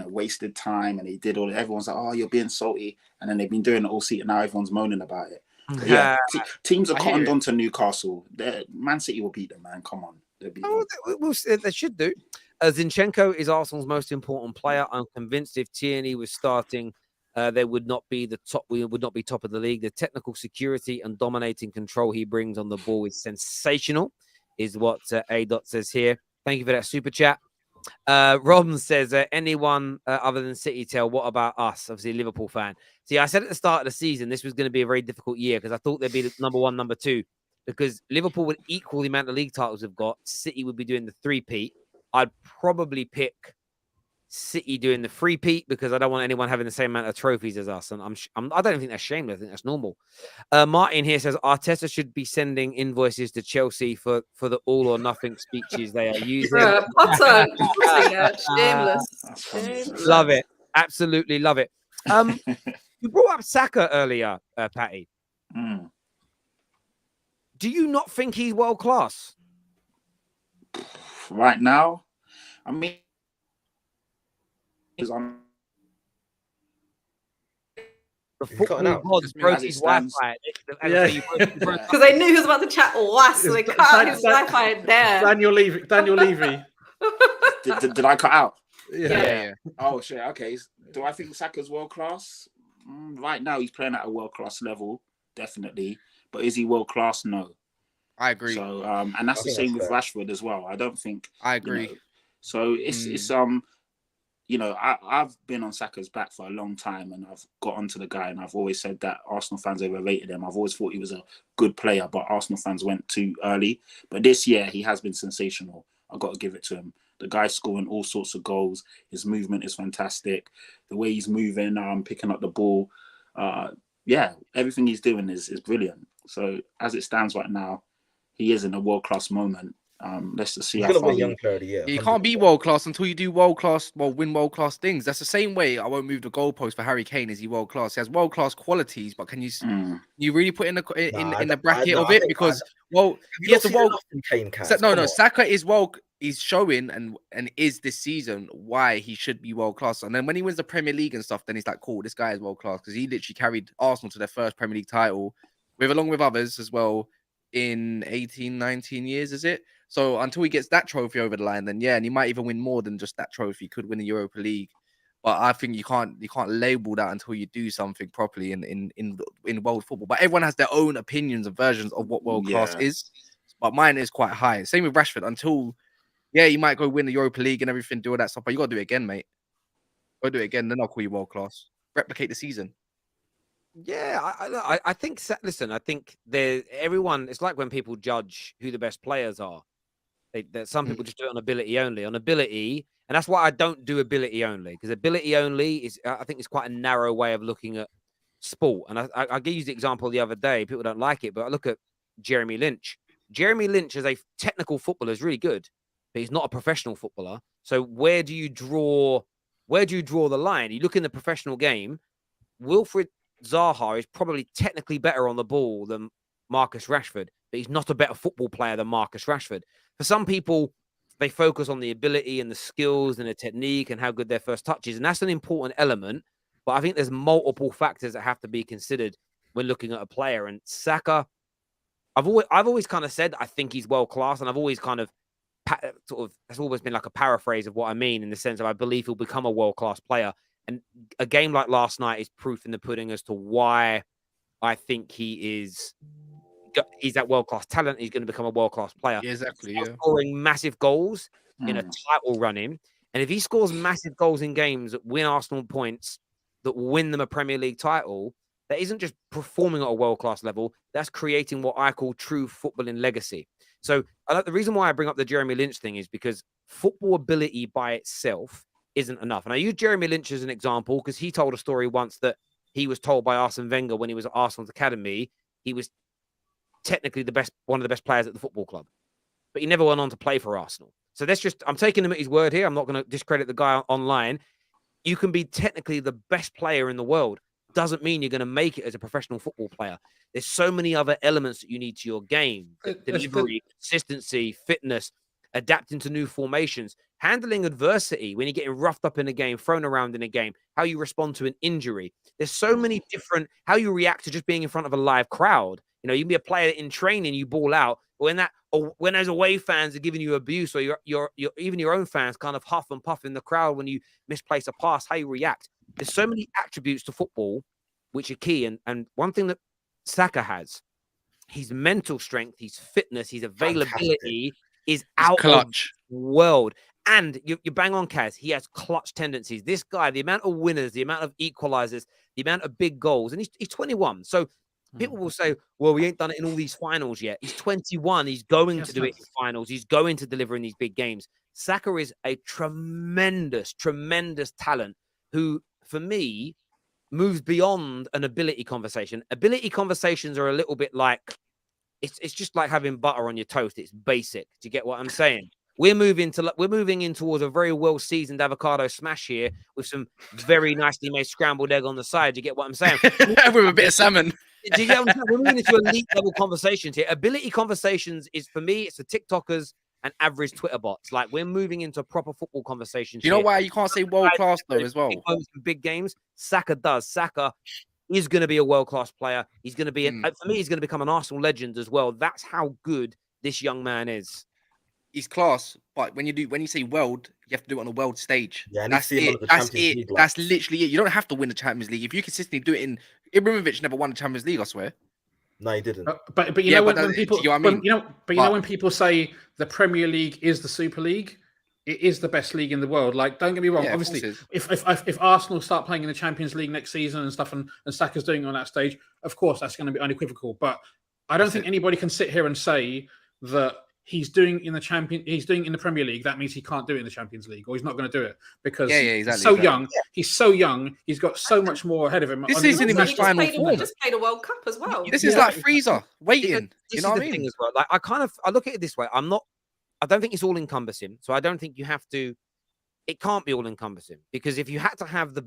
wasted time and they did all that, everyone's like, oh, you're being salty. And then they've been doing it all season, and now everyone's moaning about it. But yeah, teams are cottoned onto Newcastle. Man City will beat them, man. Come on. They should do. Zinchenko is Arsenal's most important player. I'm convinced if Tierney was starting, they would not be top. We would not be top of the league. The technical security and dominating control he brings on the ball is sensational, is what A. Dot says here. Thank you for that super chat. Robin says, anyone other than City tell, what about us? Obviously, a Liverpool fan. See, I said at the start of the season, this was going to be a very difficult year because I thought they'd be number 1, number 2. Because Liverpool would equal the amount of league titles they've got. City would be doing the 3-peat. I'd probably pick City doing the 3-peat because I don't want anyone having the same amount of trophies as us. And I don't think that's shameless. I think that's normal. Martin here says Arteta should be sending invoices to Chelsea for the all or nothing speeches they are using. Potter, shameless. Love it. Absolutely love it. You brought up Saka earlier, Patty. Do you not think he's world class? Right now, I mean, he's on. The football gods broke his Wi-Fi. Because they knew he was about to chat last, so they cut out his Wi-Fi there. Daniel Levy. Did I cut out? Yeah. Oh shit. Okay. Do I think Saka's world class? Right now, he's playing at a world class level, definitely. But is he world class? No. I agree. So, and that's the same with Rashford as well. I don't think. I agree. You know, so it's you know, I've been on Saka's back for a long time, and I've got onto the guy, and I've always said that Arsenal fans overrated him. I've always thought he was a good player, but Arsenal fans went too early. But this year, he has been sensational. I've got to give it to him. The guy's scoring all sorts of goals. His movement is fantastic. The way he's moving, picking up the ball, everything he's doing is brilliant. So as it stands right now, he is in a world-class moment. Let's just see how far young player of the year. You can't be world class until you do world class, win world class things. That's the same way. I won't move the goalpost for Harry Kane. Is he world class? He has world class qualities, but can you really put in the bracket of it? Because he has the world. Saka is he's showing and is this season why he should be world class. And then when he wins the Premier League and stuff, then he's like, cool, this guy is world class because he literally carried Arsenal to their first Premier League title, along with others as well in 18, 19 years, is it? So until he gets that trophy over the line, then and he might even win more than just that trophy. He could win the Europa League, but I think you can't label that until you do something properly in world football. But everyone has their own opinions and versions of what world class is. But mine is quite high. Same with Rashford. Until you might go win the Europa League and everything, do all that stuff, but you got to do it again, mate. Go do it again, then I'll call you world class. Replicate the season. Yeah, I think. Listen, I think everyone. It's like when people judge who the best players are. Some people just do it on ability only. On ability, and that's why I don't do ability only, because ability only is, I think, it's quite a narrow way of looking at sport. And I gave you the example the other day. People don't like it, but I look at Jeremy Lynch. Jeremy Lynch as a technical footballer is really good, but he's not a professional footballer. So where do you draw the line? You look in the professional game. Wilfried Zaha is probably technically better on the ball than Marcus Rashford, but he's not a better football player than Marcus Rashford. For some people, they focus on the ability and the skills and the technique and how good their first touch is, and that's an important element. But I think there's multiple factors that have to be considered when looking at a player. And Saka, I've always kind of said I think he's world class, and I've always kind of that's always been like a paraphrase of what I mean, in the sense of I believe he'll become a world class player. And a game like last night is proof in the pudding as to why I think he's that world-class talent. He's going to become a world-class player. Yeah, exactly. Scoring massive goals in a title running. And if he scores massive goals in games that win Arsenal points, that win them a Premier League title, that isn't just performing at a world-class level. That's creating what I call true footballing legacy. So the reason why I bring up the Jeremy Lynch thing is because football ability by itself isn't enough. And I use Jeremy Lynch as an example because he told a story once that he was told by Arsene Wenger when he was at Arsenal's academy, he was technically one of the best players at the football club, but he never went on to play for Arsenal. So I'm taking him at his word here. I'm not going to discredit the guy online. You can be technically the best player in the world. Doesn't mean you're going to make it as a professional football player. There's so many other elements that you need to your game: delivery, consistency, fitness, adapting to new formations, handling adversity when you're getting roughed up in a game, thrown around in a game, how you respond to an injury. There's so many different, how you react to just being in front of a live crowd. You know, you can be a player in training, you ball out, or when there's away fans are giving you abuse, or even your own fans kind of huff and puff in the crowd when you misplace a pass, how you react. There's so many attributes to football which are key. And one thing that Saka has, his mental strength, his fitness, his availability is out clutch of the world. And you bang on, Kaz. He has clutch tendencies. This guy, the amount of winners, the amount of equalizers, the amount of big goals, and he's 21. So people will say, well, we ain't done it in all these finals yet. He's 21. He's going to do it in finals. He's going to deliver in these big games. Saka is a tremendous, tremendous talent who, for me, moves beyond an ability conversation. Ability conversations are a little bit like, it's just like having butter on your toast. It's basic. Do you get what I'm saying? we're moving in towards a very well seasoned avocado smash here with some very nicely made scrambled egg on the side. You get what I'm saying? With a bit of salmon. Do you get what I'm saying? We're moving into elite level conversations here. Ability conversations is, for me, it's the TikTokers and average Twitter bots. Like, we're moving into proper football conversations. Do you know why you can't say world class though as well? Big games. Saka does. Saka is going to be a world class player. He's going to be for me. He's going to become an Arsenal legend as well. That's how good this young man is. He's class, but when you say world, you have to do it on a world stage. Yeah, that's it. That's it. That's literally it. You don't have to win the Champions League if you consistently do it. In Ibrahimovic never won the Champions League, I swear. No, he didn't. But you know when people, when people say the Premier League is the Super League, it is the best league in the world. Like, don't get me wrong. Yeah, obviously, if Arsenal start playing in the Champions League next season and stuff, and Saka's doing it on that stage, of course that's going to be unequivocal. But I don't think anybody can sit here and say that he's doing in the Premier League. That means he can't do it in the Champions League, or he's not going to do it because he's so young. He's so young. He's got so much more ahead of him. This isn't even his final form. He just played a World Cup as well. This is like Freezer waiting. You know what I mean? As well. Like, I look at it this way. I don't think it's all encompassing. So I don't think you have to. It can't be all encompassing, because if you had to have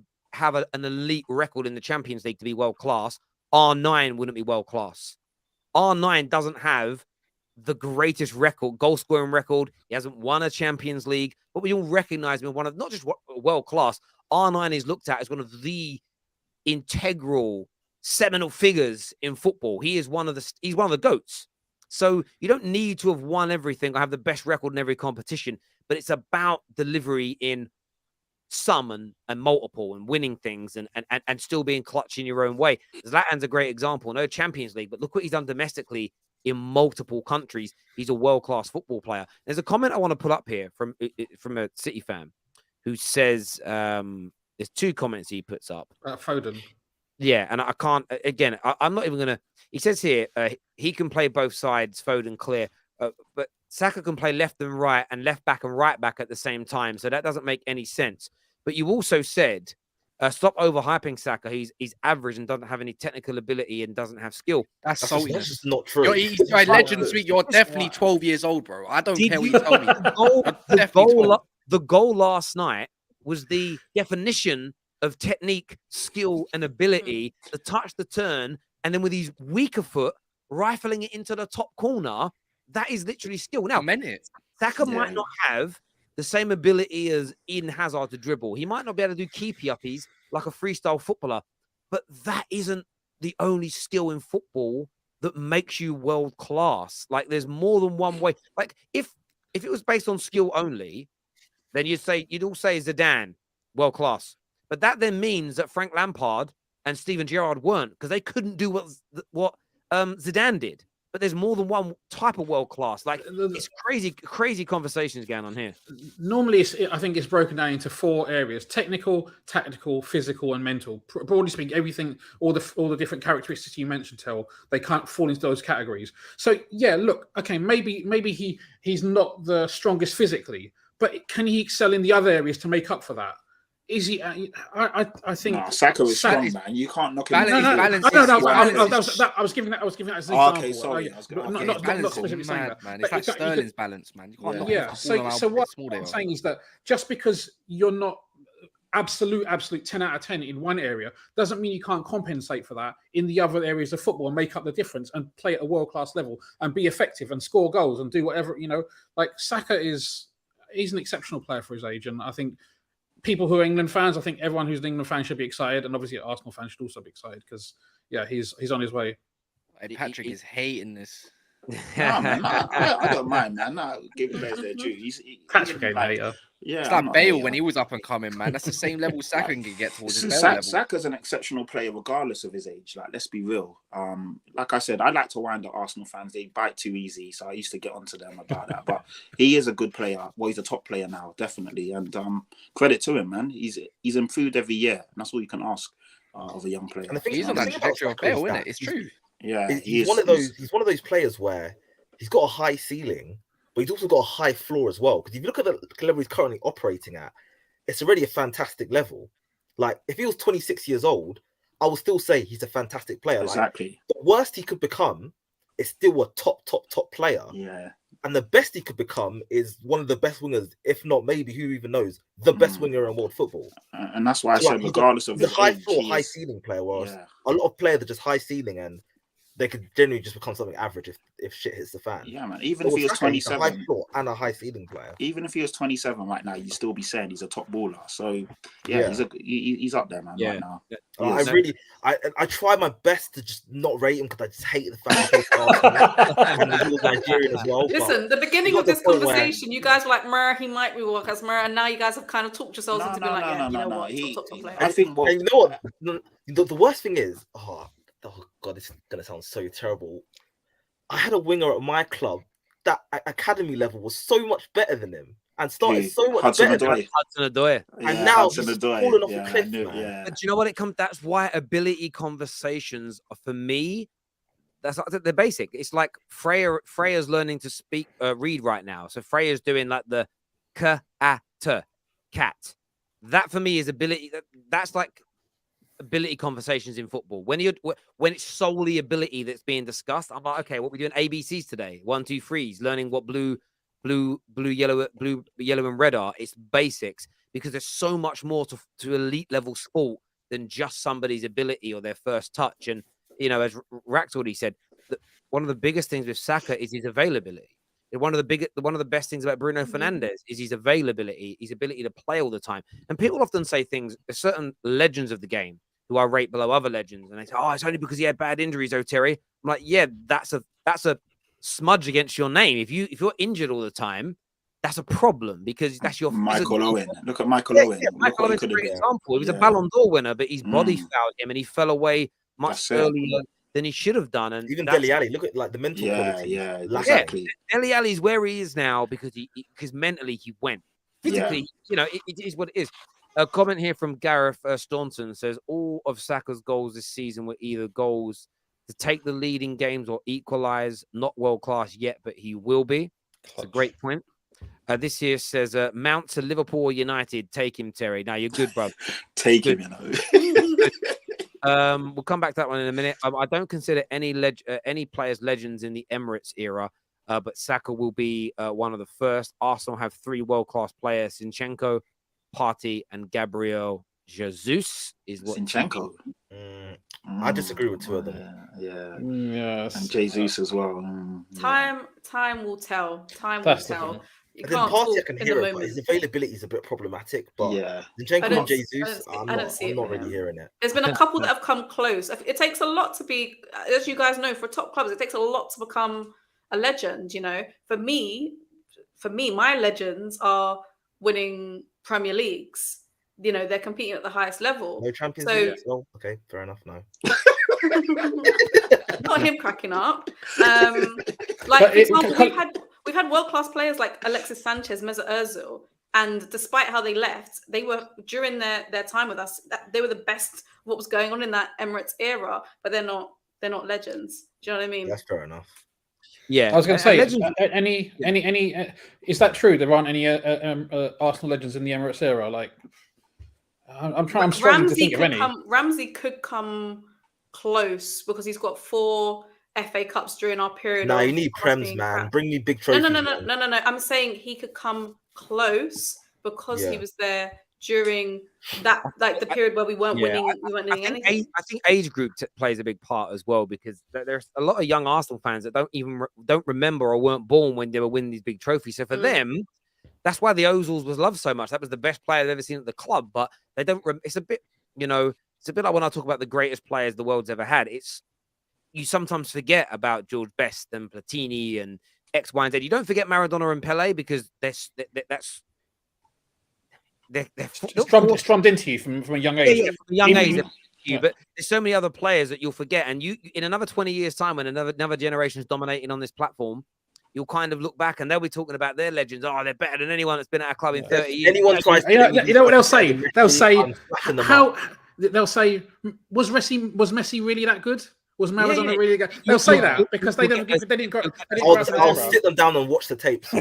an elite record in the Champions League to be world class, R9 wouldn't be world class. R9 doesn't have the greatest record, goal scoring record. He hasn't won a Champions League, but we all recognize him as one of, not just world class. R9 is looked at as one of the integral, seminal figures in football. He's one of the GOATs. So you don't need to have won everything or have the best record in every competition, but it's about delivery in some and multiple, and winning things and still being clutch in your own way. Zlatan's a great example. No Champions League, but look what he's done domestically in multiple countries. He's a world-class football player. There's a comment I want to put up here from a City fan who says, there's two comments he puts up. Foden. Yeah, and I can't, again, I'm not even going to, he says here, he can play both sides, Foden clear, but Saka can play left and right and left back and right back at the same time. So that doesn't make any sense. But you also said, stop overhyping Saka. He's average and doesn't have any technical ability and doesn't have skill. That's just not true. You're legend sweet. You're definitely 12 years old, bro. I don't care what you tell me. The goal last night was the definition of technique, skill, and ability. The touch, the turn, and then with his weaker foot rifling it into the top corner. That is literally skill. Now, Saka might not have the same ability as Eden Hazard to dribble. He might not be able to do keepy-uppies like a freestyle footballer, but that isn't the only skill in football that makes you world class. Like, there's more than one way. Like, if it was based on skill only, then you'd all say Zidane, world class. But that then means that Frank Lampard and Steven Gerrard weren't, because they couldn't do what Zidane did. But there's more than one type of world class. Like, it's crazy conversations going on here. Normally, I think it's broken down into 4 areas: technical, tactical, physical, and mental. Broadly speaking, everything, all the different characteristics you mentioned, they can't fall into those categories. So yeah, look, okay, maybe he's not the strongest physically, but can he excel in the other areas to make up for that? Is he? I think Saka is strong, man. You can't knock him. I was giving that as an example. Okay, sorry. Not specifically saying that. Man. It's like Sterling's balance, man. You can't knock so what I'm saying is that just because you're not absolute 10 out of 10 in one area doesn't mean you can't compensate for that in the other areas of football and make up the difference and play at a world-class level and be effective and score goals and do whatever, like Saka he's an exceptional player for his age. And I think people who are England fans, I think everyone who's an England fan should be excited, and obviously Arsenal fans should also be excited because, yeah, he's on his way. Patrick is hating this. Nah, man, I don't mind, man. Give him their due. Patrick ain't hater. Yeah, it's like Bale when he was up and coming, man. That's the same level Saka can get towards his Bale level. Saka's an exceptional player regardless of his age. Like, let's be real. Like I said, I like to wind up Arsenal fans. They bite too easy, so I used to get onto them about that. But he is a good player. Well, he's a top player now, definitely. And credit to him, man. He's improved every year, and that's all you can ask of a young player. And he's on that trajectory of Bale, isn't it? It's true. Yeah, he's one of those players where he's got a high ceiling, but he's also got a high floor as well. Because if you look at the level he's currently operating at, it's already a fantastic level. Like, if he was 26 years old, I would still say he's a fantastic player. Exactly. Like, the worst he could become is still a top player. Yeah. And the best he could become is one of the best wingers, if not maybe, who even knows, the best winger in world football. And that's why I said, regardless of the his high age, floor, he high is- ceiling player, whereas a lot of players are just high ceiling and they could generally just become something average if shit hits the fan. Yeah, man. Even if he was Saka, he's a 27, high floor and a high ceiling player. even if he was 27 right now, you'd still be saying he's a top baller. So yeah, he's up there, man. Right now. I try my best to just not rate him because I just hate the fact that and he was Nigerian as well. Listen, the beginning of this conversation, you guys were like, "Mer, he might be work as Mer," and now you guys have kind of talked yourselves into being like, "Yeah, you know what, top player." I think. And you know what? The worst thing is, oh god, this is gonna sound so terrible. I had a winger at my club that at academy level was so much better than him and started so much better than him. Hudson-Odoi. And now he's fallen off a cliff, man. But do you know what it comes? That's why ability conversations are, for me, they're basic. It's like Freya's learning to read right now. So Freya's doing like the cat. That for me is ability. That's like ability conversations in football. When it's solely ability that's being discussed, I'm like, okay, what we doing ABCs today? 1, 2, 3s, learning what blue, yellow, and red are. It's basics, because there's so much more to elite level sport than just somebody's ability or their first touch. And as Rax already said, one of the biggest things with Saka is his availability. One of the best things about Bruno Fernandes is his availability, his ability to play all the time. And people often say things, certain legends of the game who I rate below other legends, and they say, "Oh, it's only because he had bad injuries." Oh, Terry, I'm like, yeah, that's a smudge against your name. If you're injured all the time, that's a problem, because that's your Michael Owen. Look at Michael Owen. Michael Owen's a great example. He was a Ballon d'Or winner, but his body fouled him, and he fell away much earlier than he should have done. And even Dele Alli, look at like the mental quality. Yeah, exactly. Dele Alli's where he is now because mentally he went. Physically, it is what it is. A comment here from Gareth Staunton says all of Saka's goals this season were either goals to take the lead in games or equalize. Not world class yet, but he will be. It's a great point. This here says Mount to Liverpool or United. Take him, Terry. Now you're good, bro. Take him, We'll come back to that one in a minute. I don't consider any players legends in the Emirates era, but Saka will be one of the first. Arsenal have 3 world-class players: Zinchenko, Partey, and Gabriel Jesus. Is what Zinchenko? I disagree with 2 of them. Yes, and Jesus as well. Time will tell. Time will tell. You then can't Partey, talk I can in hear the it, but moment. his availability is a bit problematic. But Zinchenko and Jesus, I'm not really hearing it. There's been a couple that have come close. It takes a lot to be, as you guys know, for top clubs, it takes a lot to become a legend. For me, my legends are winning Premier Leagues. They're competing at the highest level. No Champions League. Oh, okay, fair enough. No. Not him cracking up. For example, we've had world-class players like Alexis Sanchez, Mesut Ozil, and despite how they left, they were during their time with us. They were the best of what was going on in that Emirates era, but they're not legends. Do you know what I mean? That's fair enough. Yeah, I was going to say, any is that true? There aren't any Arsenal legends in the Emirates era. Like, I'm struggling to think of any. Ramsey could come close because he's got 4 FA Cups during our period. No, you need Prems, man. Bring me big trophies. No. I'm saying he could come close because he was there during that, like the period where we weren't winning. We weren't doing anything. I think age group plays a big part as well, because there's a lot of young Arsenal fans that don't remember or weren't born when they were winning these big trophies. So for them, that's why the Ozils was loved so much. That was the best player I've ever seen at the club. But they don't. It's a bit, it's a bit like when I talk about the greatest players the world's ever had. You sometimes forget about George Best and Platini and X, Y, and Z. You don't forget Maradona and Pele because they're strummed into you from a young age. Yeah, from a young age. But there's so many other players that you'll forget, and you in another 20 years' time, when another generation is dominating on this platform, you'll kind of look back and they'll be talking about their legends. Oh, they're better than anyone that's been at a club in 30 years. Anyone tries. You know what they'll say? They'll say how. They'll say, was Messi really that good? Was Maradona really good? They'll say that because they didn't I'll sit them down and watch the tapes.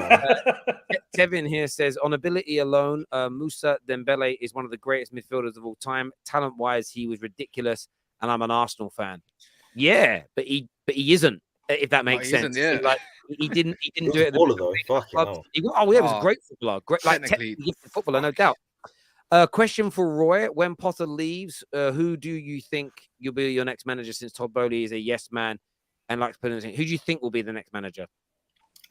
Kevin here says, on ability alone, Moussa Dembele is one of the greatest midfielders of all time. Talent-wise, he was ridiculous, and I'm an Arsenal fan. Yeah, but he isn't. If that makes sense. He didn't do it at the footballer, though. Fucking hell. He was a great footballer. Great, like technically gifted footballer, no doubt. Question for Roy: when Potter leaves, who do you think you'll be your next manager? Since Todd Bowley is a yes man and likes putting it in, who do you think will be the next manager?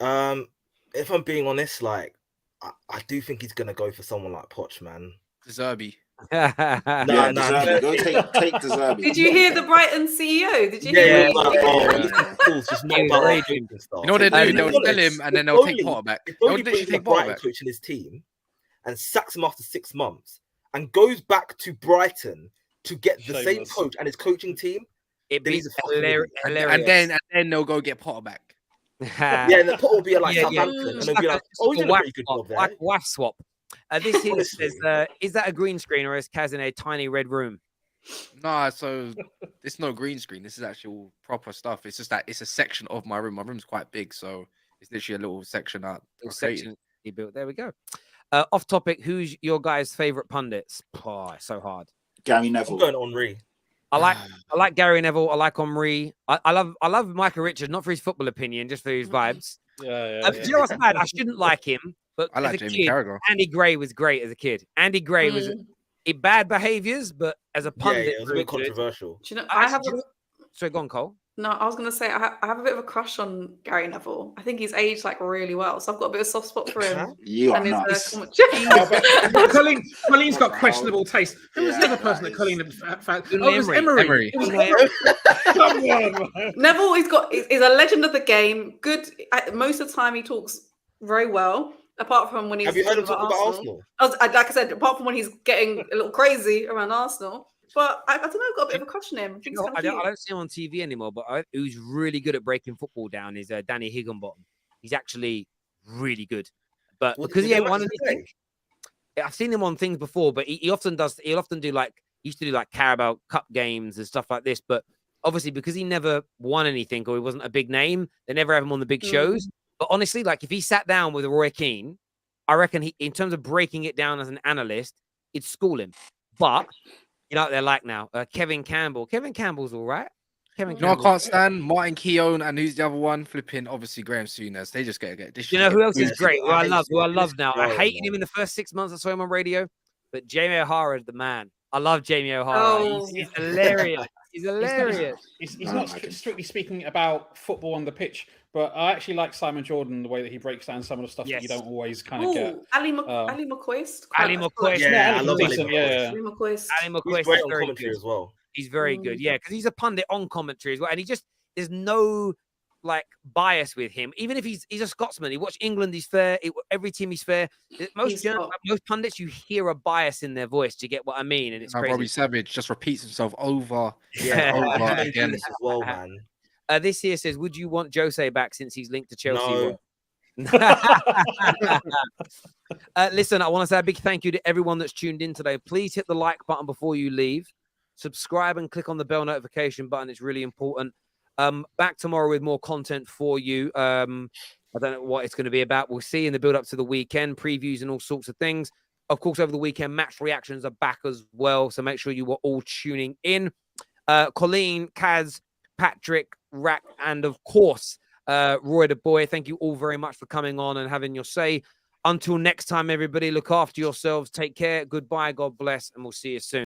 If I'm being honest, like I do think he's gonna go for someone like Poch, man. Deserby. Deserby. Go take Deserby. Did you hear the Brighton CEO? Did you hear? You know what they do? They'll sell him and then they'll take Potter back. They'll literally take Potter back. Coaching his team and sacks him after 6 months and goes back to Brighton to get the same coach and his coaching team. It'd be hilarious. And then they'll go get Potter back. And the Potter will be like Southampton, and they'll be like, "Oh, he's doing a pretty good job there." Like wife swap. This here says, is that a green screen or is Kaz in a tiny red room? Nah, so it's no green screen. This is actual proper stuff. It's just that it's a section of my room. My room's quite big, so it's literally a little section out. Section he built. There we go. Off topic. Who's your guys' favorite pundits? Oh, it's so hard. Gary Neville. I'm going Henri. I like Gary Neville. I like Henri. I love Michael Richards, not for his football opinion, just for his vibes. Do you know what's bad? I shouldn't like him, but I like as a Jamie kid, Carragher. Andy Gray was great as a kid. Andy Gray was bad behaviors, but as a pundit, it was a bit controversial. Do you know, I have. Sorry, go on, Cole. No, I was going to say I have a bit of a crush on Gary Neville. I think he's aged like really well, so I've got a bit of a soft spot for him. You are and nuts. Colleen's got questionable taste. Who was the other person that Colleen found? Oh, it was Emery. Come on, man. Neville, he's a legend of the game. Good. Most of the time, he talks very well. Apart from when he's have you heard him talk about Arsenal? Like I said, apart from when he's getting a little crazy around Arsenal. But I don't know, I've got a bit of a crush on him. I don't see him on TV anymore, but who's really good at breaking football down is Danny Higginbottom. He's actually really good. But because he ain't won anything, I've seen him on things before, but he often does. He'll often do he used to do like Carabao Cup games and stuff like this. But obviously, because he never won anything or he wasn't a big name, they never have him on the big shows. But honestly, like if he sat down with Roy Keane, I reckon in terms of breaking it down as an analyst, it'd school him. But you know what they're like now? Kevin Campbell. Kevin Campbell's all right. I can't stand Martin Keown and who's the other one? Flipping, obviously Graham Souness. They just get this. You know who else is great? Who I love now. I hated him in the first 6 months I saw him on radio, but Jamie O'Hara is the man. I love Jamie O'Hara. He's hilarious. He's hilarious. He's not strictly speaking about football on the pitch, but I actually like Simon Jordan, the way that he breaks down some of the stuff that you don't always kind of get. Ali McCoist. Ali McCoist. Yeah, I love Ali McCoist. Ali McCoist. Ali McCoist He's great is on very commentary good as well. He's very good. Yeah, because he's a pundit on commentary as well. And there's no bias with him. Even if he's a Scotsman, he watch England, he's fair. Every team he's fair. Most pundits, you hear a bias in their voice. Do you get what I mean? And it's crazy. Robbie Savage just repeats himself over over again as well, man. This here says, would you want Jose back since he's linked to Chelsea? No. Listen, I want to say a big thank you to everyone that's tuned in today. Please hit the like button before you leave. Subscribe and click on the bell notification button. It's really important. Back tomorrow with more content for you. I don't know what it's going to be about. We'll see in the build up to the weekend, previews and all sorts of things. Of course, over the weekend, match reactions are back as well. So make sure you are all tuning in. Colleen, Kaz, Patrick, Rak, and of course, Roy the Boy. Thank you all very much for coming on and having your say. Until next time, everybody, look after yourselves. Take care. Goodbye. God bless. And we'll see you soon.